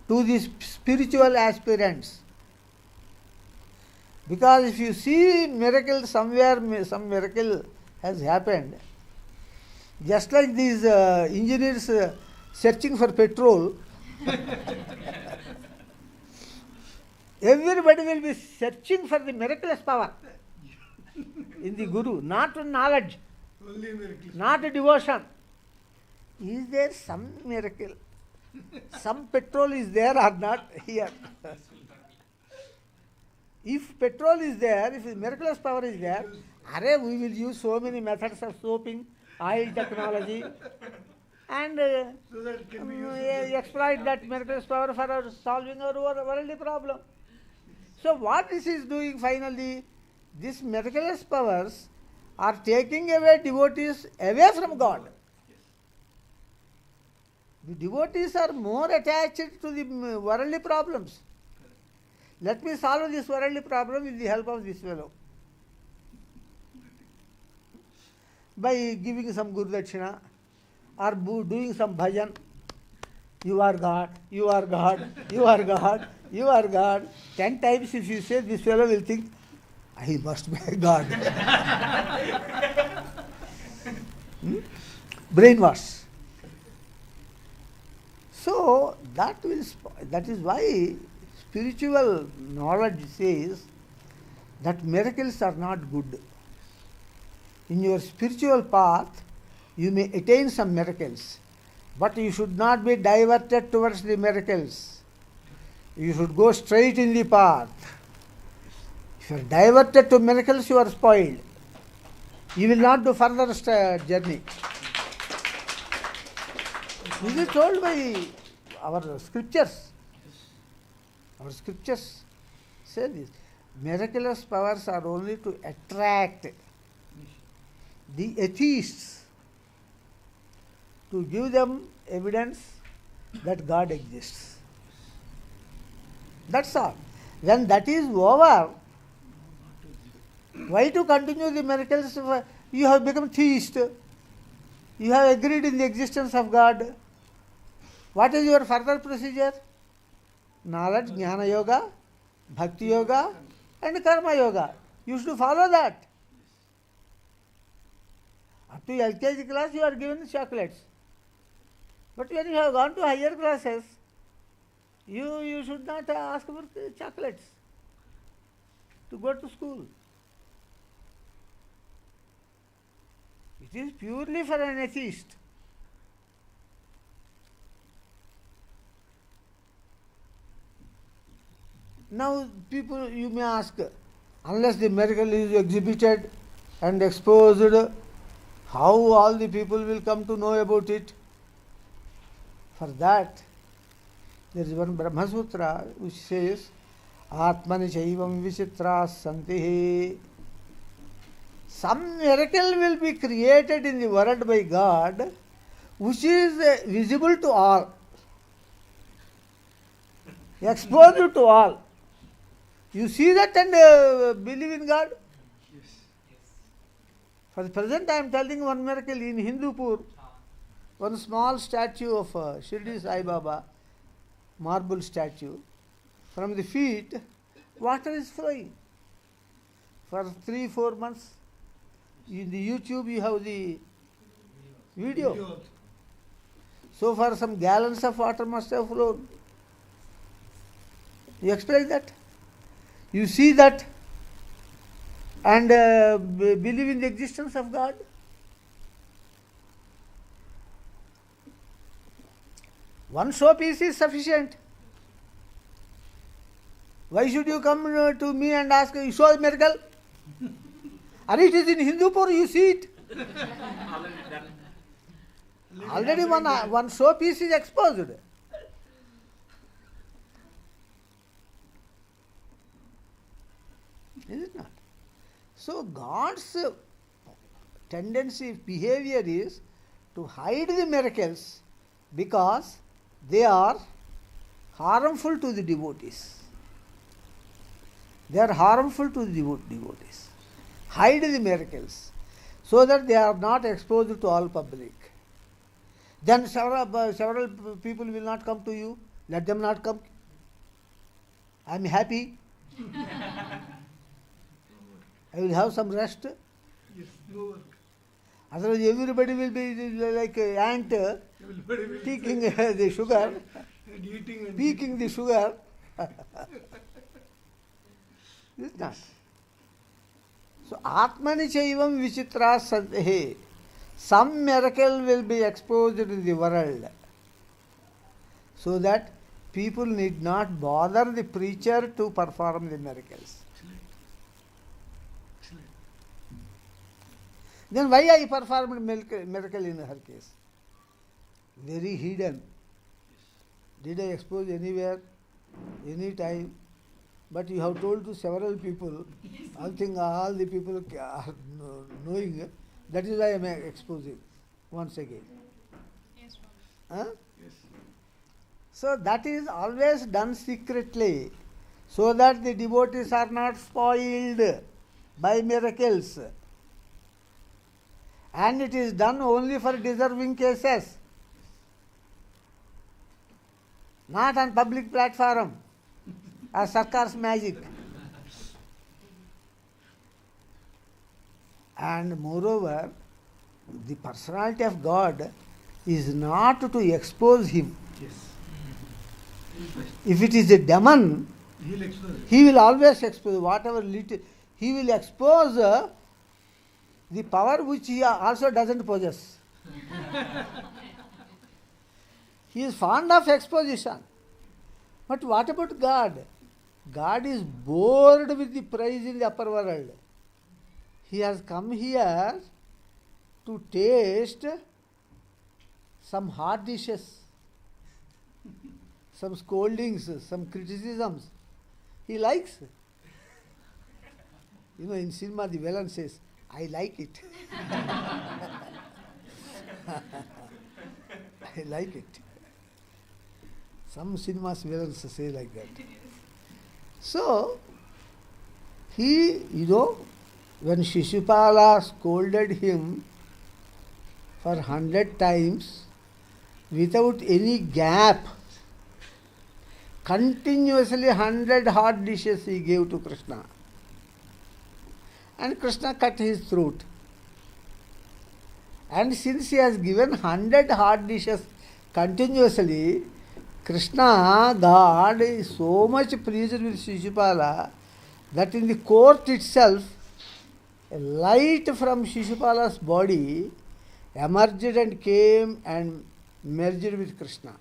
to the spiritual aspirants. Because if you see miracle somewhere, some miracle has happened, just like these engineers searching for petrol, everybody will be searching for the miraculous power in the Guru, not knowledge, not devotion. Is there some miracle? Some petrol is there or not here? If petrol is there, if miraculous power is there, we will use so many methods of soaping, oil technology, and exploit that miraculous power for solving our worldly problem. So what this is doing finally, these miraculous powers are taking away devotees away from God. The devotees are more attached to the worldly problems. Let me solve this worldly problem with the help of this fellow. By giving some Guru Dakshina or doing some bhajan. You are God, you are God, you are God, you are God. 10 times if you say, this fellow will think, he must be God. Brainwash. So that is why spiritual knowledge says that miracles are not good. In your spiritual path, you may attain some miracles, but you should not be diverted towards the miracles. You should go straight in the path. If you are diverted to miracles, you are spoiled. You will not do further journey. This is told by our scriptures. Our scriptures say this. Miraculous powers are only to attract the atheists, to give them evidence that God exists. That's all. When that is over, why to continue the miracles? You have become theist. You have agreed in the existence of God. What is your further procedure? Knowledge, Jnana Yoga, Bhakti Yoga, and Karma Yoga. You should follow that. To LKG class you are given chocolates. But when you have gone to higher classes, you should not ask for chocolates to go to school. It is purely for an atheist. Now people, you may ask, unless the miracle is exhibited and exposed, how all the people will come to know about it? For that, there is one Brahma Sutra which says, Atmani Chaivam Vichitra Santihi. Some miracle will be created in the world by God which is visible to all, exposed to all. You see that and believe in God? Yes. For the present I am telling one miracle in Hindupur. One small statue of Shirdi Sai Baba, marble statue. From the feet, water is flowing. For 3-4 months. In the YouTube you have the video. So far some gallons of water must have flown. You explain that? You see that and believe in the existence of God? One showpiece is sufficient. Why should you come to me and ask, you saw a miracle? And it is in Hindupur, you see it. Already one showpiece is exposed. Is it not? So God's tendency, behavior is to hide the miracles because they are harmful to the devotees. They are harmful to the devotees. Hide the miracles so that they are not exposed to all public. Then several people will not come to you. Let them not come. I am happy. I will have some rest. Yes, no work. Otherwise everybody will be like an ant taking the sugar, And eating and peeking the sugar. This is not. So Atmani Chaivam Vichitra Sadhe. Some miracle will be exposed in the world so that people need not bother the preacher to perform the miracles. Excellent. Then why I performed miracle in her case? Very hidden. Did I expose anywhere, any time? But you have told to several people, I think all the people are knowing, that is why I am exposing once again. Yes, Swami. Huh? Yes. So that is always done secretly, so that the devotees are not spoiled by miracles. And it is done only for deserving cases, not on public platform as Sarkar's magic. And moreover, the personality of God is not to expose him. Yes. If it is a demon, He'll expose it. he will always expose whatever little. He will expose the power which he also doesn't possess. He is fond of exposition. But what about God? God is bored with the praise in the upper world. He has come here to taste some hot dishes, some scoldings, some criticisms. He likes. You know, in cinema the villain says, I like it. I like it. Some cinemas villains say like that. So, he, when Shishupala scolded him for 100 times without any gap, continuously 100 hot dishes he gave to Krishna. And Krishna cut his throat. And since he has given 100 hot dishes continuously, Krishna, God, is so much pleased with Shishupala that in the court itself, a light from Shishupala's body emerged and came and merged with Krishna.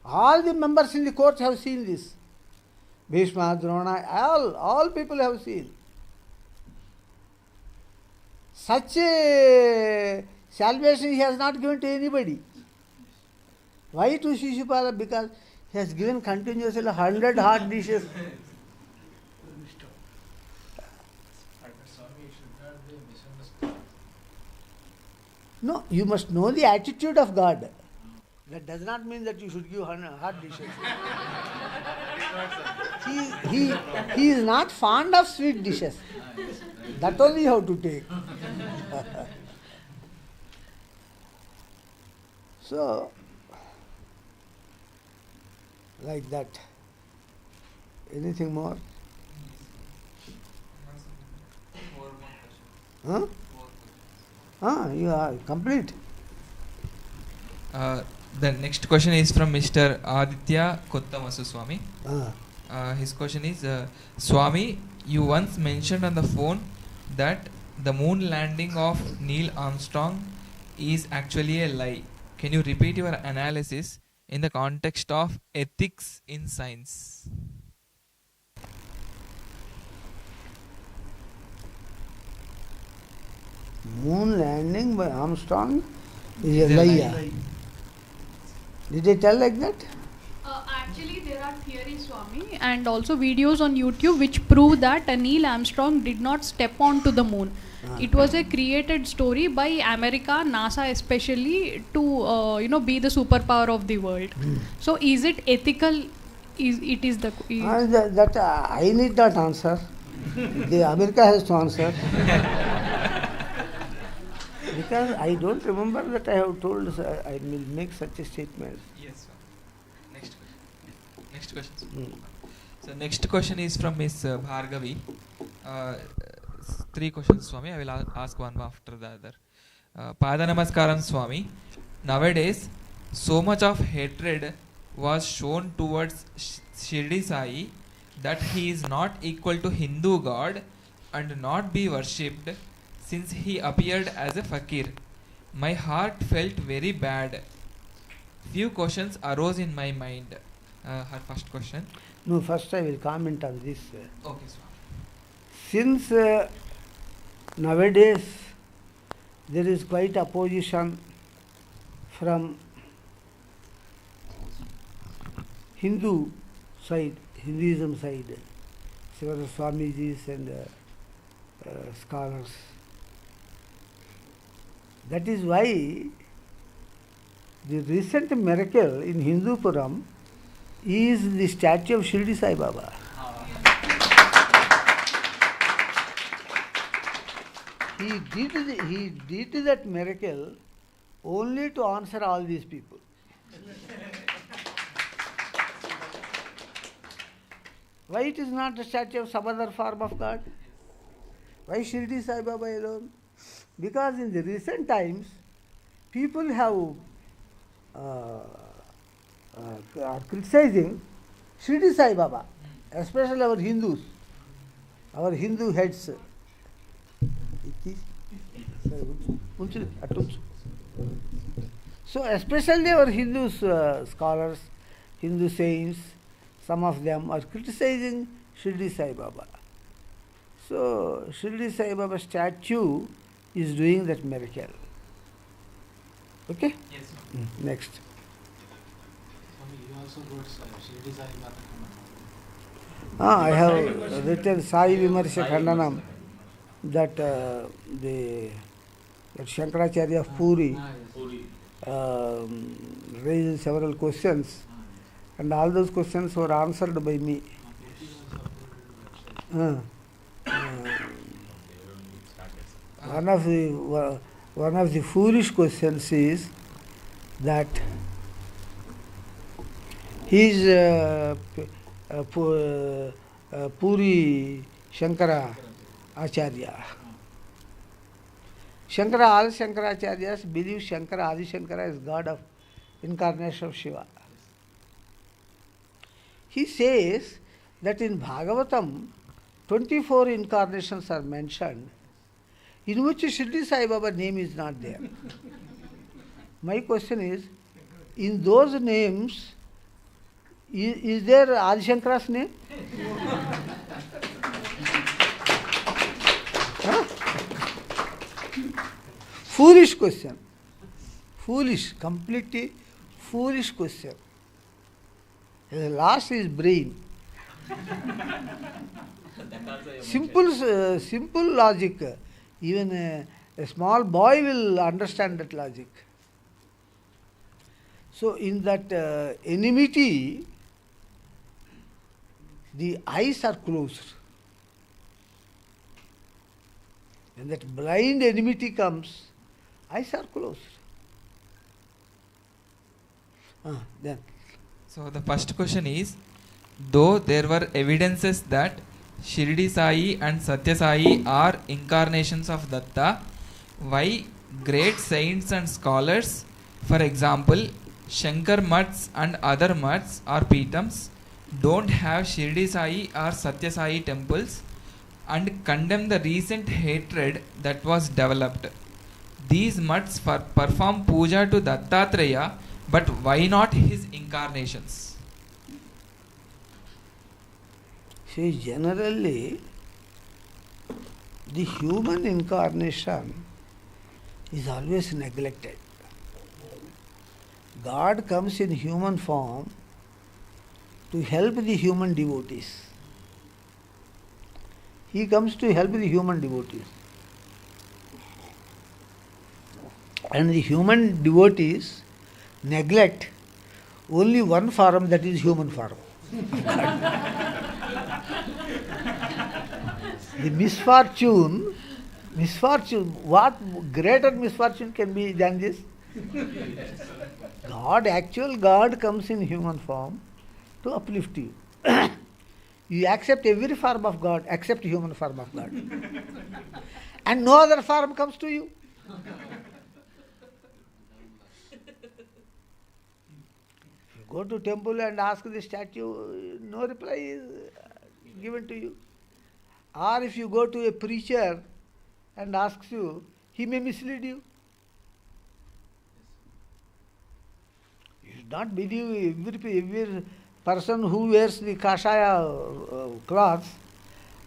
All the members in the court have seen this. Bhishma, Drona, all people have seen. Such a salvation he has not given to anybody. Why to Shishupala? Because he has given continuously 100 hot dishes. No, you must know the attitude of God. That does not mean that you should give hot dishes. He is not fond of sweet dishes. That only you have to take. So, like that. Anything more? Huh? You are complete. The next question is from Mr. Aditya Kottamasu Swami. His question is, Swami, you once mentioned on the phone that the moon landing of Neil Armstrong is actually a lie. Can you repeat your analysis in the context of ethics in science? Moon landing by Armstrong is a lie. Did they tell like that? Actually, there are theories, Swami, and also videos on YouTube which prove that Neil Armstrong did not step onto the moon. It was a created story by America, NASA especially, to be the superpower of the world. So, is it ethical? That I need not answer. The America has to answer. Because I don't remember that I have told, I will make such a statement. Yes, sir. Next question. So next question is from Miss Bhargavi. 3 questions, Swami. I will ask one after the other. Pada Namaskaram, Swami. Nowadays, so much of hatred was shown towards Shirdi Sai that he is not equal to Hindu God and not be worshipped since he appeared as a fakir. My heart felt very bad. Few questions arose in my mind. Her first question. No, first I will comment on this. Okay, Swami. Since nowadays there is quite opposition from Hindu side, Hinduism side, several Swamijis and scholars. That is why the recent miracle in Hindupuram is the statue of Shirdi Sai Baba. He did that miracle only to answer all these people. Why it is not the statue of some other form of God? Why Shirdi Sai Baba alone? Because in the recent times, people have are criticizing Shirdi Sai Baba, especially our Hindus, our Hindu heads. So especially our Hindu scholars, Hindu saints, some of them are criticizing Shirdi Sai Baba. So Shirdi Sai Baba statue is doing that miracle. Okay? Yes, Next. You also wrote Shirdi Sai Baba. I have written Sai Vimarsha Khandanam, that that Shankaracharya of Puri raised several questions, and all those questions were answered by me. One of the foolish questions is that his Puri Shankara Acharya, Shankara, all Shankaracharyas believe Shankara, Adi Shankara is God of incarnation of Shiva. He says that in Bhagavatam, 24 incarnations are mentioned, in which Shri Sai Baba name is not there. My question is, in those names, is there Adi Shankara's name? Huh? Foolish question. Foolish, completely foolish question. He has lost his brain. Simple logic. Even a small boy will understand that logic. So in that enmity, the eyes are closed. When that blind enmity comes, eyes are closed. Then. So the first question is, though there were evidences that Shirdi Sai and Satya Sai are incarnations of Datta, why great saints and scholars, for example, Shankar Mats and other Mats or Pitams, don't have Shirdi Sai or Satya Sai temples and condemn the recent hatred that was developed? These Mats perform puja to Dattatreya, but why not his incarnations? See, generally, the human incarnation is always neglected. God comes in human form to help the human devotees. He comes to help the human devotees. And the human devotees neglect only one form, that is human form. The misfortune, what greater misfortune can be than this? Actual God comes in human form to uplift you. You accept every form of God except human form of God. And no other form comes to you. You go to temple and ask the statue, no reply is given to you. Or if you go to a preacher and asks you, he may mislead you. You should not believe every person who wears the kashaya cloth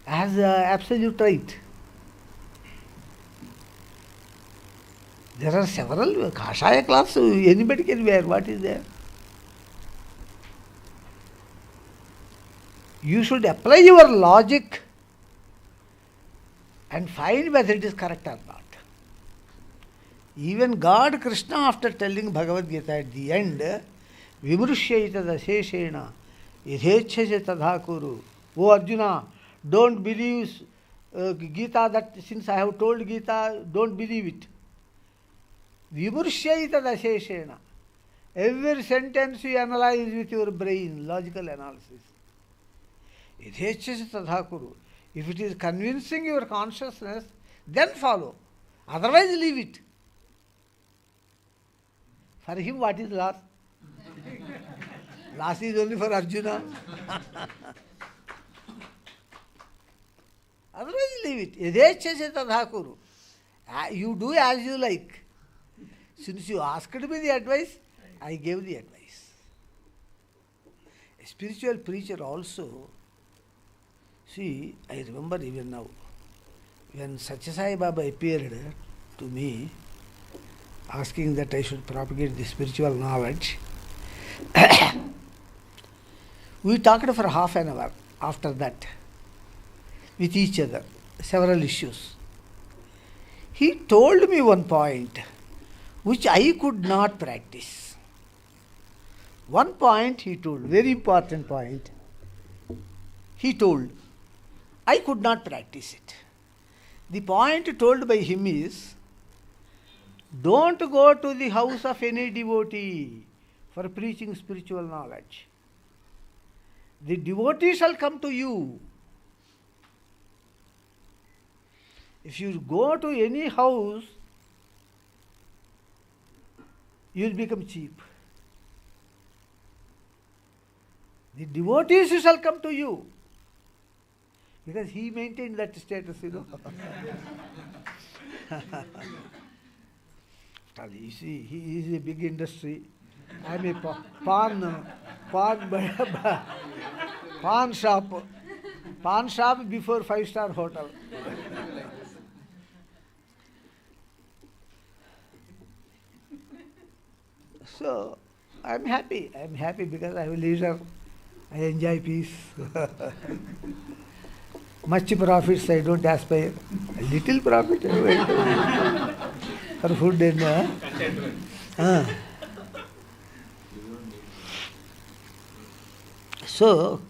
has absolute right. There are several kashaya cloths anybody can wear. What is there? You should apply your logic and find whether it is correct or not. Even God, Krishna, after telling Bhagavad Gita at the end, Vimrushyaita daseshena yadhechase tadha kuru. O Arjuna, don't believe Gita, that since I have told Gita, don't believe it. Vimrushyaita daseshena. Every sentence you analyze with your brain, logical analysis. Yadhechase tadha kuru. If it is convincing your consciousness, then follow. Otherwise, leave it. For him, what is loss? Loss is only for Arjuna. Otherwise, leave it. Yadhechase tadha kuru. You do as you like. Since you asked me the advice, I gave the advice. A spiritual preacher also, see, I remember even now, when Satya Sai Baba appeared to me, asking that I should propagate the spiritual knowledge, we talked for half an hour after that with each other, several issues. He told me one point which I could not practice. One point he told, very important point, he told, I could not practice it. The point told by him is, don't go to the house of any devotee for preaching spiritual knowledge. The devotee shall come to you. If you go to any house you will become cheap. The devotees shall come to you. Because he maintained that status, You see, he is a big industry. I am a pawn shop. Pawn shop before 5-star hotel. So, I am happy. I am happy because I have leisure. I enjoy peace. Much profits I don't aspire. A little profit I will for food and So,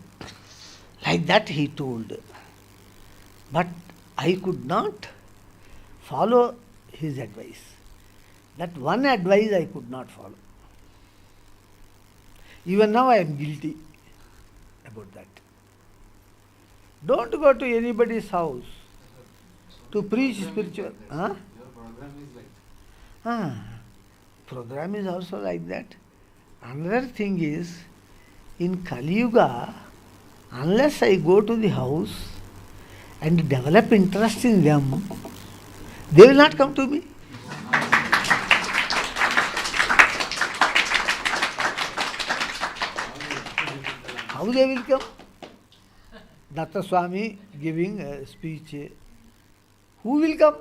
like that he told. But I could not follow his advice. That one advice I could not follow. Even now I am guilty about that. Don't go to anybody's house to preach spiritual. Your program is like that. Program is also like that. Another thing is, in Kali Yuga, unless I go to the house and develop interest in them, they will not come to me. How they will come? Datta Swami giving a speech. Who will come?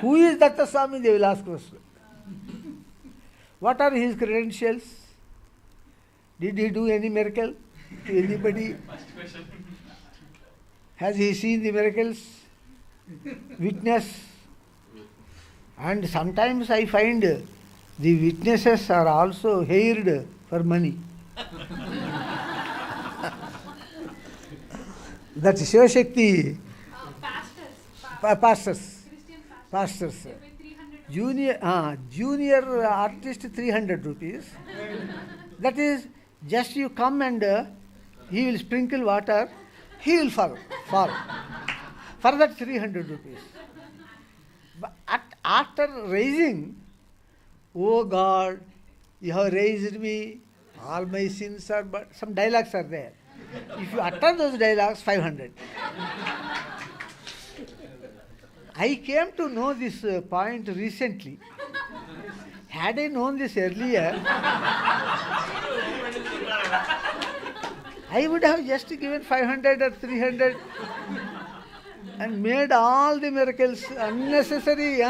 Who is Datta Swami? They will ask question. What are his credentials? Did he do any miracle to anybody? Has he seen the miracles? Witness? And sometimes I find the witnesses are also hired for money. That Shiva Shakti. Pastors. Christian Pastors. They pay 300. Junior artist 300 rupees. That is, just you come and he will sprinkle water, he will fall. For that 300 rupees. But after raising, oh God, you have raised me, all my sins are, but some dialogues are there. If you utter those dialogues, 500. I came to know this point recently. Had I known this earlier, I would have just given 500 or 300 and made all the miracles unnecessary.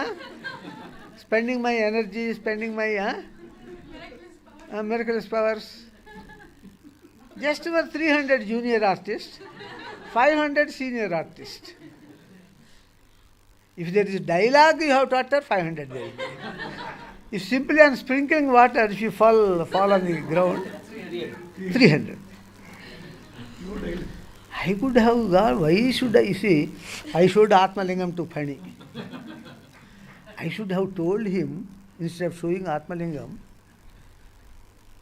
Spending my energy, spending my miraculous powers. Just for 300 junior artists, 500 senior artists. If there is dialogue, you have to utter 500 there. If simply on sprinkling water, if you fall on the ground, 300. I could have gone, why should I see? I showed Atmalingam to Phani. I should have told him, instead of showing Atmalingam,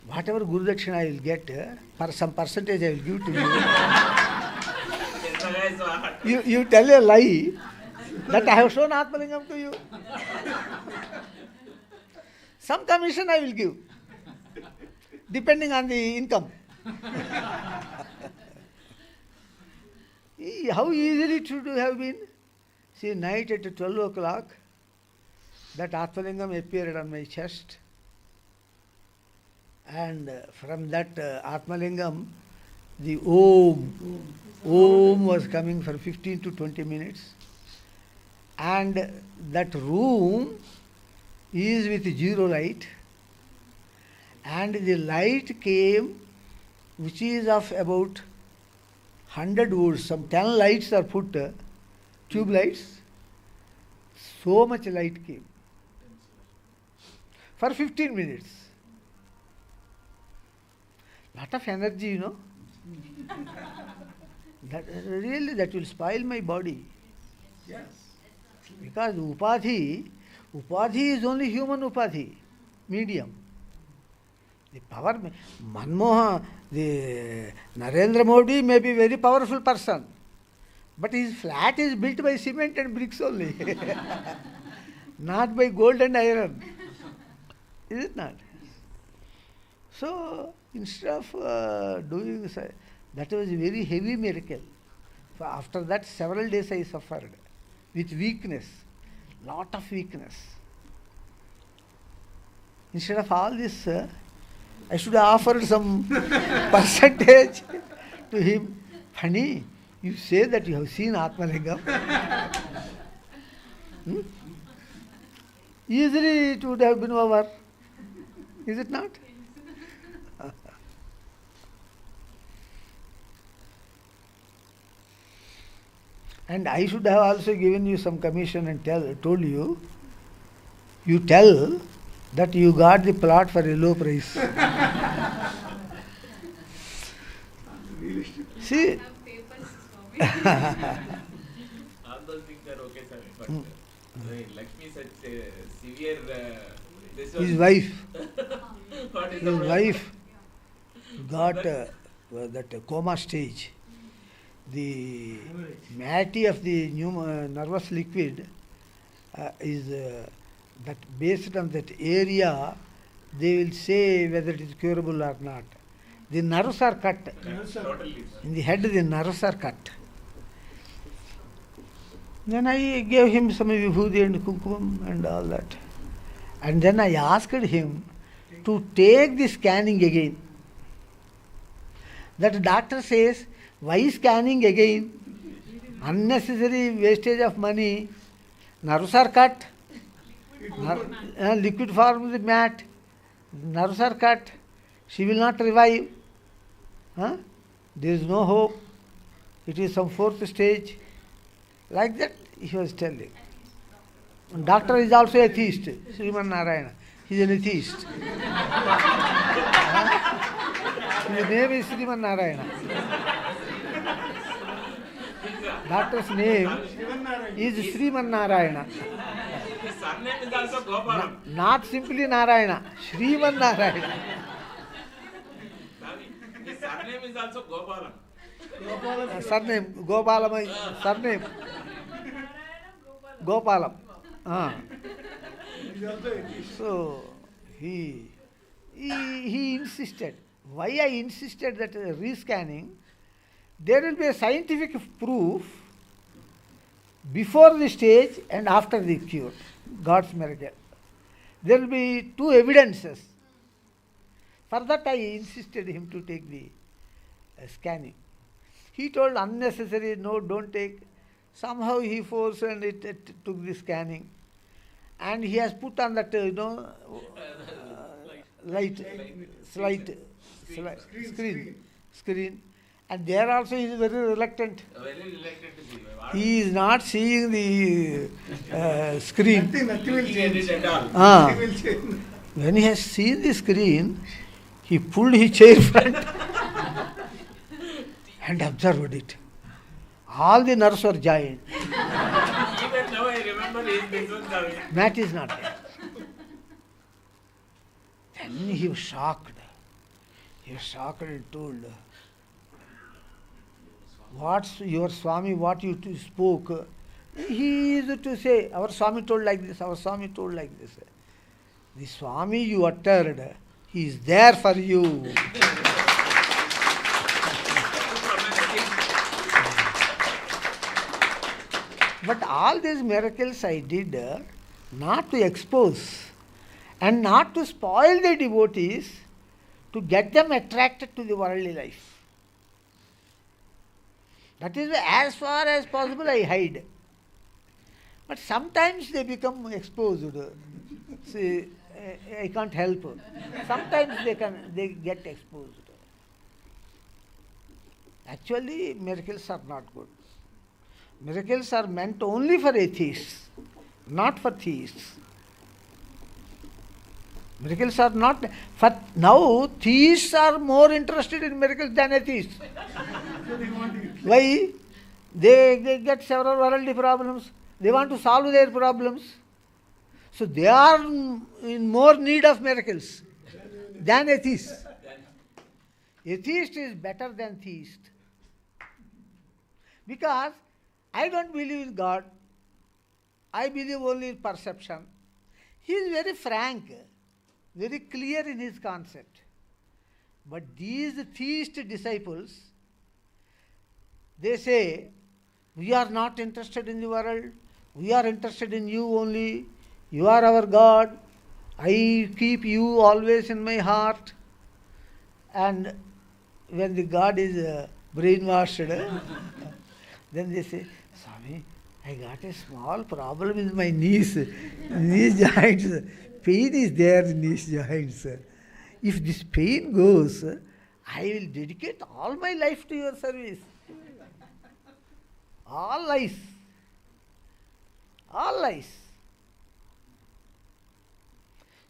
whatever Guru Dakshina I will get, for some percentage I will give to you. You tell a lie that I have shown Atmalingam to you. Some commission I will give, depending on the income. How easily it should have been. See, night at 12 o'clock, that Atmalingam appeared on my chest. And from that Atmalingam, the Om was coming for 15 to 20 minutes. And that room is with zero light. And the light came, which is of about 100 volts. Some 10 lights are put, tube lights. So much light came. For 15 minutes. Lot of energy, That will spoil my body. Yes. Because upadhi is only human upadhi, medium. The power, Manmohan, the Narendra Modi may be very powerful person, but his flat is built by cement and bricks only, not by gold and iron. Is it not? So, instead of doing that was a very heavy miracle. So after that, several days I suffered with weakness, lot of weakness. Instead of all this, I should have offered some percentage to him. Funny, you say that you have seen Atmalingam. Easily it would have been over. Is it not? And I should have also given you some commission and told you, you tell that you got the plot for a low price. See? All those things are okay, sir. But Lakshmi such severe. This was His wife. what is His the wife got that coma stage. The moiety of the nervous liquid is that based on that area, they will say whether it is curable or not. The nerves are cut. Totally. In the head, the nerves are cut. Then I gave him some vibhuti and kumkum and all that. And then I asked him to take the scanning again. That doctor says, why scanning again? Unnecessary wastage of money. Nerves are cut. Liquid form is mat. Nerves are cut. She will not revive. There is no hope. It is some fourth stage. Like that he was telling. Doctor is also atheist. Sriman Narayana. He is an atheist. His name is Sriman Narayana. Doctor's name is Sriman Narayana. His surname is also Gopalam. Not simply Narayana. Sriman Narayana. His surname is also Gopalam. Surname, Gopalam, surname. Gopalam. So, he insisted. Why I insisted that rescanning? There will be a scientific proof before the stage and after the cure, God's miracle. There will be two evidences. For that I insisted him to take the scanning. He told unnecessary, no, don't take. Somehow he forced and it took the scanning. And he has put on that, screen. And there also he is very reluctant. Very reluctant to see. He is not seeing the screen. Nothing will change. At all. Nothing will change. When he has seen the screen, he pulled his chair front and observed it. All the nerves were giant. Even now I remember this one coming. Mat is not there. Then he was shocked. He was shocked and told, what's your Swami, what you spoke? He is to say, our Swami told like this, our Swami told like this. The Swami you uttered, he is there for you. But all these miracles I did not to expose and not to spoil the devotees, to get them attracted to the worldly life. That is as far as possible I hide. But sometimes they become exposed. See, I can't help. Sometimes they get exposed. Actually, miracles are not good. Miracles are meant only for atheists, not for theists. Miracles are not for now. Theists are more interested in miracles than atheists. Why? They get several worldly problems. They want to solve their problems. So they are in more need of miracles than atheists. Atheist is better than theist. Because I don't believe in God. I believe only in perception. He is very frank. very clear in his concept. But these theist disciples, they say, we are not interested in the world, we are interested in you only, you are our God, I keep you always in my heart. And when the God is brainwashed, then they say, Swami, I got a small problem with my knees joints. Pain is there in knees joints. If this pain goes, I will dedicate all my life to your service. All lies. All lies.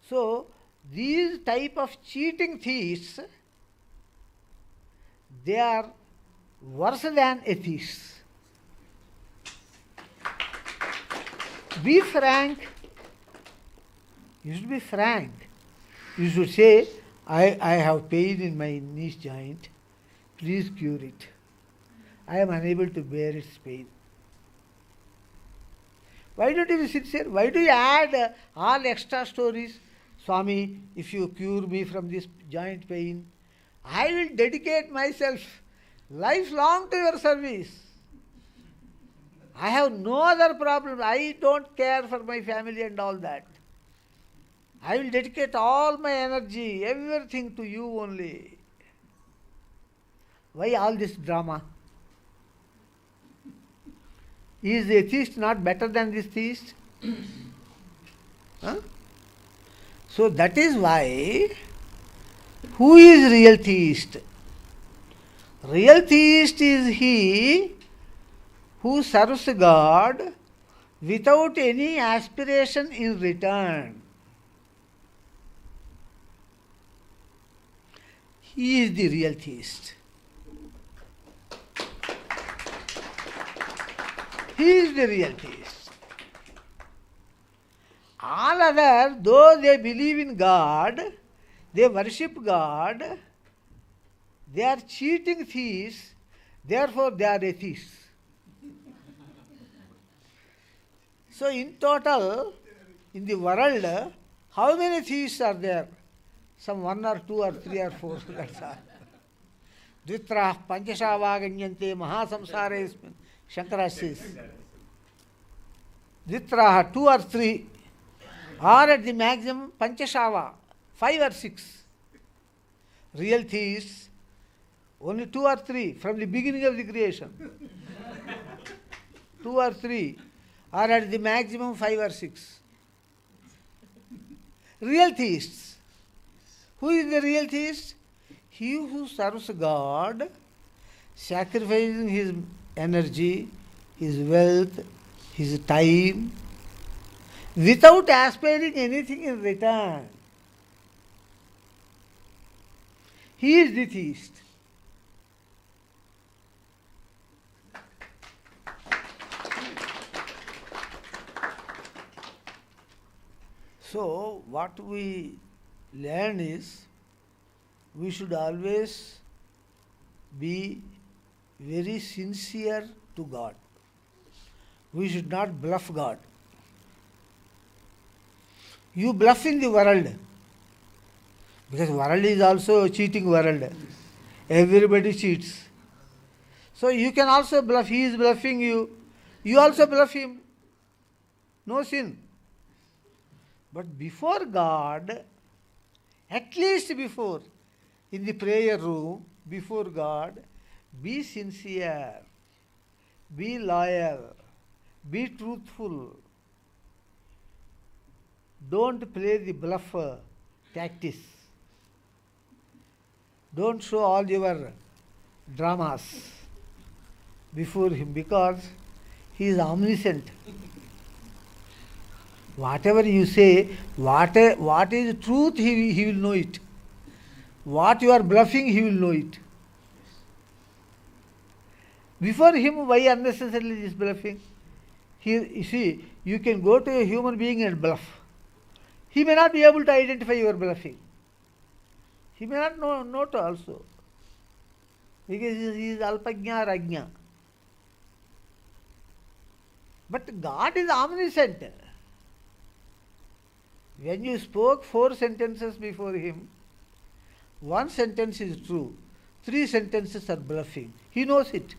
So, these type of cheating thieves, they are worse than atheists. Be frank. You should be frank. You should say, I have pain in my knee joint. Please cure it. I am unable to bear its pain. Why don't you be sincere? Why do you add all extra stories? Swami, if you cure me from this joint pain, I will dedicate myself lifelong to your service. I have no other problem. I don't care for my family and all that. I will dedicate all my energy, everything to you only. Why all this drama? Is the atheist not better than this theist? Huh? So that is why, who is real theist? Real theist is he who serves God without any aspiration in return. He is the real theist. He is the real theist. All others, though they believe in God, they worship God, they are cheating thieves, therefore they are atheists. So in total, in the world, how many thieves are there? Some 1 or 2 or 3 or 4, that's all. Dvitrah panchashavaganyante mahasamsaresmin, Shankara says. Dvitrah, 2 or 3, or at the maximum panchashava, 5 or 6. Real thieves, only 2 or 3 from the beginning of the creation. 2 or 3, or at the maximum 5 or 6. Real theists. Who is the real theist? He who serves God, sacrificing his energy, his wealth, his time, without aspiring anything in return. He is the theist. So, what we learn is, we should always be very sincere to God. We should not bluff God. You bluff in the world, because world is also a cheating world. Everybody cheats. So you can also bluff. He is bluffing you. You also bluff him. No sin. But before God, at least before, in the prayer room, before God, be sincere, be loyal, be truthful. Don't play the bluff tactics. Don't show all your dramas before him, because he is omniscient. Whatever you say, what is truth, he will know it. What you are bluffing, he will know it. Before him, why unnecessarily this bluffing? You see, you can go to a human being and bluff. He may not be able to identify your bluffing. He may not know it also. Because he is alpajna rajna. But God is omniscient. When you spoke 4 sentences before him, 1 sentence is true, 3 sentences are bluffing. He knows it.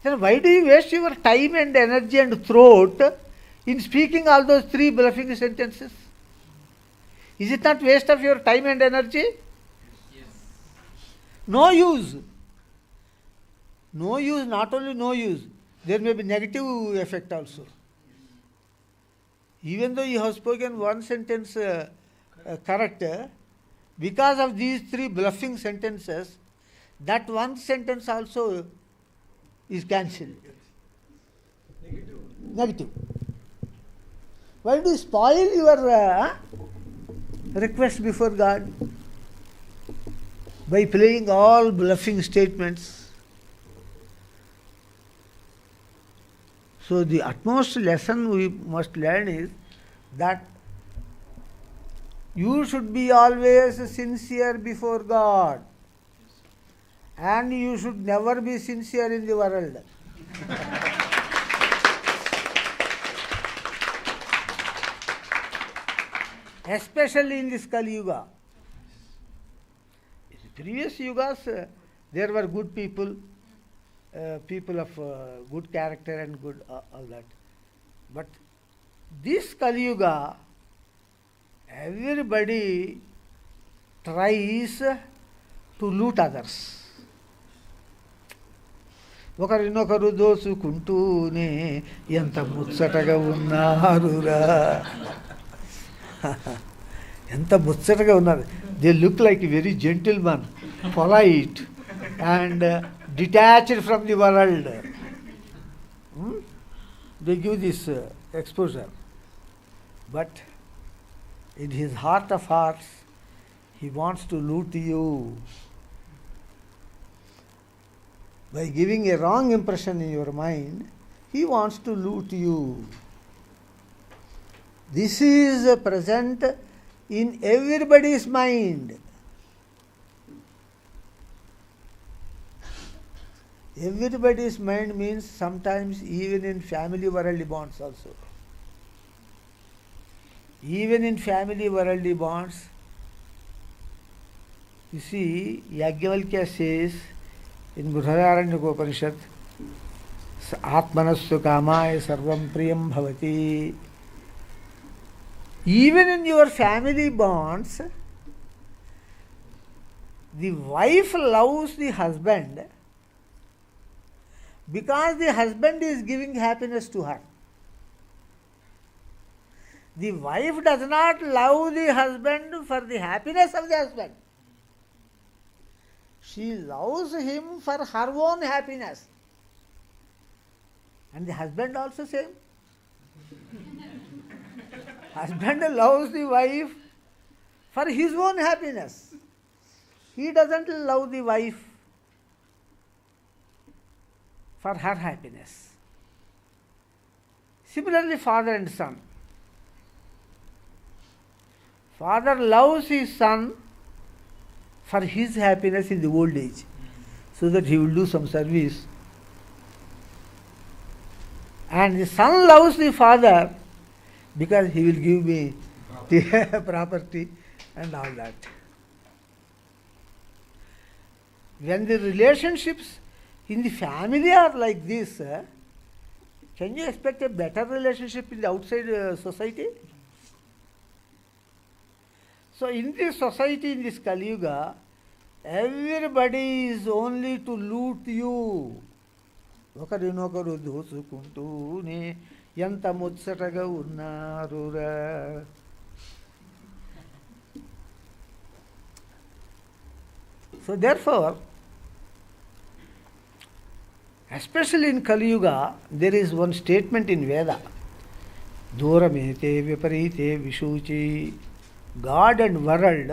Then why do you waste your time and energy and throat in speaking all those 3 bluffing sentences? Is it not waste of your time and energy? Yes. No use. No use, not only no use, there may be negative effect also. Even though you have spoken 1 sentence correct, because of these 3 bluffing sentences, that 1 sentence also is cancelled. Negative. Why do you spoil your request before God? By playing all bluffing statements. So the utmost lesson we must learn is that you should be always sincere before God, and you should never be sincere in the world. Especially in this Kali Yuga. In the previous yugas, there were good people, people of good character and good all that. But this Kali Yuga, everybody tries to loot others. ఒకరినొకరు దోచుకుంటూనే ఎంత ముచ్చటగా ఉన్నారురా. ఎంత ముచ్చటగా ఉన్నారు. They look like very gentlemen, polite and detached from the world. They give this exposure. But in his heart of hearts, he wants to loot you. By giving a wrong impression in your mind, he wants to loot you. This is present in everybody's mind. Everybody's mind means sometimes even in family worldly bonds also. Even in family worldly bonds, you see, Yajnavalkya says in Brihadaranyaka Upanishad, Atmanassu kamaya sarvam priyam bhavati. Even in your family bonds, the wife loves the husband because the husband is giving happiness to her. The wife does not love the husband for the happiness of the husband. She loves him for her own happiness. And the husband also same. Husband loves the wife for his own happiness. He doesn't love the wife for her happiness. Similarly, father and son. Father loves his son for his happiness in the old age, so that he will do some service. And the son loves the father because he will give me the property and all that. When the relationships in the family are like this, can you expect a better relationship in the outside society? So in this society, in this Kali Yuga, everybody is only to loot you. ఒకరినొకరు దోచుకుంటూనే ఎంత ముచ్చటగా ఉన్నారురా. So therefore, especially in Kali Yuga, there is one statement in Veda. Duramete viparite vishuchi. God and world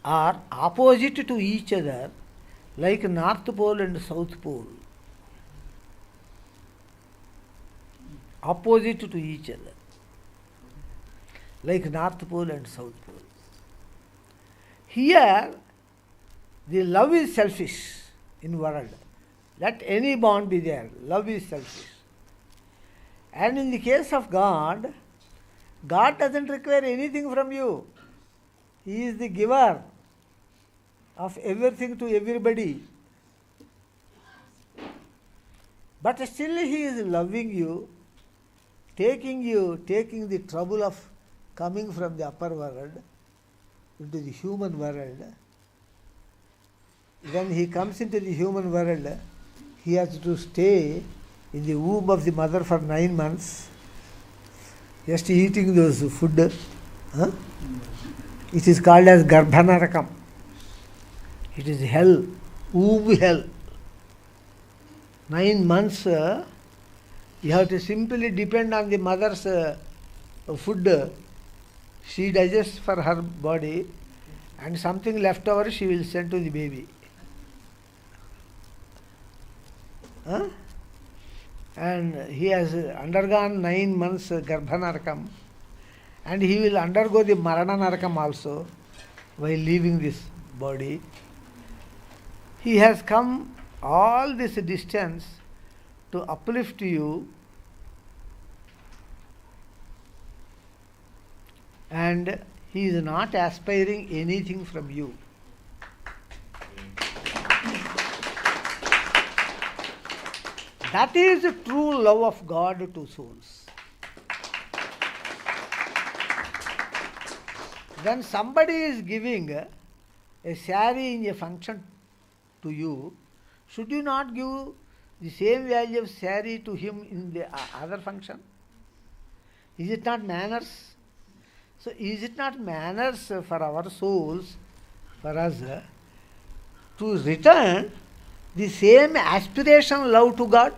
are opposite to each other, like North Pole and South Pole. Opposite to each other, like North Pole and South Pole. Here, the love is selfish in world. Let any bond be there. Love is selfish. And in the case of God, God doesn't require anything from you. He is the giver of everything to everybody. But still He is loving you, taking the trouble of coming from the upper world into the human world. When He comes into the human world, He has to stay in the womb of the mother for 9 months, just eating those food. Huh? It is called as Garbhanarakam. It is hell, womb hell. 9 months you have to simply depend on the mother's food. She digests for her body, and something left over she will send to the baby. Huh? And he has undergone 9 months Garbhanarakam, and he will undergo the Marana-narakam also while leaving this body. He has come all this distance to uplift you, and he is not aspiring anything from you. That is the true love of God to souls. When somebody is giving a saree in a function to you, should you not give the same value of saree to him in the other function? Is it not manners? So is it not manners for our souls, for us, to return the same aspiration love to God?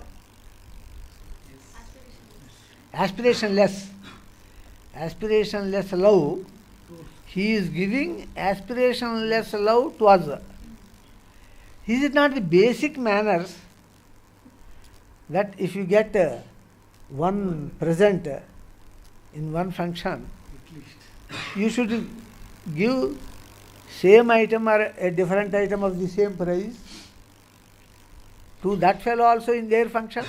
Aspirationless. Aspirationless love. He is giving aspirationless love to us. Is it not the basic manners that if you get one present in one function, you should give same item or a different item of the same price to that fellow also in their function?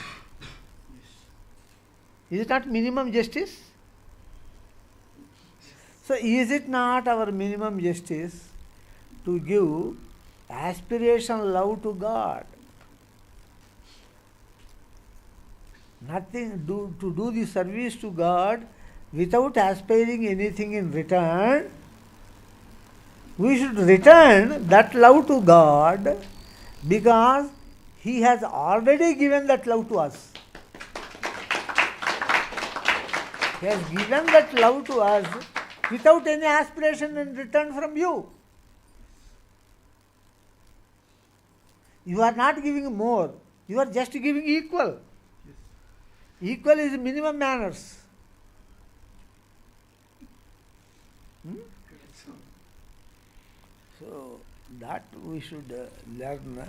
Is it not minimum justice? So is it not our minimum justice to give aspiration love to God? Nothing to do the service to God without aspiring anything in return. We should return that love to God because He has already given that love to us. He has given that love to us without any aspiration in return from you. You are not giving more, you are just giving equal. Equal is minimum manners. So that we should learn.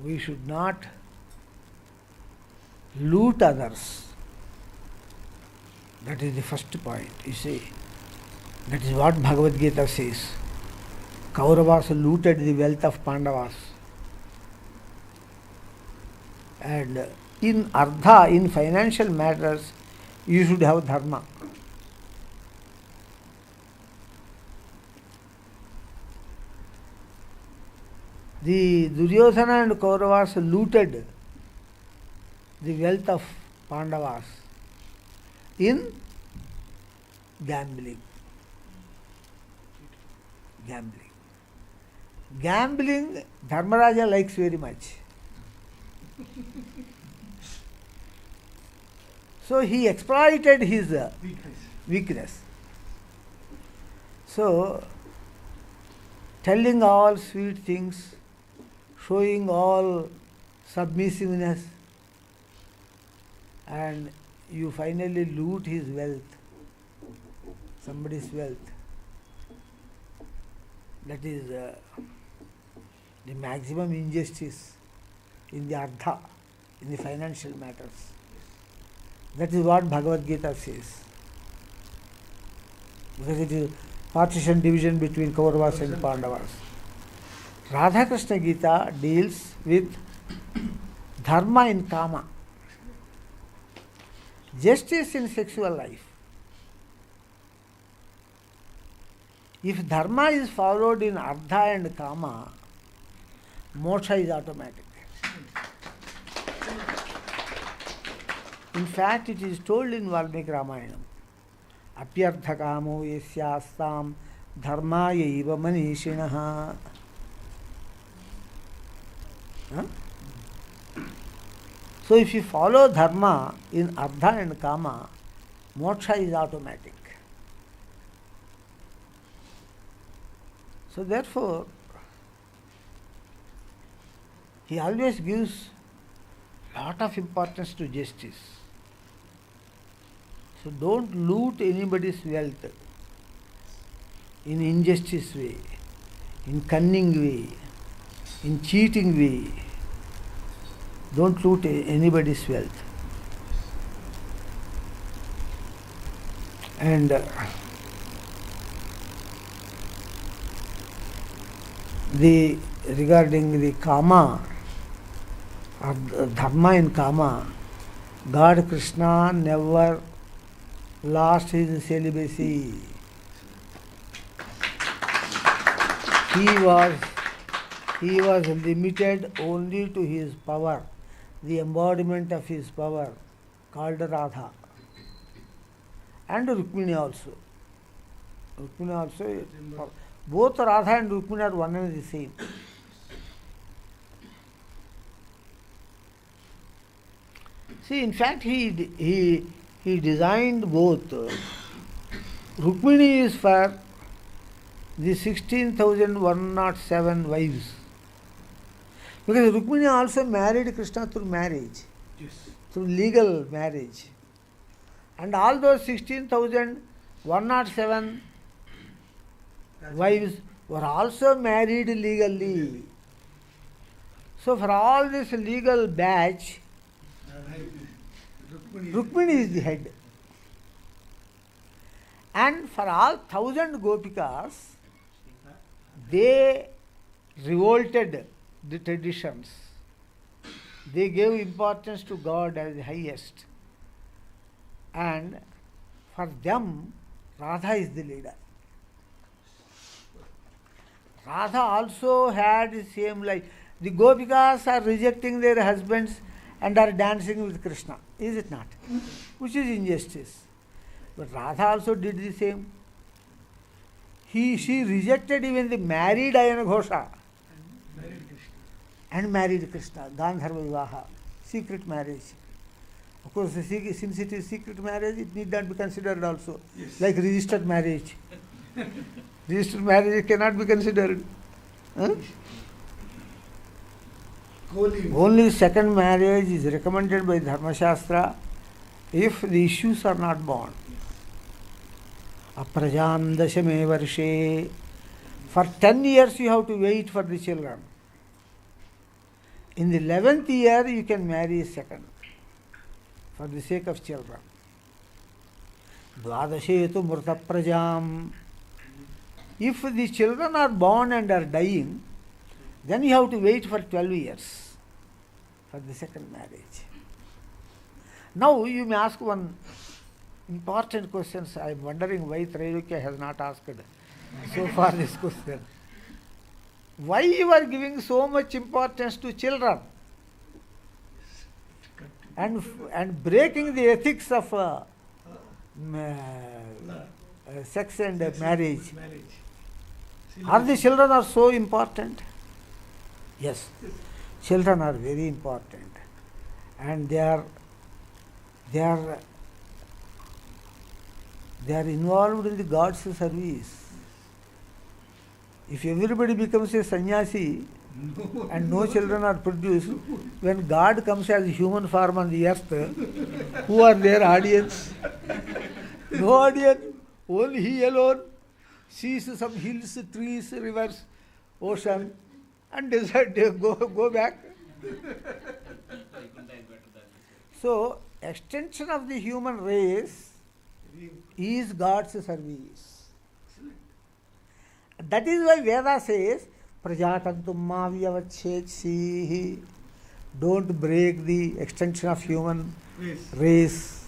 We should not loot others. That is the first point, you see. That is what Bhagavad Gita says. Kauravas looted the wealth of Pandavas. And in Ardha, in financial matters, you should have dharma. The Duryodhana and Kauravas looted the wealth of Pandavas in gambling. Gambling, Dharmaraja likes very much. So he exploited his weakness. So, telling all sweet things, showing all submissiveness, and you finally loot his wealth, somebody's wealth. That is the maximum injustice in the Ardha, in the financial matters. That is what Bhagavad Gita says. Because it is partition division between Kauravas and Pandavas. Radha Krishna Gita deals with dharma in kama, justice in sexual life. If dharma is followed in artha and kama, moksha is automatic. In fact, it is told in Valmiki Ramayana, apyartha kamo yasyastam dharmaya iva manishinaha. So if you follow dharma in artha and kama, moksha is automatic. So therefore, he always gives lot of importance to justice. So don't loot anybody's wealth in injustice way, in cunning way, in cheating way. Don't loot anybody's wealth. And regarding the kama, or dharma in kama, God Krishna never lost his celibacy. He was limited only to his power, the embodiment of his power, called Radha. And Rukmini also. Rukmini also, both Radha and Rukmini are one and the same. See, in fact, he designed both. Rukmini is for the 16,107 wives. Because Rukmini also married Krishna through marriage, through legal marriage. And all those 16,107 wives were also married legally. So for all this legal batch, Rukmini is the head. And for all 1,000 gopikas, they revolted the traditions. They gave importance to God as the highest. And for them, Radha is the leader. Radha also had the same life. The gopikas are rejecting their husbands and are dancing with Krishna. Is it not? Which is injustice. But Radha also did the same. She rejected even the married Ayana Ghosha and married Krishna. Gandharva Vivaha, secret marriage. Of course, since it is secret marriage, it need not be considered also. Yes. Like registered marriage. Registered marriage cannot be considered. Huh? Only second marriage is recommended by Dharma Shastra if the issues are not born. Aprajam dashame varshe. For 10 years you have to wait for the children. In the 11th year you can marry a second for the sake of children. Dvadashe tu murta prajam. If the children are born and are dying, then you have to wait for 12 years for the second marriage. Now you may ask one important question. I am wondering why Trailokya has not asked so far this question. Why you are giving so much importance to children and breaking the ethics of sex and marriage? Are the children are so important? Yes, children are very important, and they are involved in the God's service. If everybody becomes a sannyasi and no children are produced, when God comes as human form on the earth, who are their audience? No audience, only he alone sees some hills, trees, rivers, ocean, and decide to go back. So, extension of the human race is God's service. That is why Veda says, Prajatantum ma vyavachetsi. Don't break the extension of human race.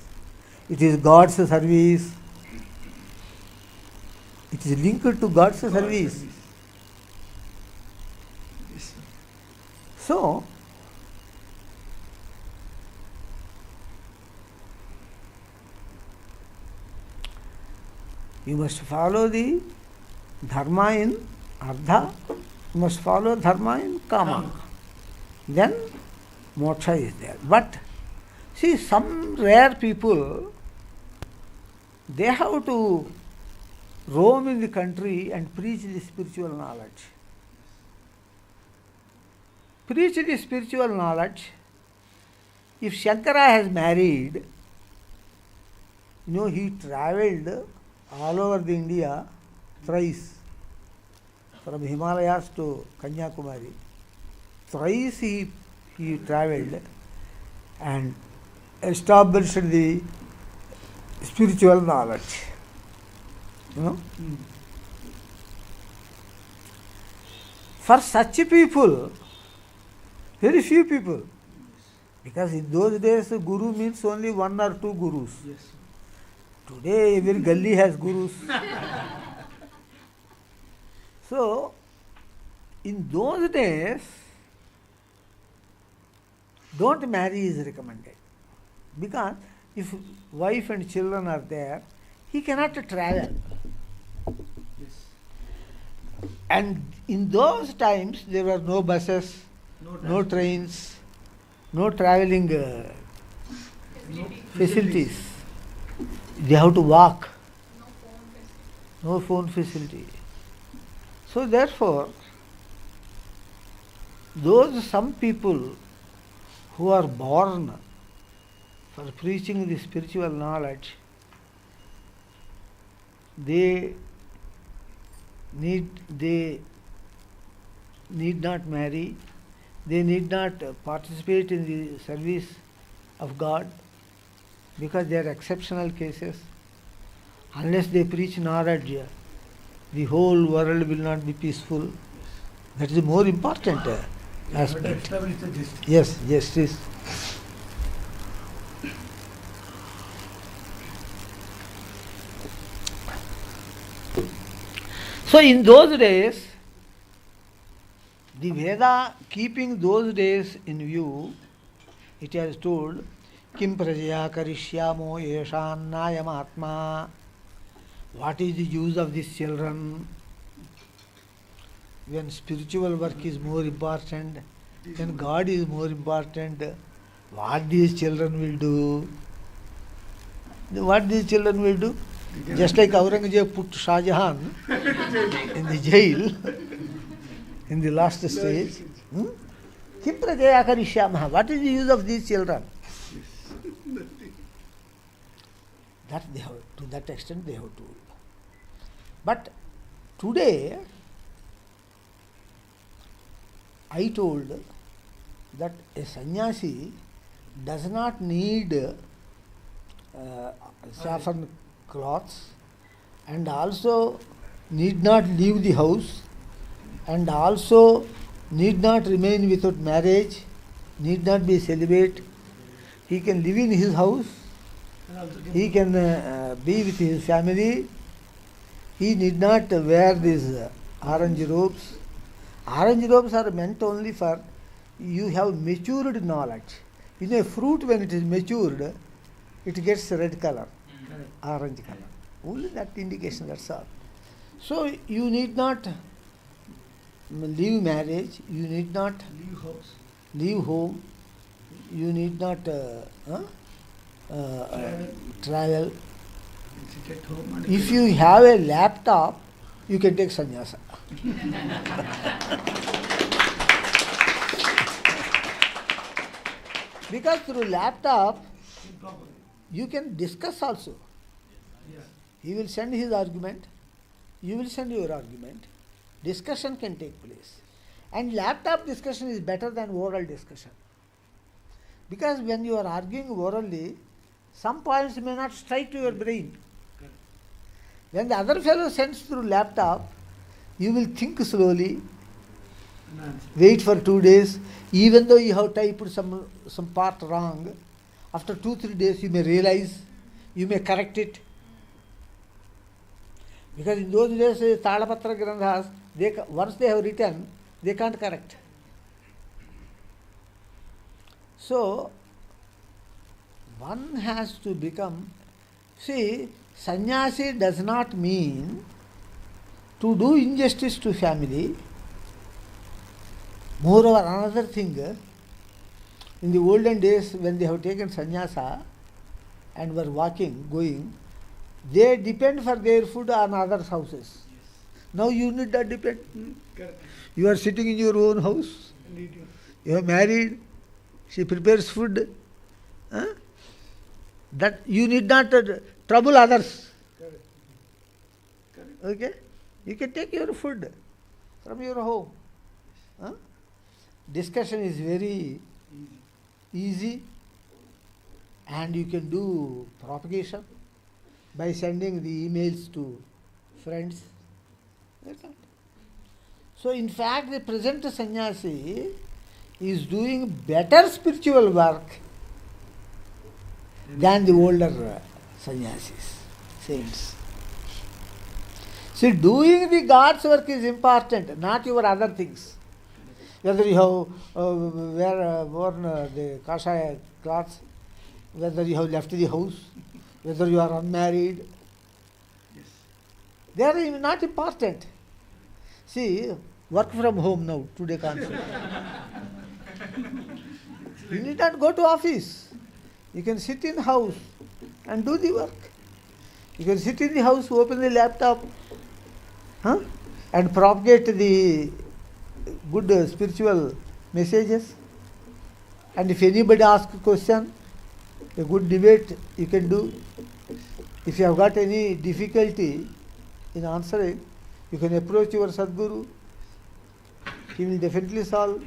It is God's service. It is linked to God's service. So, you must follow the dharma in artha, you must follow dharma in kama. Then moksha is there. But see, some rare people, they have to roam in the country and preach the spiritual knowledge. Preach the spiritual knowledge. If Shankara has married, he travelled all over the India thrice, from Himalayas to Kanyakumari. Thrice he travelled and established the spiritual knowledge. For such people, very few people, because in those days guru means only one or two gurus. Today every gully has gurus. So, in those days, don't marry is recommended. Because if wife and children are there, he cannot travel. And in those times, there were no buses, no trains, no travelling facilities. They have to walk. No phone facility. So therefore, some people who are born for preaching the spiritual knowledge, they need not marry, they need not participate in the service of God, because they are exceptional cases. Unless they preach knowledge, the whole world will not be peaceful. That is the more important aspect. Yes, justice. So in those days, the Veda, keeping those days in view, it has told, Kim prajaya karishyamo yeshannayam atma. What is the use of these children? When spiritual work is more important, when God is more important, what these children will do? What these children will do? Just like Aurangzeb put Shah Jahan in the jail, in the last stage. Kim prajaya karishyamah. What is the use of these children? That they have, to that extent they have told. But today, I told that a sannyasi does not need saffron cloths, and also need not leave the house, and also need not remain without marriage, need not be celibate. He can live in his house, he can be with his family, he need not wear these orange robes. Orange robes are meant only for you have matured knowledge. In a fruit, when it is matured, it gets red color, orange color. Only that indication, that's all. So you need not leave marriage, you need not leave home, you need not travel. If you have a laptop, you can take sannyasa. Because through laptop, you can discuss also. He will send his argument, you will send your argument, discussion can take place. And laptop discussion is better than oral discussion. Because when you are arguing orally, some points may not strike to your brain. When the other fellow sends through laptop, you will think slowly, wait for 2 days, even though you have typed some part wrong, after 2-3 days you may realize, you may correct it. Because in those days, Talapatra Grandhas, once they have written, they can't correct. So, one has to become, see, sannyasi does not mean to do injustice to family. Moreover, another thing, in the olden days when they have taken sannyasa and were walking, going, they depend for their food on others' houses. Now you need not depend. You are sitting in your own house. You are married. She prepares food. That you need not trouble others. Okay? You can take your food from your home. Discussion is very easy, and you can do propagation by sending the emails to friends. So in fact, the present sannyasi is doing better spiritual work than the older sannyasis, saints. See, doing the God's work is important, not your other things. Whether you have worn the kashaya clothes, whether you have left the house, whether you are unmarried, they are not important. See, work from home now, today concept. You need not go to office. You can sit in house and do the work. You can sit in the house, open the laptop, and propagate the good spiritual messages. And if anybody asks a question, a good debate you can do. If you have got any difficulty in answering, you can approach your Sadguru. He will definitely solve.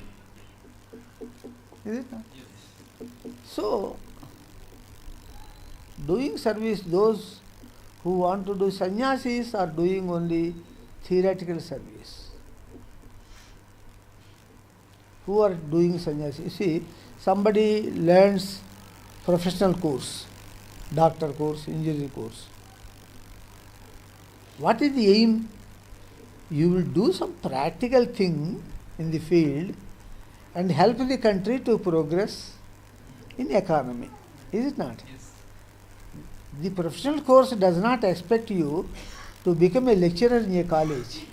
Is it not? So, doing service, those who want to do sannyasis are doing only theoretical service. Who are doing sannyasi? You see, somebody learns professional course, doctor course, engineering course. What is the aim? You will do some practical thing in the field and help the country to progress in economy. Is it not? Yes. The professional course does not expect you to become a lecturer in a college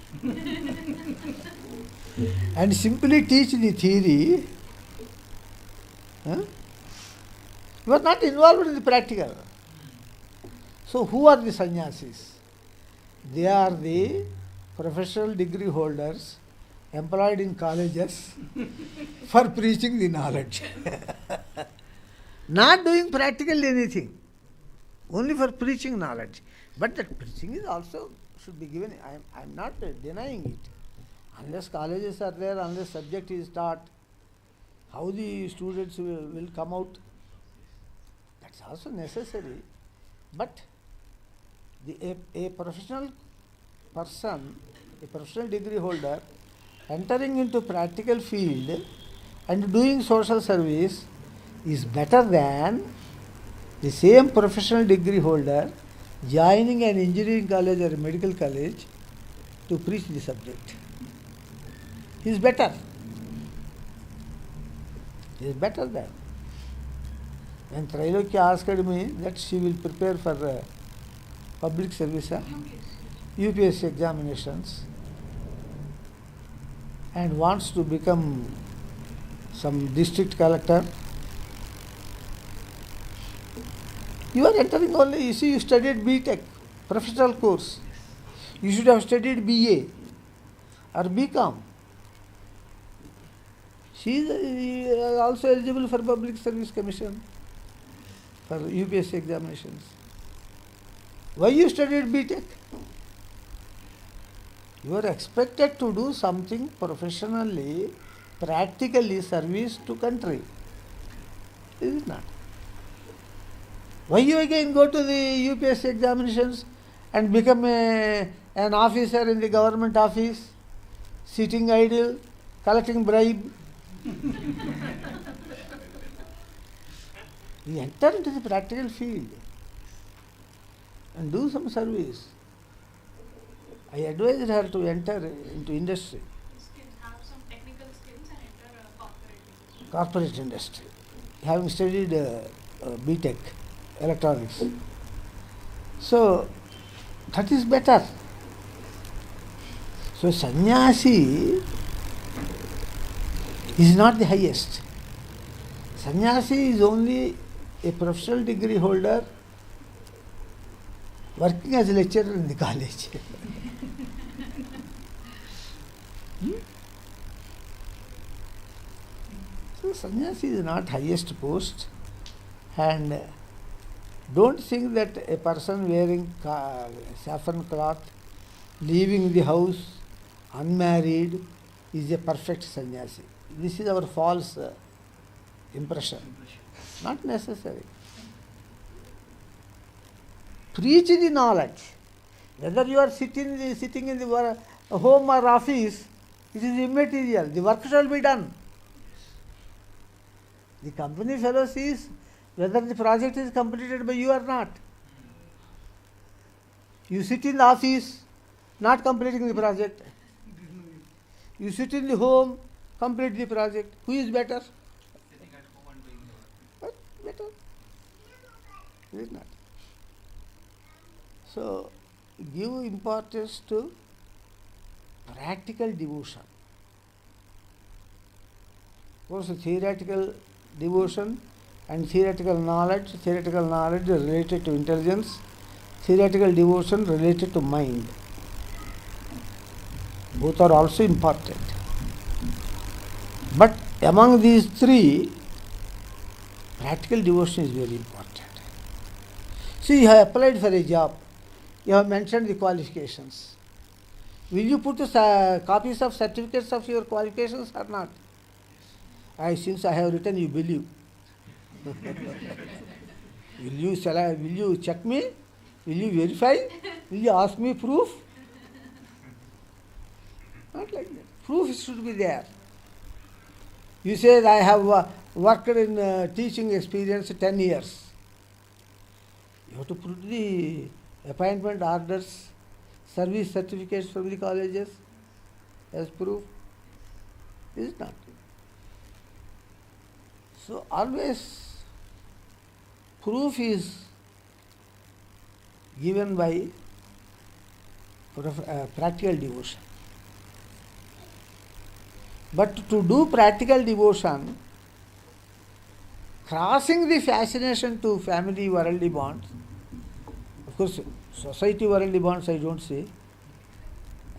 and simply teach the theory. You are not involved in the practical. So who are the sannyasis? They are the professional degree holders employed in colleges for preaching the knowledge. Not doing practically anything, only for preaching knowledge. But that preaching is also should be given. I am not denying it. Unless colleges are there, unless subject is taught, how the students will come out, that's also necessary. But a professional person, a professional degree holder, entering into practical field and doing social service is better than the same professional degree holder joining an engineering college or a medical college to preach the subject. He is better. He is better than. When Trailokya asked me that she will prepare for public service, UPSC examinations, and wants to become some district collector, you are entering only, you see, you studied BTech, professional course. You should have studied BA or BCom. She is also eligible for Public Service Commission, for UPSC examinations. Why you studied BTech? You are expected to do something professionally, practically, service to country. Is it not? Why you again go to the UPSC examinations and become an officer in the government office, sitting idle, collecting bribe? You enter into the practical field and do some service. I advised her to enter into industry, Have some technical skills and enter a corporate industry. corporate industry, having studied BTech, electronics. So, that is better. So, sannyasi is not the highest. Sannyasi is only a professional degree holder working as a lecturer in the college. So sannyasi is not highest post, and don't think that a person wearing saffron cloth, leaving the house unmarried is a perfect sannyasi. This is our false impression. Not necessary. Preach the knowledge. Whether you are sitting in the home or office, it is immaterial. The work shall be done. The company fellow sees whether the project is completed by you or not. You sit in the office, not completing the project. You sit in the home, complete the project. Who is better? Sitting at home and doing the work. What better? It is not. So, give importance to practical devotion. Of course, theoretical devotion and theoretical knowledge related to intelligence, theoretical devotion related to mind. Both are also important. But among these three, practical devotion is very important. See, you have applied for a job. You have mentioned the qualifications. Will you put copies of certificates of your qualifications or not? Since I have written, you believe. Will you check me? Will you verify? Will you ask me proof? Not like that. Proof should be there. You say, I have worked in teaching experience 10 years. You have to put the appointment orders, service certificates from the colleges as proof. Is it not? So always proof is given by practical devotion. But to do practical devotion, crossing the fascination to family worldly bonds, of course, society worldly bonds I don't say,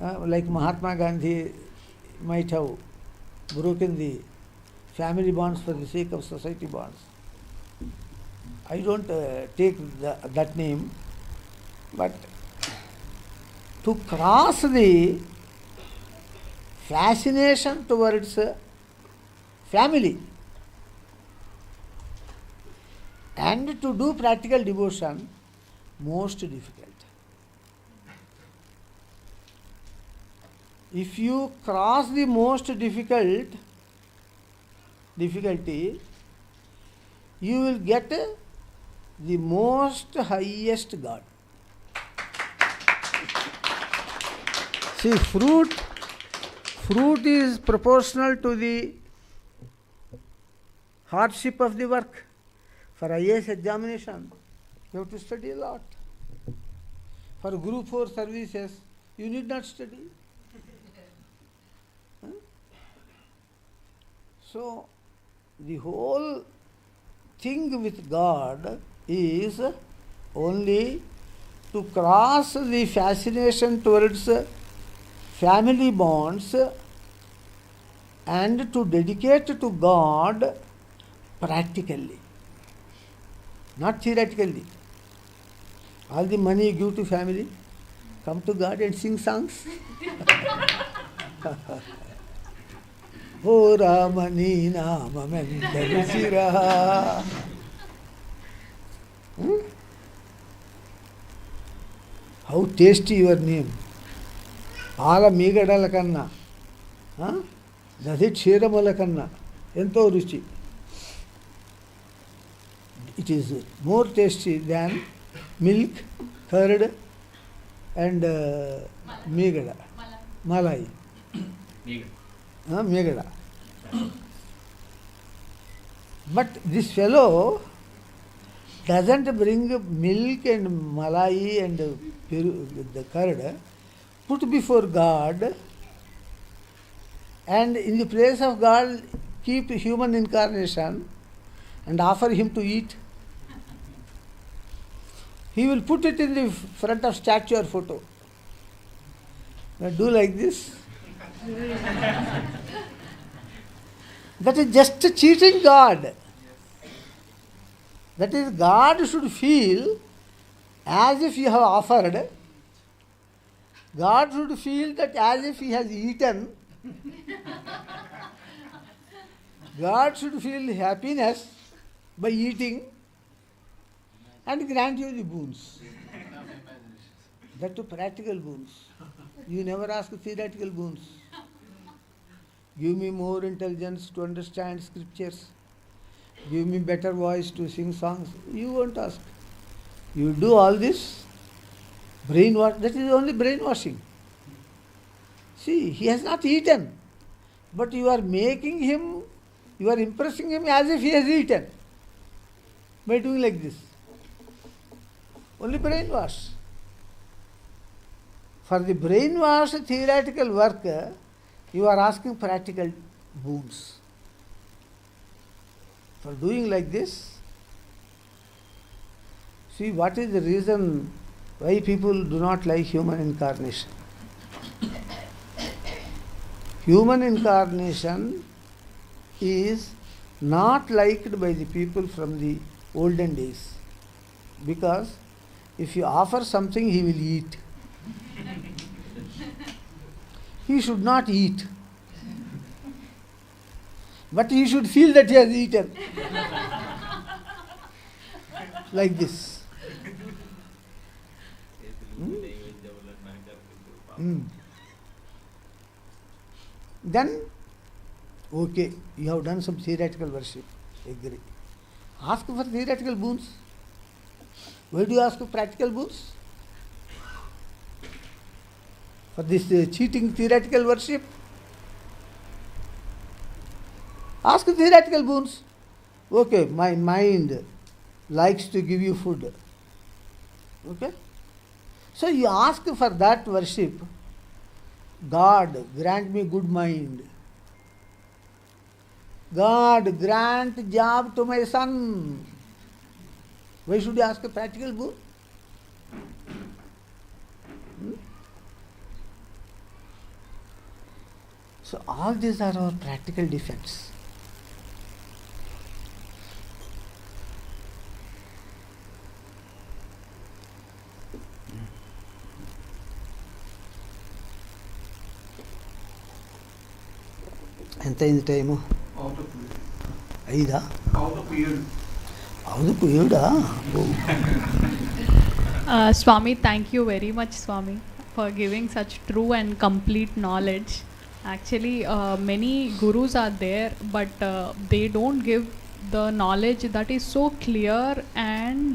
like Mahatma Gandhi might have broken the family bonds for the sake of society bonds. I don't take that name, but to cross the fascination towards family and to do practical devotion, most difficult. If you cross the most difficulty, you will get the most highest God. See, fruit is proportional to the hardship of the work. For IAS examination, you have to study a lot. For Group 4 services, you need not study. So, the whole thing with God is only to cross the fascination towards family bonds and to dedicate to God practically, not theoretically. All the money you give to family, come to God and sing songs. O Ramani Nama Mendarisira. How tasty your name. Ala Megadala Kanna. Dadi Kshiramala Kanna. Ento ruchi. It is more tasty than milk, curd, and Megada. Malai. Megada. But this fellow doesn't bring milk and malai and the curd, put before God, and in the place of God keep human incarnation and offer him to eat. He will put it in the front of statue or photo. Now do like this. That is just cheating God. That is, God should feel as if you have offered. God should feel that as if he has eaten. God should feel happiness by eating and grant you the boons. That to practical boons. You never ask theoretical boons. Give me more intelligence to understand scriptures. Give me better voice to sing songs. You won't ask. You do all this. Brainwash. That is only brainwashing. See, he has not eaten. But you are making him, you are impressing him as if he has eaten. By doing like this. Only brainwash. For the brainwash theoretical work, you are asking practical boons. For doing like this, see what is the reason why people do not like human incarnation. Human incarnation is not liked by the people from the olden days, because if you offer something, he will eat. He should not eat, but he should feel that he has eaten. Like this. Then, okay, you have done some theoretical worship, agree. Ask for theoretical boons. Why do you ask for practical boons? For this cheating theoretical worship? Ask theoretical boons. Okay, my mind likes to give you food. Okay? So you ask for that worship. God, grant me good mind. God, grant job to my son. Why should you ask a practical boon? So all these are our practical defects. ఎంత అయింది time? 5 అవును 7 Swami, thank you very much, Swami, for giving such true and complete knowledge. Actually, many gurus are there, but they don't give the knowledge that is so clear and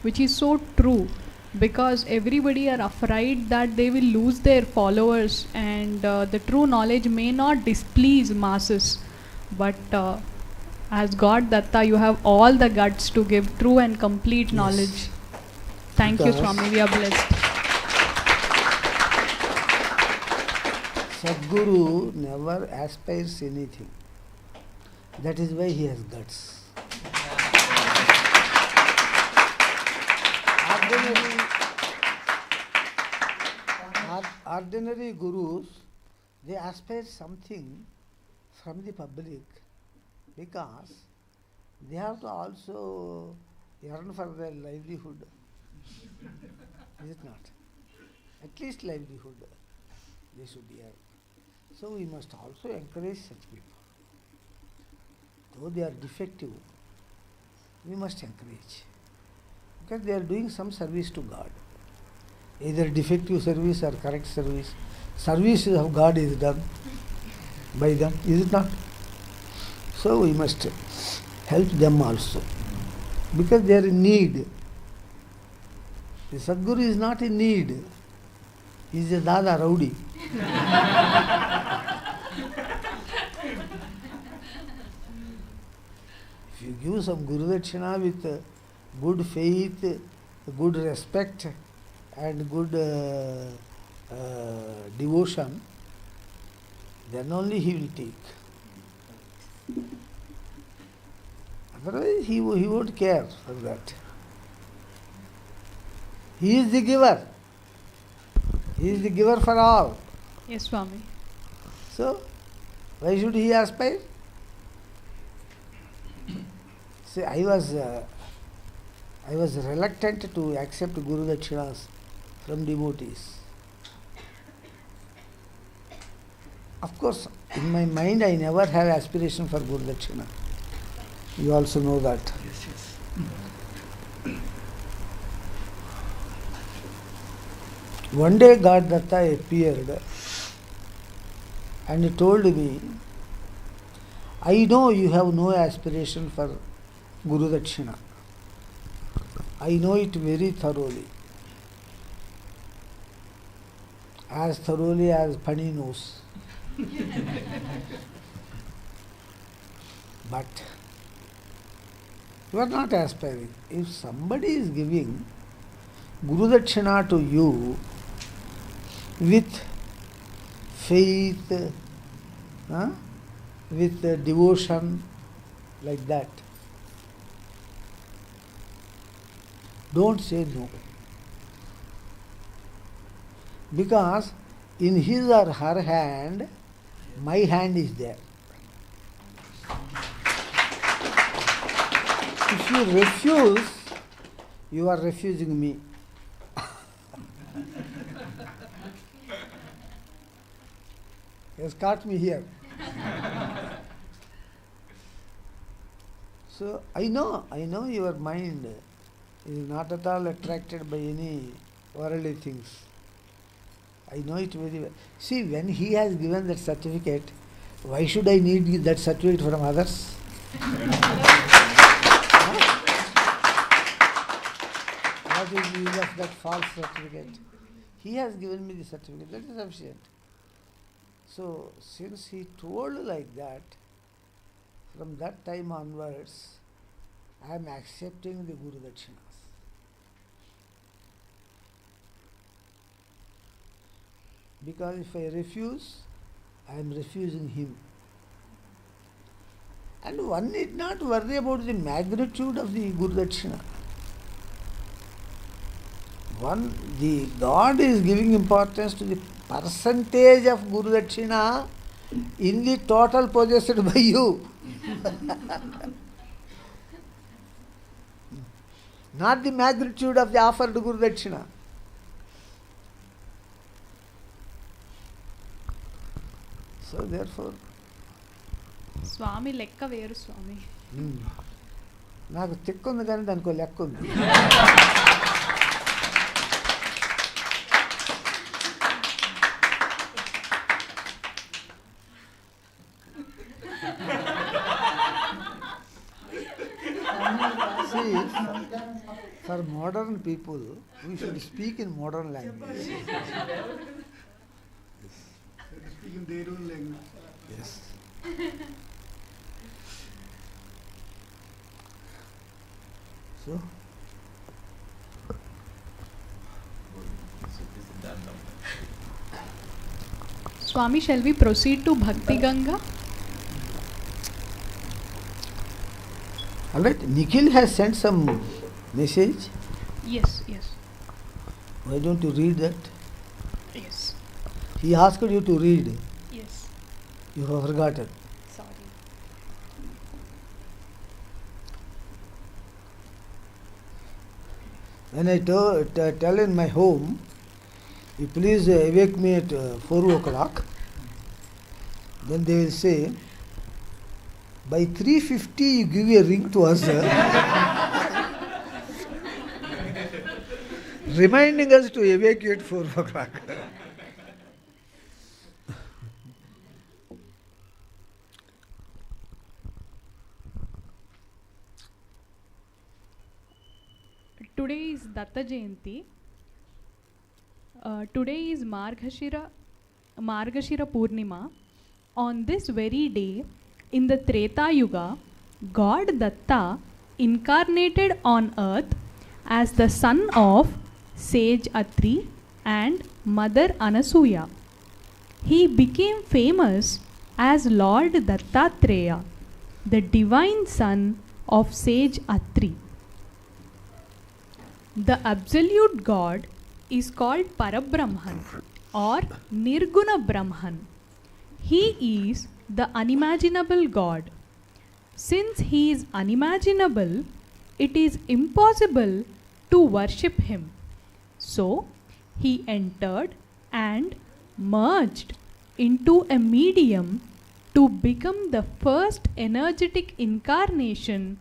which is so true, because everybody are afraid that they will lose their followers and the true knowledge may not displease masses. But as God Datta, you have all the guts to give true and complete knowledge. Thank you, Swami. We are blessed. Sadguru never aspires anything. That is why he has guts. Ordinary gurus, they aspire something from the public because they have to also earn for their livelihood. Is it not? At least livelihood they should earn. So we must also encourage such people. Though they are defective, we must encourage, because they are doing some service to God. Either defective service or correct service. Service of God is done by them, is it not? So we must help them also, because they are in need. The Sadguru is not in need. He's a Dada rowdy. If you give some Guru Dakshina with good faith, good respect, and good devotion, then only he will take. Otherwise, he won't care for that. He is the giver. He is the giver for all. Yes, Swami. So, why should he aspire? See, I was reluctant to accept Guru Dakshinas from devotees. Of course, in my mind, I never have aspiration for Guru Dakshina. You also know that. Yes, yes. One day God Datta appeared and he told me, I know you have no aspiration for Guru Dakshina. I know it very thoroughly. As thoroughly as Pani knows. But you are not aspiring. If somebody is giving Guru Dakshina to you with faith, with devotion, like that, don't say no. Because in his or her hand, my hand is there. If you refuse, you are refusing me. He has caught me here. So I know your mind is not at all attracted by any worldly things. I know it very well. See, when he has given that certificate, why should I need that certificate from others? What is the use of that false certificate? He has given me the certificate, that is sufficient. So, since he told like that, from that time onwards, I am accepting the Guru Dakshinas. Because if I refuse, I am refusing him. And one need not worry about the magnitude of the Guru Dakshina. The God is giving importance to the percentage of Guru Dakshina in the total possessed by you. Not the magnitude of the offered Guru Dakshina. So therefore, స్వామి లెక్క వేరు స్వామి. నాకు తిక్కుంది కానీ దానికో లెక్క ఉంది. See, for modern people, we should speak in modern language. Speak in their own language. Yes. So, Swami, shall we proceed to Bhakti Ganga? all right, Nikhil has sent some message. Yes, yes, Why don't you read that? yes, He asked you to read. yes. You have forgotten. Sorry. When I tell in my home, you please wake me at 4 o'clock, then they will say, by 3:50 you give a ring to us, reminding us to awake you at 4 o'clock. Today is Datta Jayanti. Today is Margashira Purnima. On this very day, in the Treta Yuga, God Datta incarnated on earth as the son of sage Atri and Mother Anasuya. He became famous as Lord Dattatreya, the divine son of sage Atri. The absolute God is called Parabrahman or Nirguna Brahman. He is the unimaginable God. Since he is unimaginable, it is impossible to worship him. So, he entered and merged into a medium to become the first energetic incarnation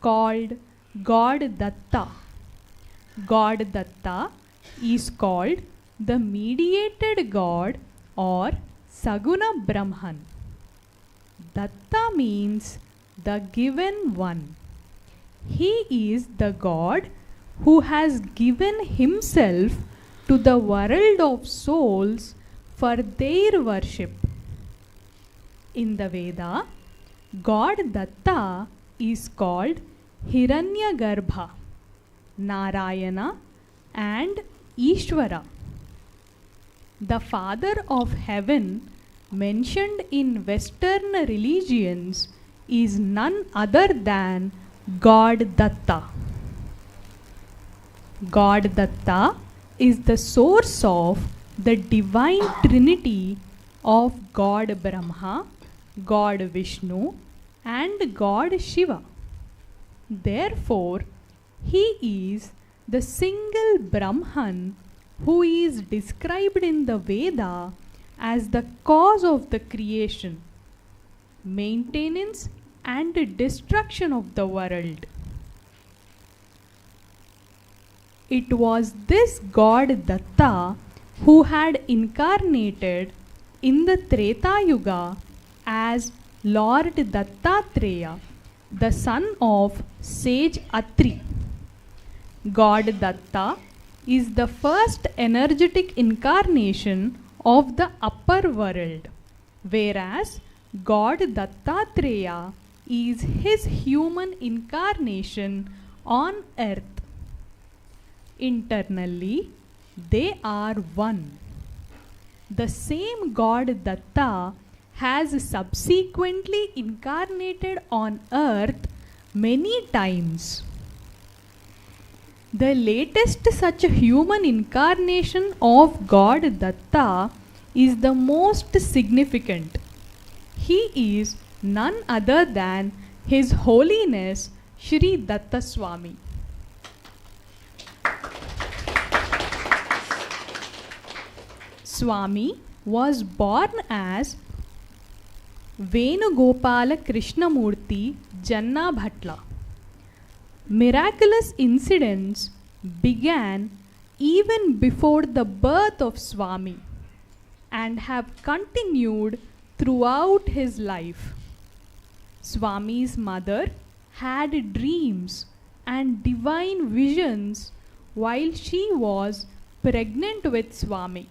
called God Datta. God Datta is called the mediated God or Saguna Brahman. Datta means the given one. He is the God who has given himself to the world of souls for their worship. In the Veda, God Datta is called Hiranyagarbha, Narayana and Ishvara. The Father of Heaven mentioned in Western religions is none other than God Datta. God Datta is the source of the divine trinity of God Brahma, God Vishnu and God Shiva. Therefore, he is the single Brahman who is described in the Veda as the cause of the creation, maintenance and destruction of the world. It was this God Datta who had incarnated in the Treta Yuga as Lord Dattatreya, the son of sage Atri. God Datta is the first energetic incarnation of the upper world, whereas God Dattatreya is his human incarnation on earth. Internally, they are one. The same God Datta has subsequently incarnated on earth many times. The latest such a human incarnation of God Datta is the most significant. He is none other than His Holiness Shri Datta Swami. Swami was born as Venugopala Krishnamurti Janna Bhatla. Miraculous incidents began even before the birth of Swami and have continued throughout his life. Swami's mother had dreams and divine visions while she was pregnant with Swami.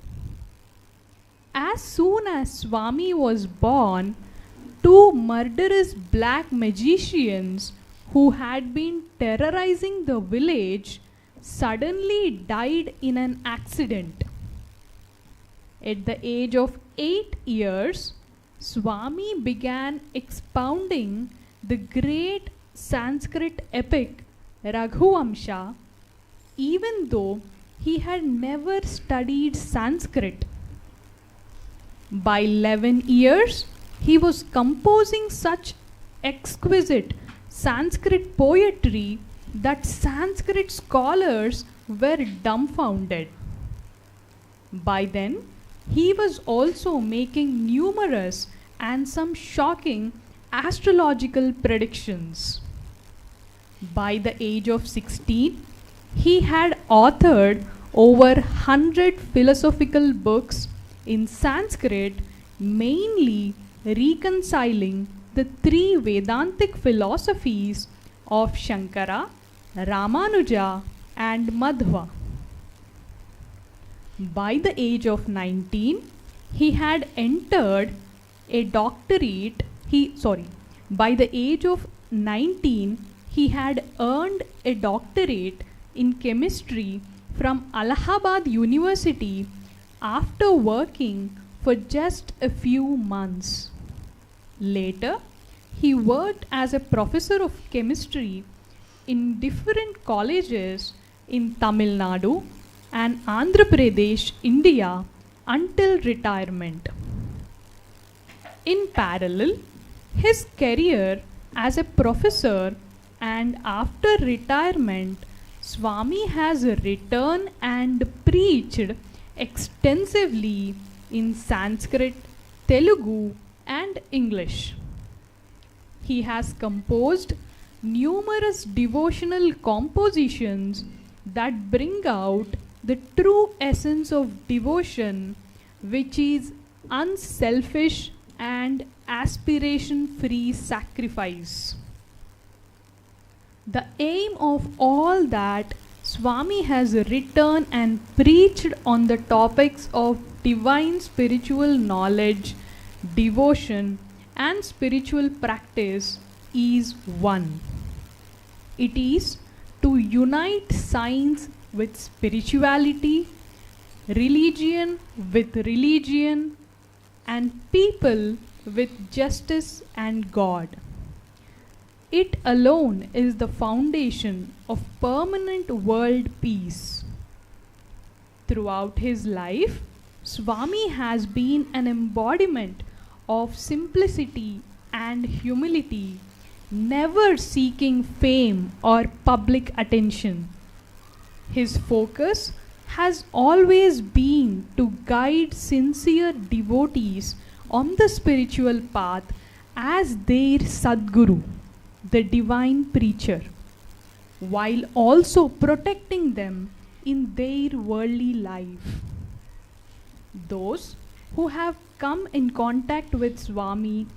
As soon as Swami was born, two murderous black magicians who had been terrorizing the village suddenly died in an accident. At the age of 8 years, Swami began expounding the great Sanskrit epic Raghuvamsha, even though he had never studied Sanskrit. By 11 years, he was composing such exquisite Sanskrit poetry that Sanskrit scholars were dumbfounded. By then, he was also making numerous and some shocking astrological predictions. By the age of 16, he had authored over 100 philosophical books in Sanskrit, mainly reconciling the three Vedantic philosophies of Shankara, Ramanuja and Madhva. By the age of 19, he had entered a doctorate. By the age of 19, he had earned a doctorate in chemistry from Allahabad University after working for just a few months. Later, he worked as a professor of chemistry in different colleges in Tamil Nadu and Andhra Pradesh, India until retirement. In parallel, his career as a professor and after retirement, Swami has written and preached extensively in Sanskrit, Telugu, and English. He has composed numerous devotional compositions that bring out the true essence of devotion, which is unselfish and aspiration-free sacrifice. The aim of all that Swami has written and preached on the topics of divine spiritual knowledge, devotion, and spiritual practice is one. It is to unite science with spirituality, religion with religion, and people with justice and God. It alone is the foundation of permanent world peace. Throughout his life, Swami has been an embodiment of simplicity and humility, never seeking fame or public attention. His focus has always been to guide sincere devotees on the spiritual path as their Sadguru, the divine preacher, while also protecting them in their worldly life. Those who have come in contact with Swami,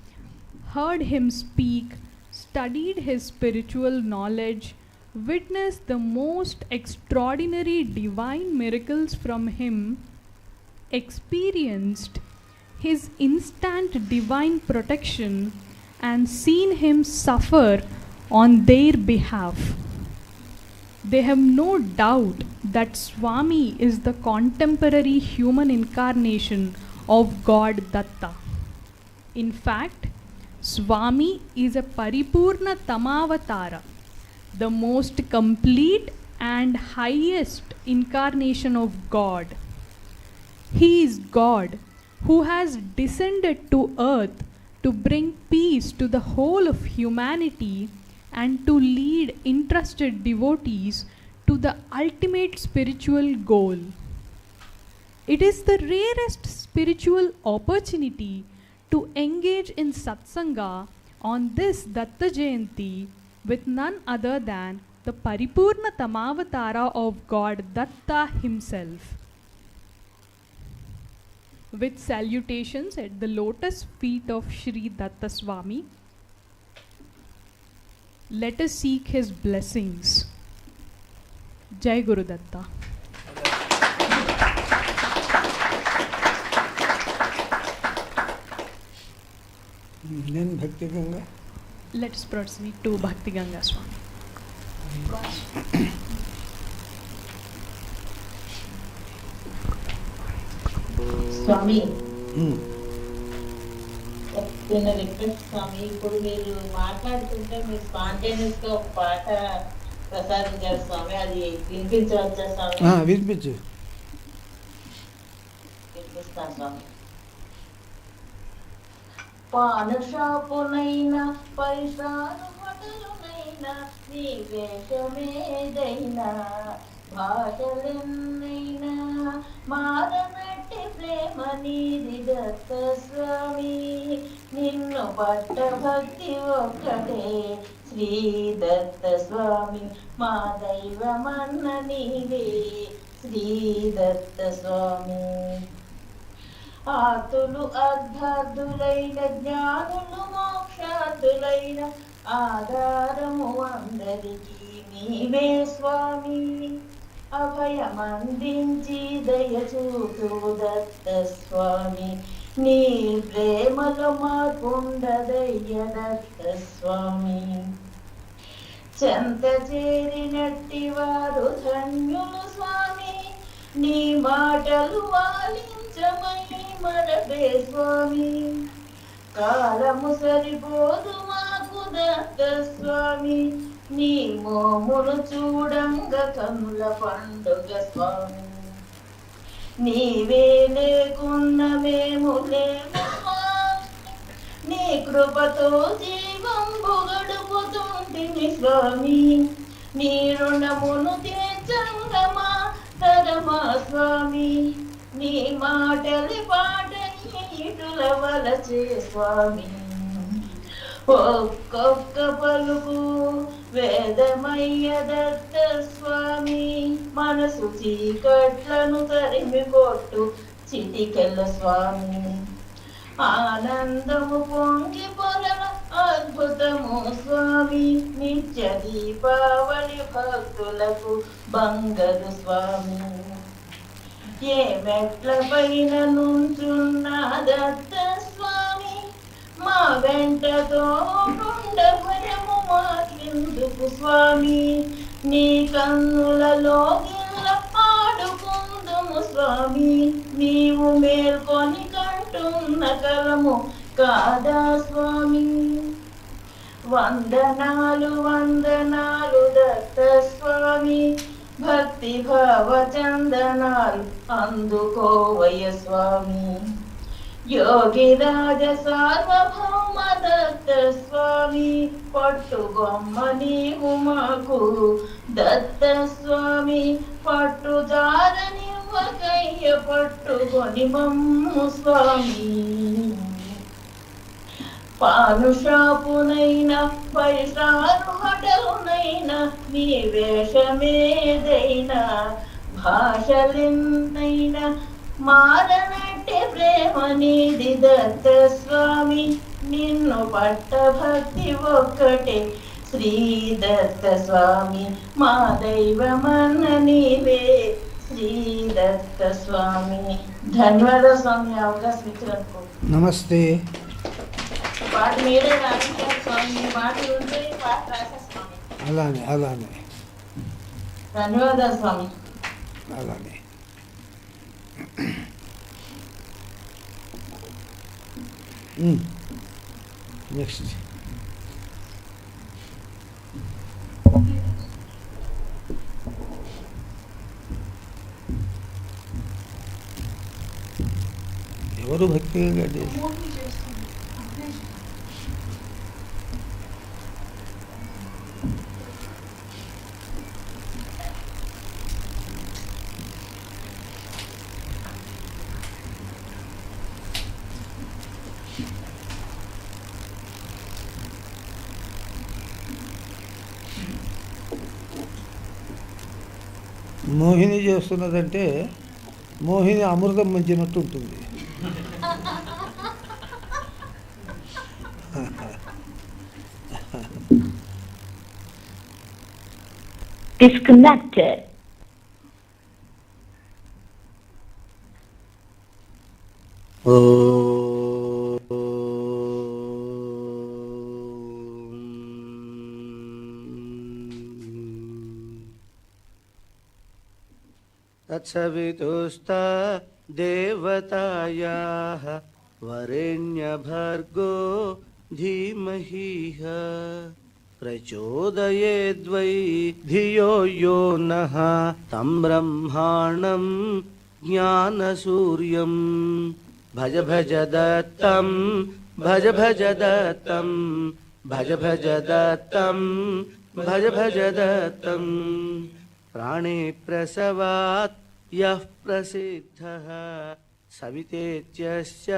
heard him speak, studied his spiritual knowledge, witnessed the most extraordinary divine miracles from him, experienced his instant divine protection, and seen him suffer on their behalf. They have no doubt that Swami is the contemporary human incarnation of God Datta. In fact, Swami is a Paripurna Tamavatara, the most complete and highest incarnation of God. He is God who has descended to earth to bring peace to the whole of humanity and to lead interested devotees to the ultimate spiritual goal. It is the rarest spiritual opportunity to engage in Satsanga on this Datta Jayanti with none other than the Paripurna Tamavatara of God Datta himself. With salutations at the lotus feet of Shri Datta Swami, let us seek his blessings. Jai Guru Datta. Then Bhakti Ganga. Let us proceed to Bhakti Ganga Swami. స్వామి చిన్న request స్వామి, ఇప్పుడు మీరు మాట్లాడుతుంటే మీరు spontaneous గా ఒక పాట ప్రసాదించారు స్వామి, అది వినిపించవచ్చా స్వామి? వినిపించు. వినిపిస్తాను స్వామి. పాన షాపునైనా పరిసరాలు హోటలునైనా నీ వేషమేదైనా భాషలెన్నైనా మారనట్టి ప్రేమ నీది దత్త స్వామి, నిన్ను పట్ట భక్తి ఒక్కటే శ్రీ దత్త స్వామి, మా దైవమన్న నీవే శ్రీ దత్త స్వామి. ఆతులు అర్ధార్థులైన జ్ఞానులు మోక్షార్థులైన ఆధారము అందరికీ నీవే స్వామి, అభయమందించి దయచూపు దత్త స్వామి, నీ ప్రేమలో మార్పుండదయ్య దత్త స్వామి. చెంత చేరినట్టి వారు ధన్యులు స్వామి, నీ మాటలు ఆలించమై మరపే స్వామి. కాలము సరిపోదు మాకు దత్త స్వామి, నీ మోములు చూడంగ కనుల పండుగ స్వామి. నీవే లేకున్న మేము లేము స్వామి, నీ కృపతో జీవంబు గడుపుతుంటిమి స్వామి. నీ రుణమును తీర్చంగమా తరమా స్వామి, నీ మాటలి పాటని ఇటుల వలచే స్వామి. ఒక్కొక్క పలుకు వేదమయ్య దత్త స్వామి, మనసు చీకట్లను తరిమి కొట్టు చిటికెళ్ళ స్వామి. ఆనందము పొంగి పొరల అద్భుతము స్వామి, నిత్య దీపావళి భక్తులకు బంగారు స్వామి. ఏ మెట్ల పైన నుంచున్న దత్త స్వామి, మా వెంటతో నుండ భయము మాకెందుకు స్వామి. నీ కన్నులలో గిల్ల ఆడుకుందుము స్వామి, నీవు మేల్కొని కంటున్న కలము కాదా స్వామి. వందనాలు వందనాలు దత్త స్వామి, భక్తి భావ చందనాలు అందుకోవయ్య స్వామి. యోగిరాజ సార్వభౌమ దత్త స్వామి, పట్టుగొమ్మ నీవు మాకు దత్త స్వామి. పట్టుదారనివ్వకయ్య పట్టుకొని మమ్ము స్వామి. పాను షాపునైనా పైసాను హటలునైనా నీ వేషమేదైనా భాషలెన్నైనా మారనట్టే ప్రేమ నీది దత్త స్వామి. నిన్ను పట్ట భక్తి ఒక్కటే శ్రీ దత్త స్వామి, మా దైవమన్న నీవే శ్రీ దత్త స్వామి. ధన్యవాదాలు స్వామి అవకాశం ఇచ్చినందుకు. నమస్తే. పాట మీరే రాసించారు స్వామి, మీ మాటలు ఉంటే పాట రాసే స్వామి. అలానే అలానే ధన్యవాదాలు స్వామి. అలానే. నెక్స్ట్. ఎవరు భక్తిగా గడ్డేది? మోహిని చేస్తున్నదంటే మోహిని అమృతం మంచినట్టు ఉంటుంది. Disconnected. तत्सवितुस्ता देवतायाः वरेण्यभर्गो धीमहि प्रचोदयेद्वै धियो यो नः तं ब्रह्माणं ज्ञानसूर्यं भज भज दत्तं भज भज दत्तं भज भज दत्तं भज भज दत्तं प्राणे प्रसवात् यः प्रसिद्धः सवितेत्यस्य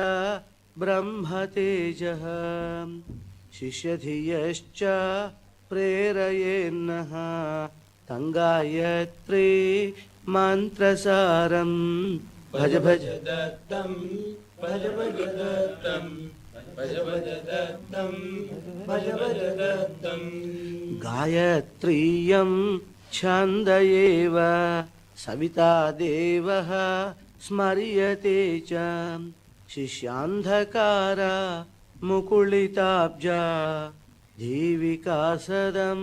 ब्रह्मतेजः शिष्यधियश्च प्रेरयेन्नः तं गायत्री मन्त्रसारं भज भज दत्तं भज भज दत्तं भज भज दत्तं भज भज दत्तं गायत्रीयं छन्द एव सविता देवः स्मर्यते च शिष्यान्धकार मुकुलिताब्जा जीविका सदं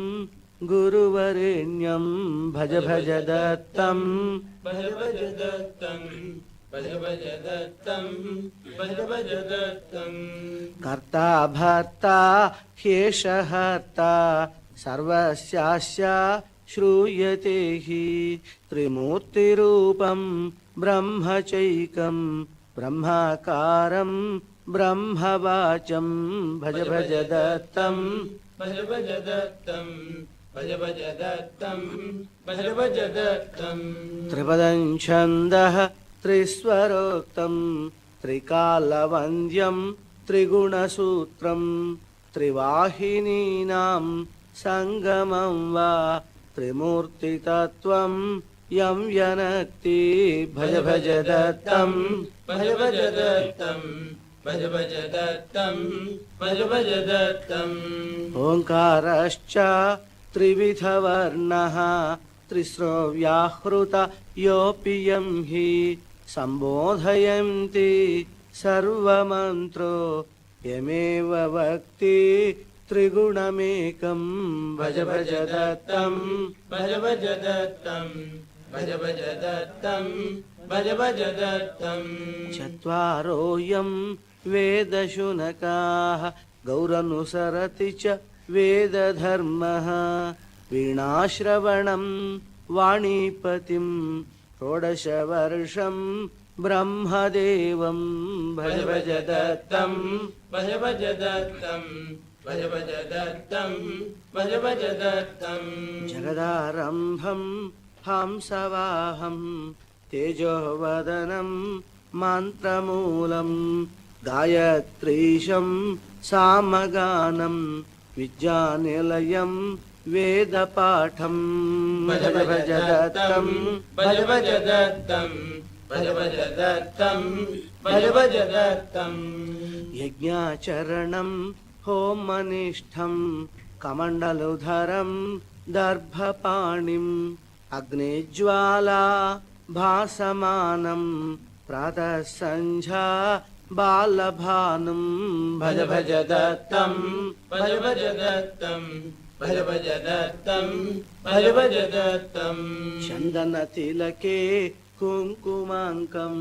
गुरुवरेण्यं भज भज दत्तं भज भज दत्तं भज भज दत्तं भज भज दत्तं कर्ता भर्ता ह्येषहर्ता सर्वस्यास्य श्रूयते हि त्रिमूर्तिरूपं ब्रह्मचैकं ब्रह्माकारं ब्रह्मवाचं भज भज दत्तं भज भज दत्तं भज भज दत्तं भज भज दत्तं त्रिपदं छन्दः त्रिस्वरोक्तं त्रिकालवन्द्यं त्रिगुणसूत्रं त्रिवाहिनीनां संगमं वा त्रिमूर्तितत्त्वं यं यनक्ति भज भज दत्तं भज भज दत्तं भज भज दत्तं भज भज दत्तं ओंकारश्च त्रिविधवर्णः त्रिस्रो व्याहृत योऽपि यं हि सम्बोधयन्ति सर्वमन्त्रो यमेव वक्ति त्रिगुणमेकं भज भज दत्तं भज भज दत्तं भज भज दत्तं भज भज दत्तं चत्वारोऽयं वेदशुनकाः गौरनुसरति च वेदधर्मः वीणाश्रवणं वाणीपतिं षोडशवर्षं ब्रह्मदेवं भज भज दत्तं भज भज दत्तं भज भज दत्तं भज भज दत्तं जगदारम्भं हंसवाहं तेजोवदनं मन्त्रमूलं गायत्रीशं सामगानं विद्यानिलयं वेदपाठं भज भज दत्तं भज भज दत्तं भज भज दत्तं भज भज दत्तं यज्ञाचरणं होमनिष्ठं कमण्डलुधरं दर्भपाणिम् अग्निज्वाला भासमानं प्रातः सन्ध्या बालभानुं भज भज दत्तं भज भज दत्तं भज भज दत्तं भज भज दत्तं चन्दनतिलके कुङ्कुमाङ्कं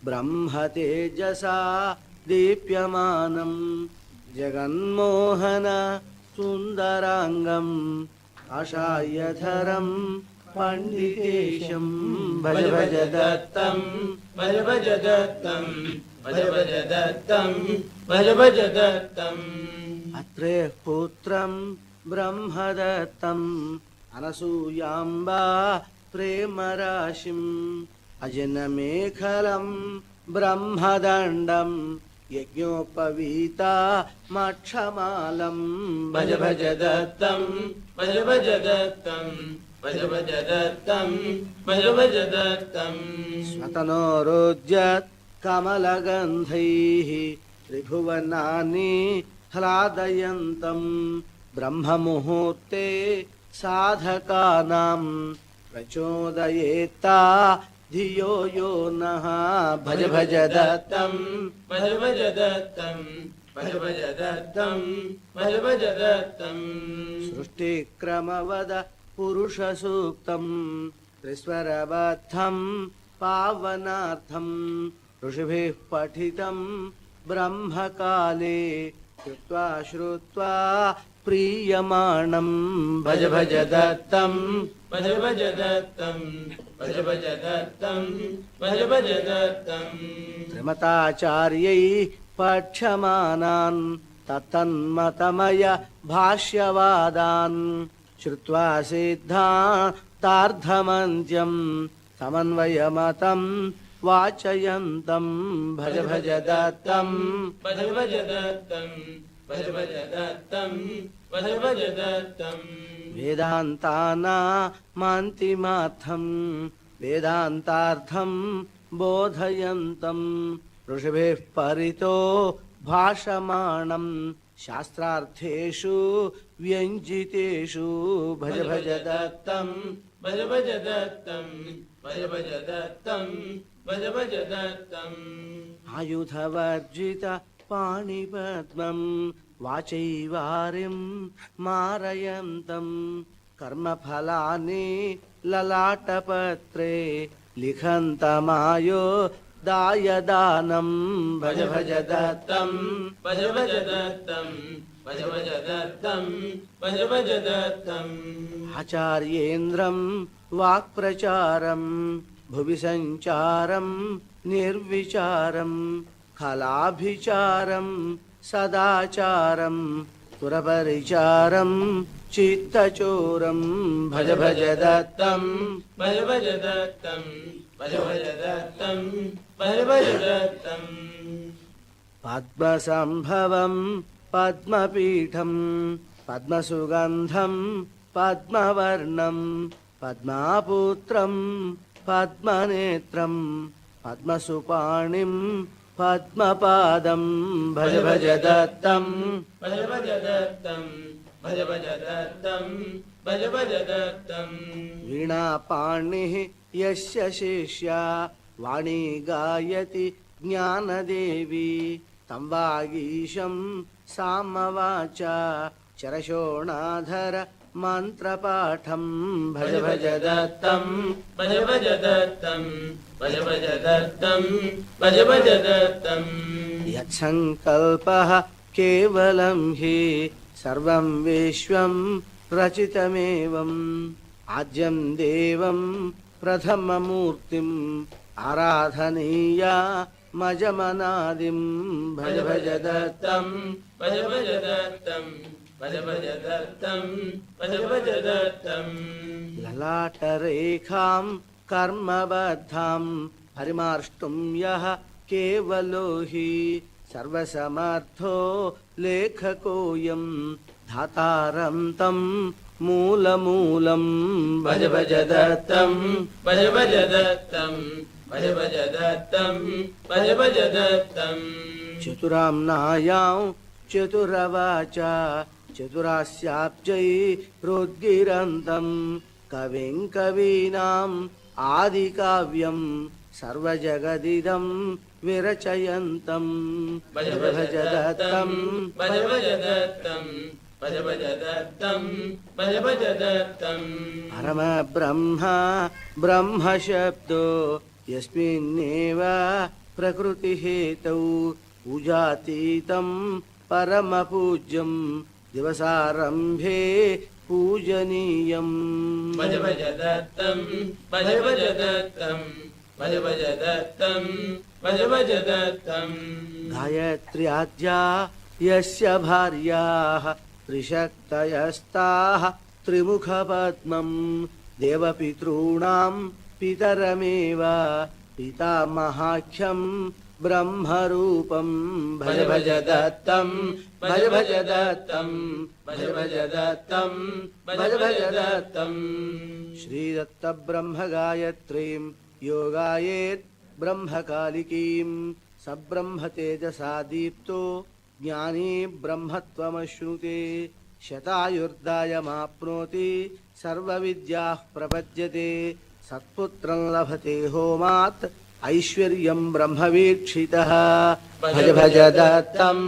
ब्रह्मतेजसा दीप्यमानं जगन्मोहन सुन्दराङ्गं आशायधरं पंडितेशं भज भज दत्तं भज भज दत्तं भज भज दत्तं भज भज दत्तं अत्रेः पुत्रं ब्रह्मदत्तं अनसूयाम्बा प्रेमराशिं अजनमेखलं ब्रह्मदण्डं यज्ञोपवीता मक्षमालं भज भज दत्तं भज भज दत्तं भज भज दत्तं भज भज दत्तं स्वतनोरुद्यत् कमलगन्धैः त्रिभुवनानि ह्लादयन्तं ब्रह्ममुहूर्ते साधकानां प्रचोदयेत्ता धियो यो नः भज भज दत्तं भज भज दत्तं भज भज दत्तं भज भज दत्तं सृष्टिक्रमवद पुरुषसूक्तं त्रिस्वरबद्धं पावनार्थं ऋषिभिः पठितं ब्रह्मकाले कृत्वा श्रुत्वा प्रीयमाणं भज भज दत्तं भज भज दत्तं भज भज दत्तं भज भज दत्तं त्रिमताचार्यैः पठ्यमानान् तत्तन्मतमय भाष्यवादान् श्रुत्वा सिद्धान्तार्थमन्त्यं समन्वयमतं वाचयन्तं भज भज दत्तं भज भज दत्तं भज भज दत्तं भज भज दत्तं वेदान्तानामन्तिमार्थं वेदान्तार्थं बोधयन्तं ऋषिभिः परितो भाषमाणं शास्त्रार्थेषु व्यञ्जितेषु भज भज दत्तं भज भज दत्तं भज भज दत्तं भज भज दत्तम् आयुधवर्जित पाणिपद्मं वाचैवारिं मारयन्तं कर्मफलानि ललाटपत्रे लिखन्तमायो दायदानं भज भज दत्तं भज भज दत्तं भज भज दत्तं भज भज दत्तम् आचार्येन्द्रं वाक्प्रचारं भुवि सञ्चारं निर्विचारं खलाभिचारं सदाचारं पुरपरिचारं चित्तचोरं भज भज दत्तं भज भज दत्तं भज भज दत्तं भज भज दत्तम् पद्मसम्भवं पद्मपीठं पद्मसुगन्धं पद्मवर्णं पद्मापुत्रं पद्मनेत्रं पद्मसुपाणिं पद्मपादं भज भज दत्तं भज भज दत्तं भज भज दत्तं भज भज दत्तम् वीणापाणिः यस्य शिष्या वाणी गायति ज्ञानदेवी तं वागीशं सामवाचा चरशोणाधर मन्त्रपाठं भज भज दत्तं भज भज दत्तं भज भज दत्तं भज भज दत्तम् यत्सङ्कल्पः केवलं हि सर्वं विश्वं रचितमेवम् आद्यं देवं प्रथममूर्तिम् आराधनीया मजमनादिं भज भज दत्तं भज भज दत्तं भज भज दत्तं भज भज दत्तम् ललाटरेखां कर्मबद्धां परिमार्ष्टुं यः केवलो हि सर्वसमर्थो लेखकोऽयं धातारं तं मूलमूलं भज भज दत्तं भज भज दत्तं भज भज दत्तं भज भज दत्तम् चतुराम्नायां चतुरवाचा चतुरास्याब्जै रुद्गिरन्तं कविं कवीनाम् आदिकाव्यं सर्वजगदिदं विरचयन्तं भज भज दत्तं भज भज दत्तं भज भज दत्तं भज भज दत्तम् परमब्रह्म ब्रह्मशब्दो यस्मिन्नेव प्रकृतिहेतौ पूजातीतं परमपूज्यं दिवसारम्भे पूजनीयं भज भज दत्तं भज भज दत्तं भज भज दत्तं भज भज दत्तम् गायत्र्याद्या यस्य भार्याः त्रिशक्तयस्ताः त्रिमुखपद्मं देवपितॄणां पितरमेव पितामहाख्यं ब्रह्मरूपं भज भज दत्तं भज भज दत्तं भज भज दत्तं भज भज दत्तम् श्रीदत्त ब्रह्म गायत्रीं योगायेत् ब्रह्मकालिकीं सब्रह्म तेजसा दीप्तो ज्ञानी ब्रह्मत्वमश्नुते शतायुर्दायमाप्नोति सर्वविद्याः प्रपद्यते सत्पुत्रं लभते होमात् ऐश्वर्यं ब्रह्मवीक्षितः भज भज दत्तं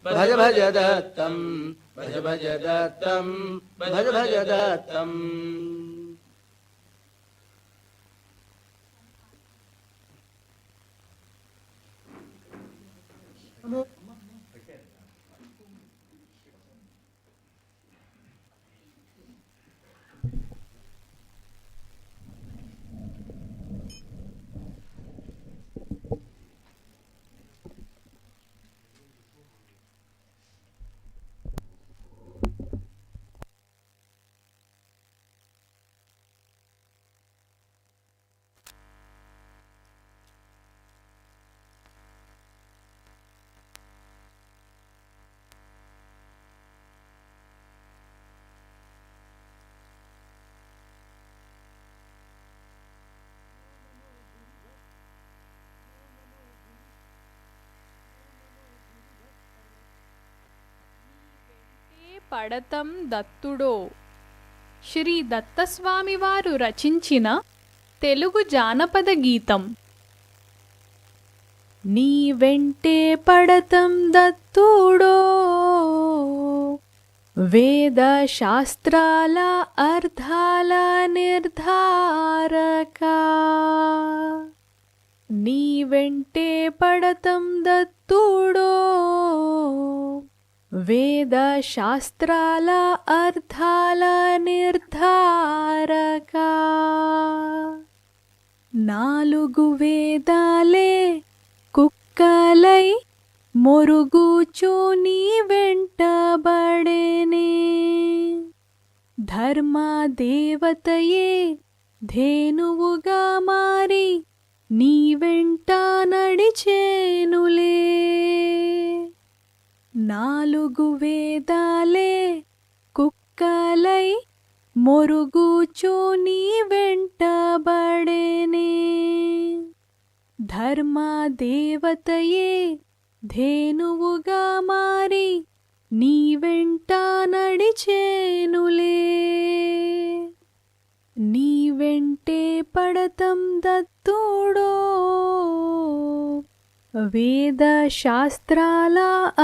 भज भज दत्तं भज भज दत्तं भज भज दत्तम् పడతం దత్తుడో శ్రీ దత్తస్వామి వారు రచించిన తెలుగు జానపద గీతం. నీ వెంటే పడతం దత్తుడో వేద శాస్త్రాల అర్థాల నిర్ధారక. నీ వెంటే పడతం దత్తుడో వేద శాస్త్రాల అర్థాల నిర్ధారక. 4 వేదాలే కుక్కలై మొరుగుచు నీ వెంటబడేనే. ధర్మదేవతయే ధేనువుగా మారి నీ వెంట నడిచేనులే. 4 వేదాలే కుక్కలై మొరుగుచు నీ వెంటబడేనే. ధర్మదేవతయే ధేనువుగా మారి నీ వెంట నడిచేనులే. నీ వెంటే పడతం దత్తుడో వేద శాస్త్రాల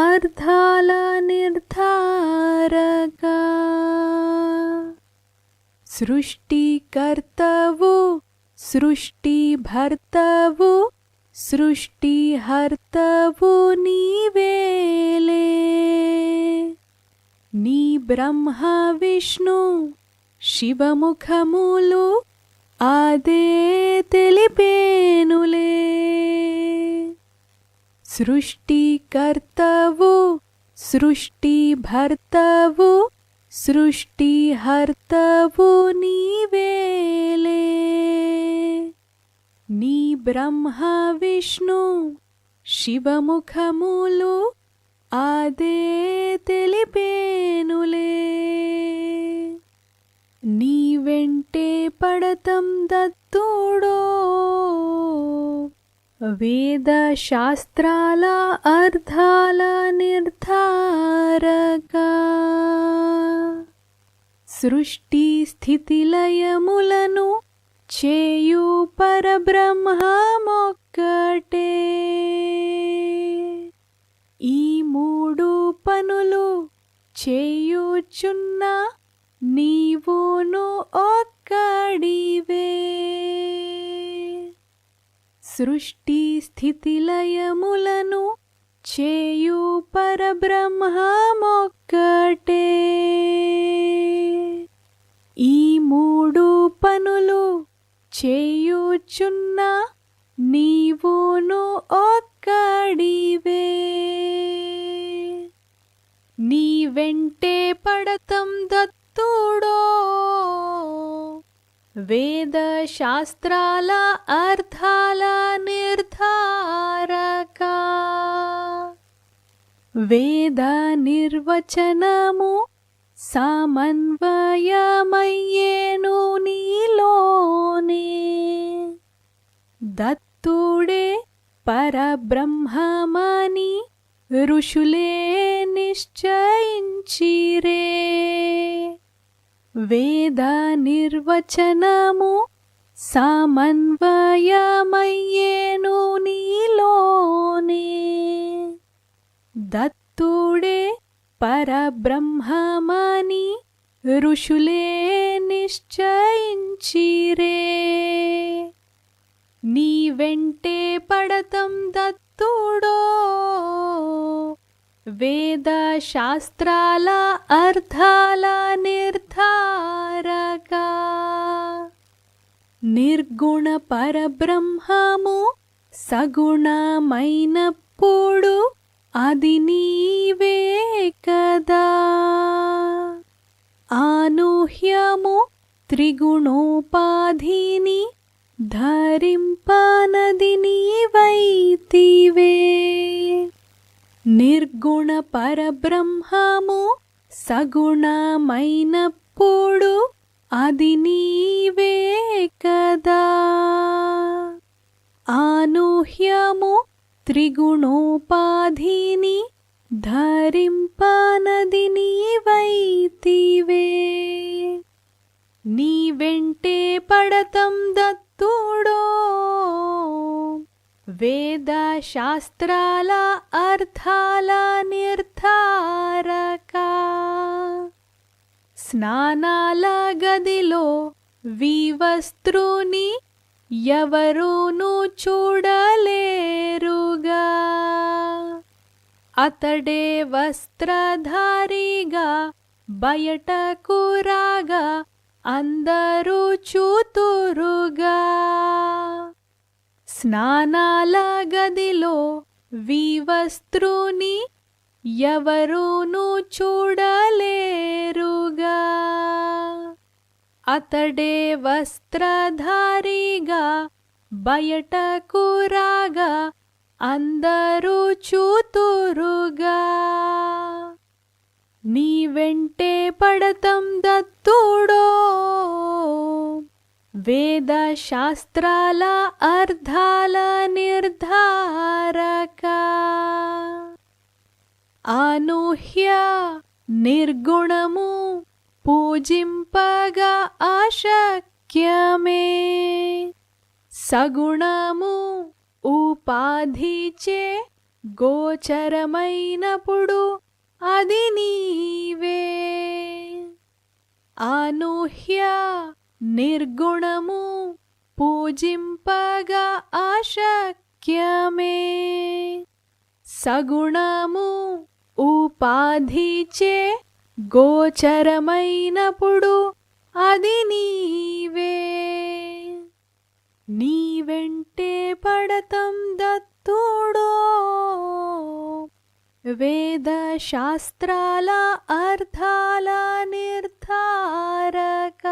అర్థాల నిర్ధారక. సృష్టికర్తవు సృష్టి భర్తవు సృష్టి హర్తవు నీవేలే. నీ బ్రహ్మ విష్ణు శివముఖములు అదే తెలిపేనులే. సృష్టికర్తవు సృష్టి భర్తవు సృష్టి హర్తవు నీవేలే. నీ బ్రహ్మ విష్ణు శివముఖములు అదే తెలిపేనులే. నీ వెంటే పడతం దత్తుడో వేద శాస్త్రాల అర్థాల నిర్ధారక. సృష్టి స్థితి లయములను చేయు పరబ్రహ్మమొక్కటే. ఈ 3 పనులు చేయుచున్న నీవును ఒక్కడివే. సృష్టి స్థితి లయములను చేయు పరబ్రహ్మమొక్కటే. ఈ 3 పనులు చేయుచున్న నీవును ఒక్కడివే. నీ వెంటే పడతం దత్తుడో వేద శాస్త్రాల అర్థాల నిర్ధారక. వేద నిర్వచనము సమన్వయమయ్యేను నీలోనే. దత్తుడే పరబ్రహ్మమని ఋషులే నిశ్చయించిరే. వేద నిర్వచనము సమన్వయమయ్యేను నీలోనే. దత్తుడే పరబ్రహ్మమని ఋషులే నిశ్చయించిరే. నీ వెంటే పడతం దత్తుడో వేద శాస్త్రాల అర్థాల నిర్ధారక. నిర్గుణ పరబ్రహ్మము సగుణమైనప్పుడు అది నీవే కదా. అనూహ్యము త్రిగుణోపాధిని ధరింపనది నీవైతివే. నిర్గుణ పరబ్రహ్మము సగుణమైనప్పుడు అది నీవే కదా. అనూహ్యము త్రిగుణోపాధిని ధరింపనది నీవైతివే నీ వెంటే పడతం దత్తుడో వేద శాస్త్రాల అర్థాల నిర్ధారక స్నానాల గదిలో వివస్త్రుని ఎవరూను చూడలేరుగా అతడే వస్త్రధారిగా బయటకు రాగా అందరూ చూతురుగా స్నానాల గదిలో వివస్త్రుని ఎవరూను చూడలేరుగా అతడే వస్త్రధారిగా బయటకు రాగా అందరూ చూతురుగా నీ వెంటే పడతం దత్తుడో వేద శాస్త్రాల అర్థాల నిర్ధారక అనూహ్య నిర్గుణము పూజింపగా అశక్యమే సగుణము ఉపాధిచే గోచరమైనప్పుడు అది నీవే అనూహ్య నిర్గుణము పూజింపగా అశక్యమే సగుణము ఉపాధిచే గోచరమైనప్పుడు అది నీవే నీ వెంటే పడతం దత్తుడో వేద శాస్త్రాల అర్థాల నిర్ధారక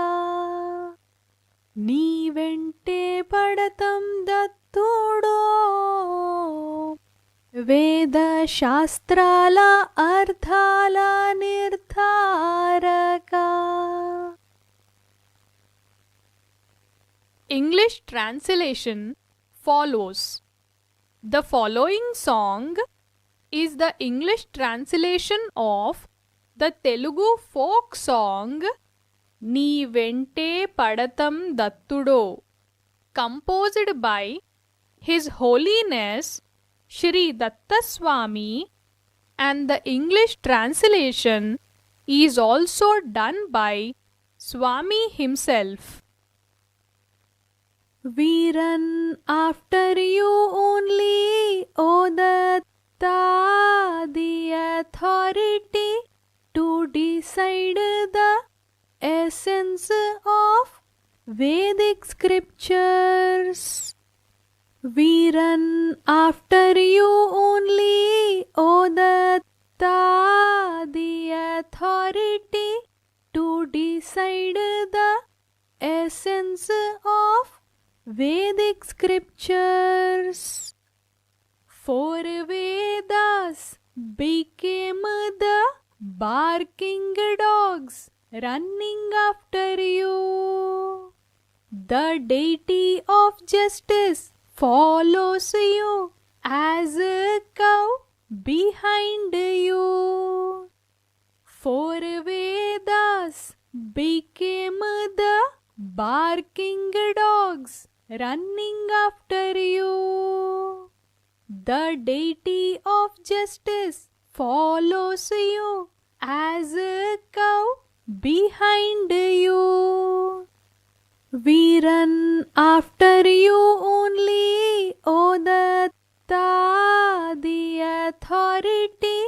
నీ వెంటే పడతం దత్తుడో వేద శాస్త్రాల అర్థాల నిర్ధారక. English translation follows. The following song is the English translation of the Telugu folk song Ni Vente Padatam Dattudo, composed by His Holiness Shri Datta Swami, and the English translation is also done by Swami himself. We run after you only, O Datta, the authority to decide the essence of Vedic scriptures. We run after you only, O Datta, the authority to decide the essence of Vedic scriptures. Four Vedas became the barking dogs running after you. The deity of justice follows you as a cow behind you. Four Vedas became the barking dogs running after you. The deity of justice follows you as a cow behind you. We run after you only, O Datta, the authority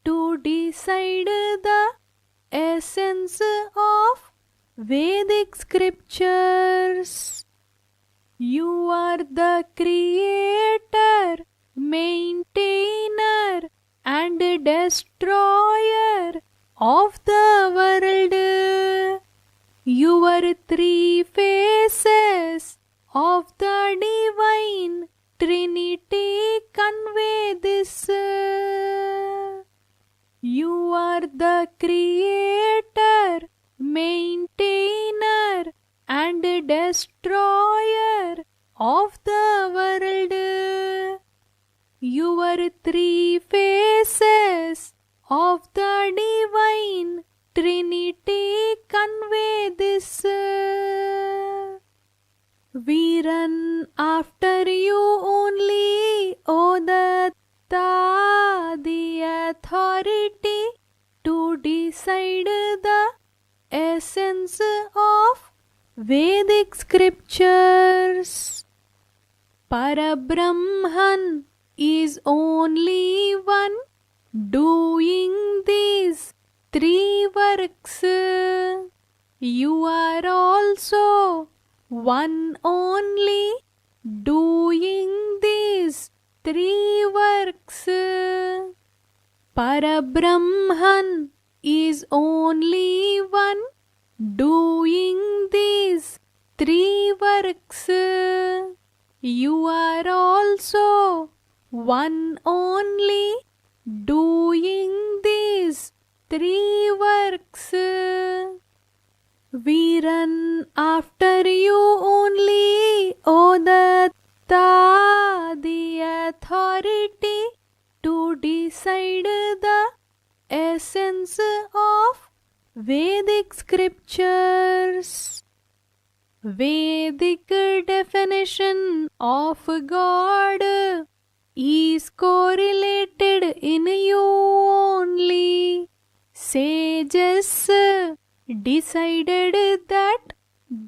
to decide the essence of Vedic scriptures. You are the creator, maintainer, and destroyer of the world. Your three faces of the divine Trinity convey this. You are the creator, maintainer, and destroyer of the world. Your three faces the essence of Vedic scriptures. Parabrahman is only one doing these three works. You are also one only doing these three works. Parabrahman is only one doing these three works. You are also one only doing these three works. We run after you only, O Datta, the authority to decide the essence of Vedic scriptures. Vedic definition of God is correlated in you only. Sages decided that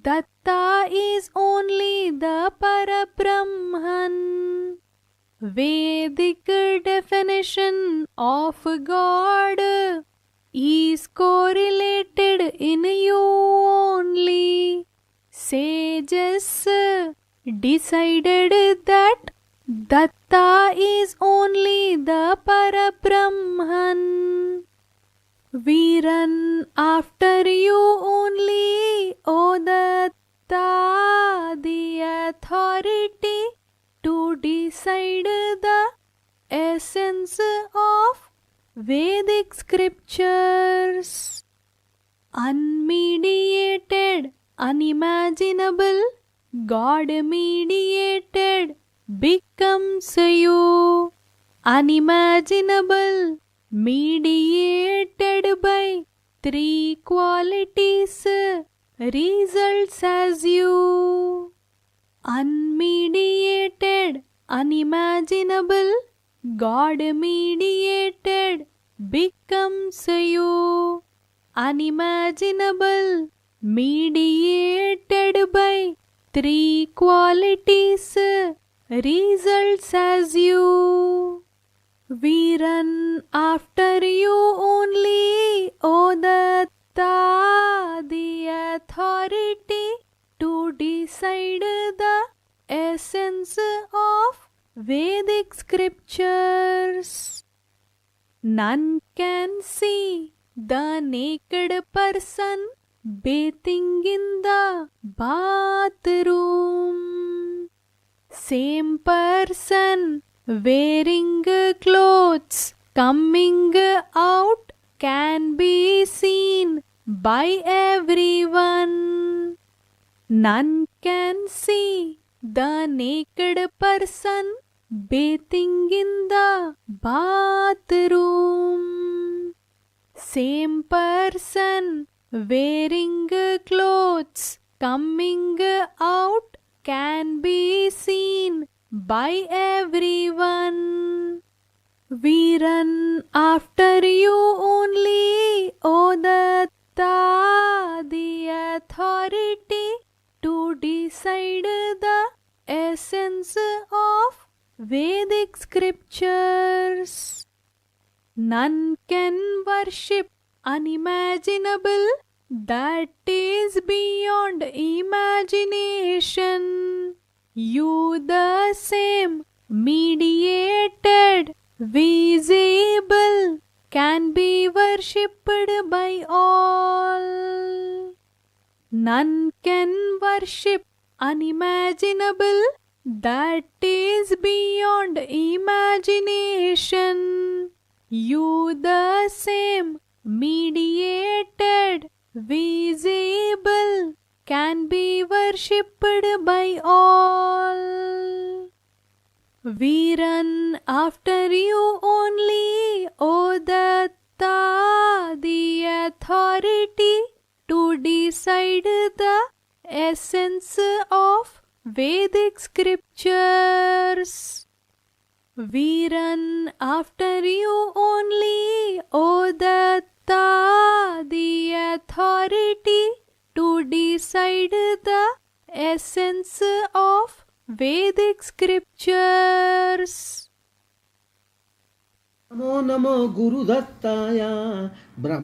Datta is only the Parabrahman. Vedic definition of God is correlated in you only. Sages decided that Datta is only the Parabrahman. We run after you only, O Datta, the authority to decide the essence of Vedic scriptures. Unmediated, unimaginable, God mediated becomes you. Unimaginable, mediated by three qualities, results as you. Unmediated, unimaginable, God mediated becomes you. Unimaginable, mediated by three qualities, results as you. We run after you only, O Datta, the authority to decide the essence of Vedic scriptures. None can see the naked person bathing in the bathroom. Same person wearing clothes coming out can be seen by everyone. None can see the naked person bathing in the bathroom. Same person wearing clothes coming out can be seen by everyone. We run after you only, O Datta, the authority to decide the essence of Vedic scriptures. None can worship unimaginable that is beyond imagination. You the same, mediated, visible, can be worshipped by all. None can worship unimaginable that is beyond imagination. You the same, mediated, visible, can be worshipped by all. We run after you only, O Datta, the authority to decide the essence of Vedic scriptures. We run after you only, O Datta, the authority to decide the essence of Vedic scriptures. Namo Namo Guru Dattaya Brahma.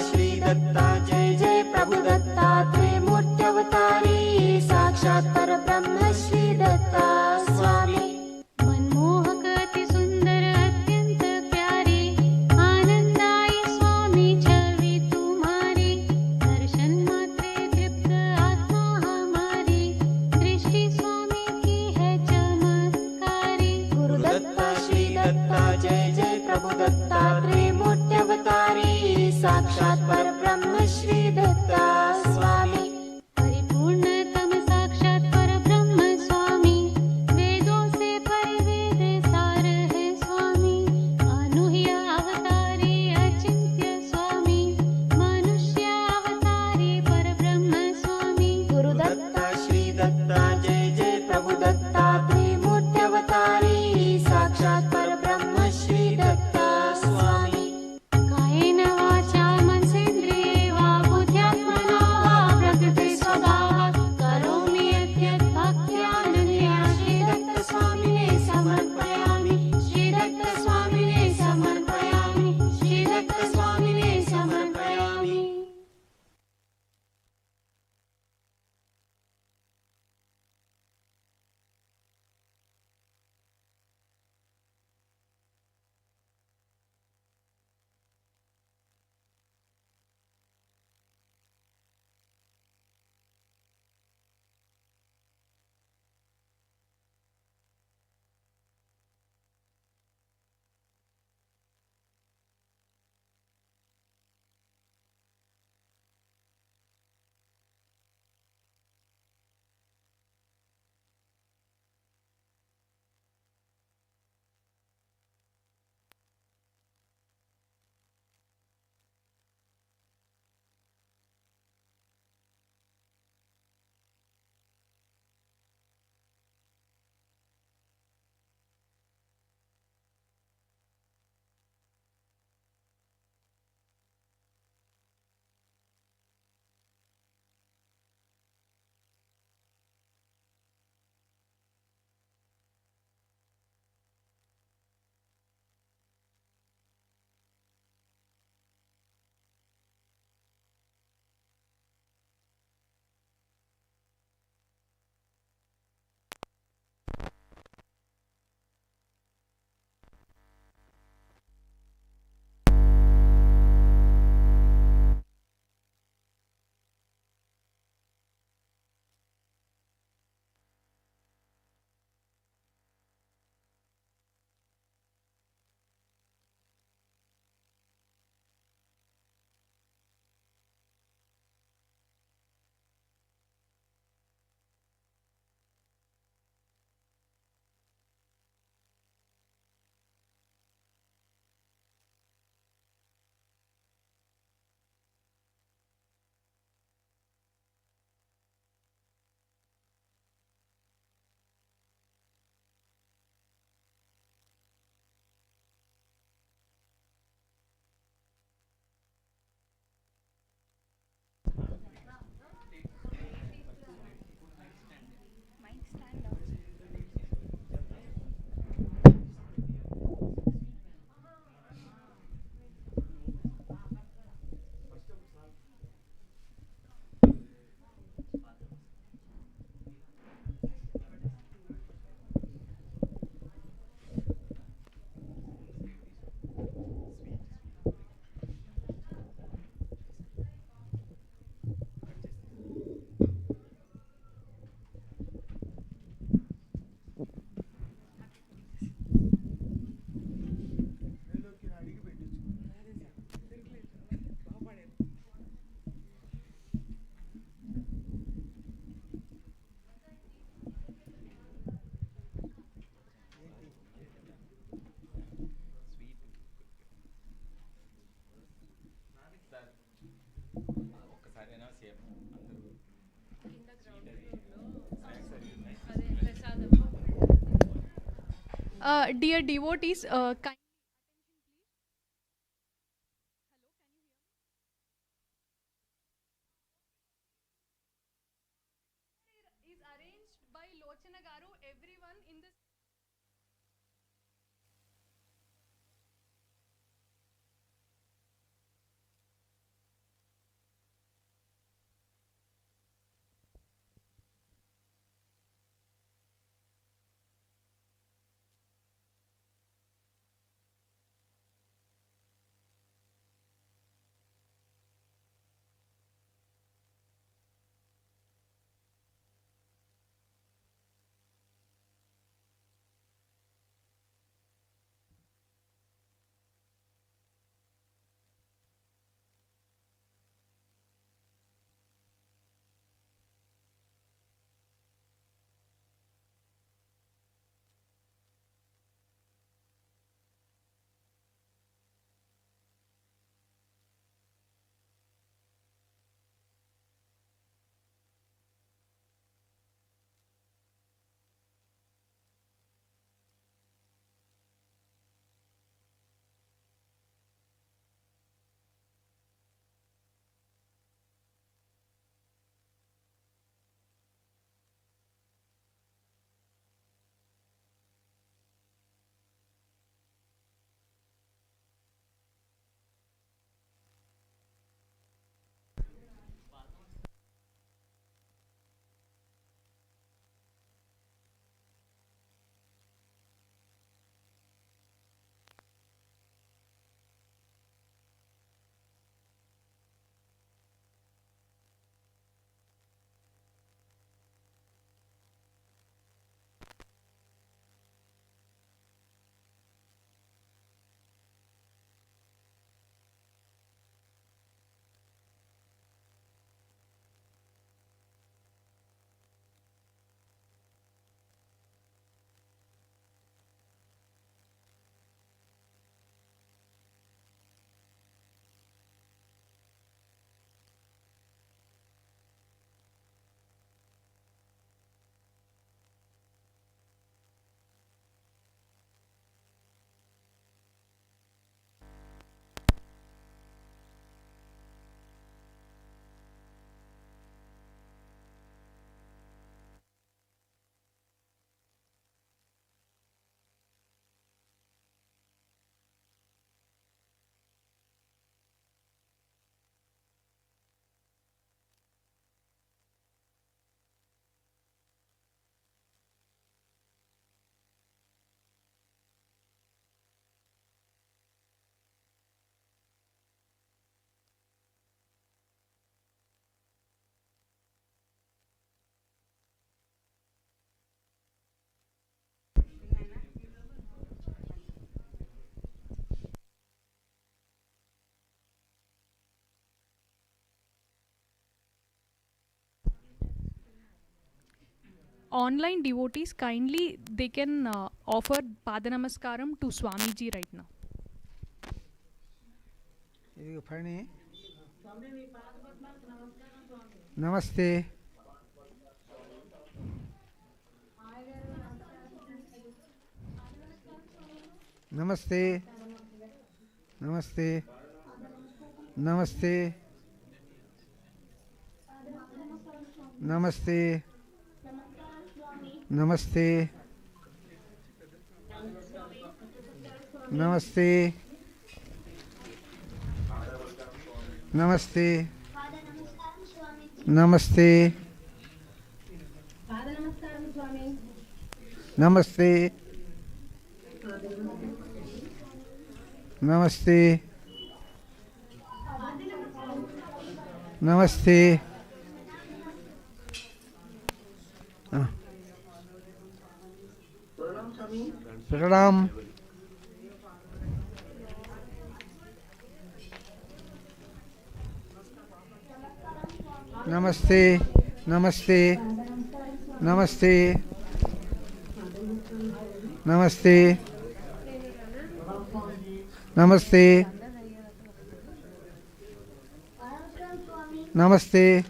Shri Datta, Jai Jai Prabhu Datta, Tremurti Avatari, Sakshat Dear devotees, is arranged by Lochana Garu. Everyone in the online devotees kindly they can offer Pada Namaskaram to Swamiji right now. Namaste. Namaste. Namaste. Namaste. Namaste. Namaste. Namaste. Namaste. Namaste. Namaste. Namaste. Namaste. Pranam. Namaste. Namaste. Namaste. Namaste. Namaste. Namaste.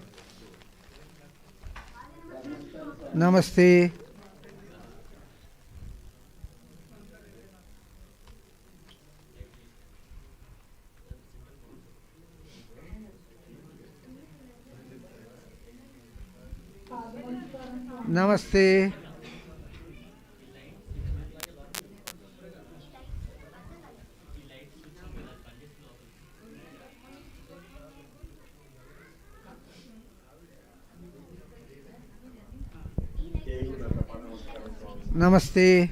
Namaste. Namaste. Namaste.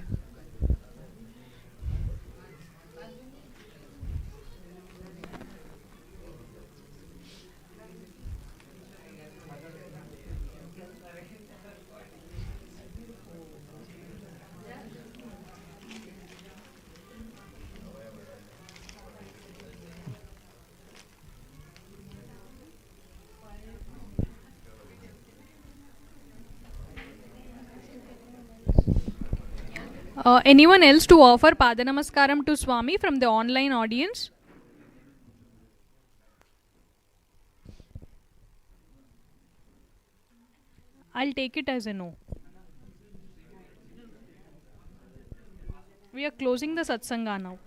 Anyone else to offer Pada Namaskaram to Swami from the online audience? I'll take it as a no. We are closing the Satsanga now.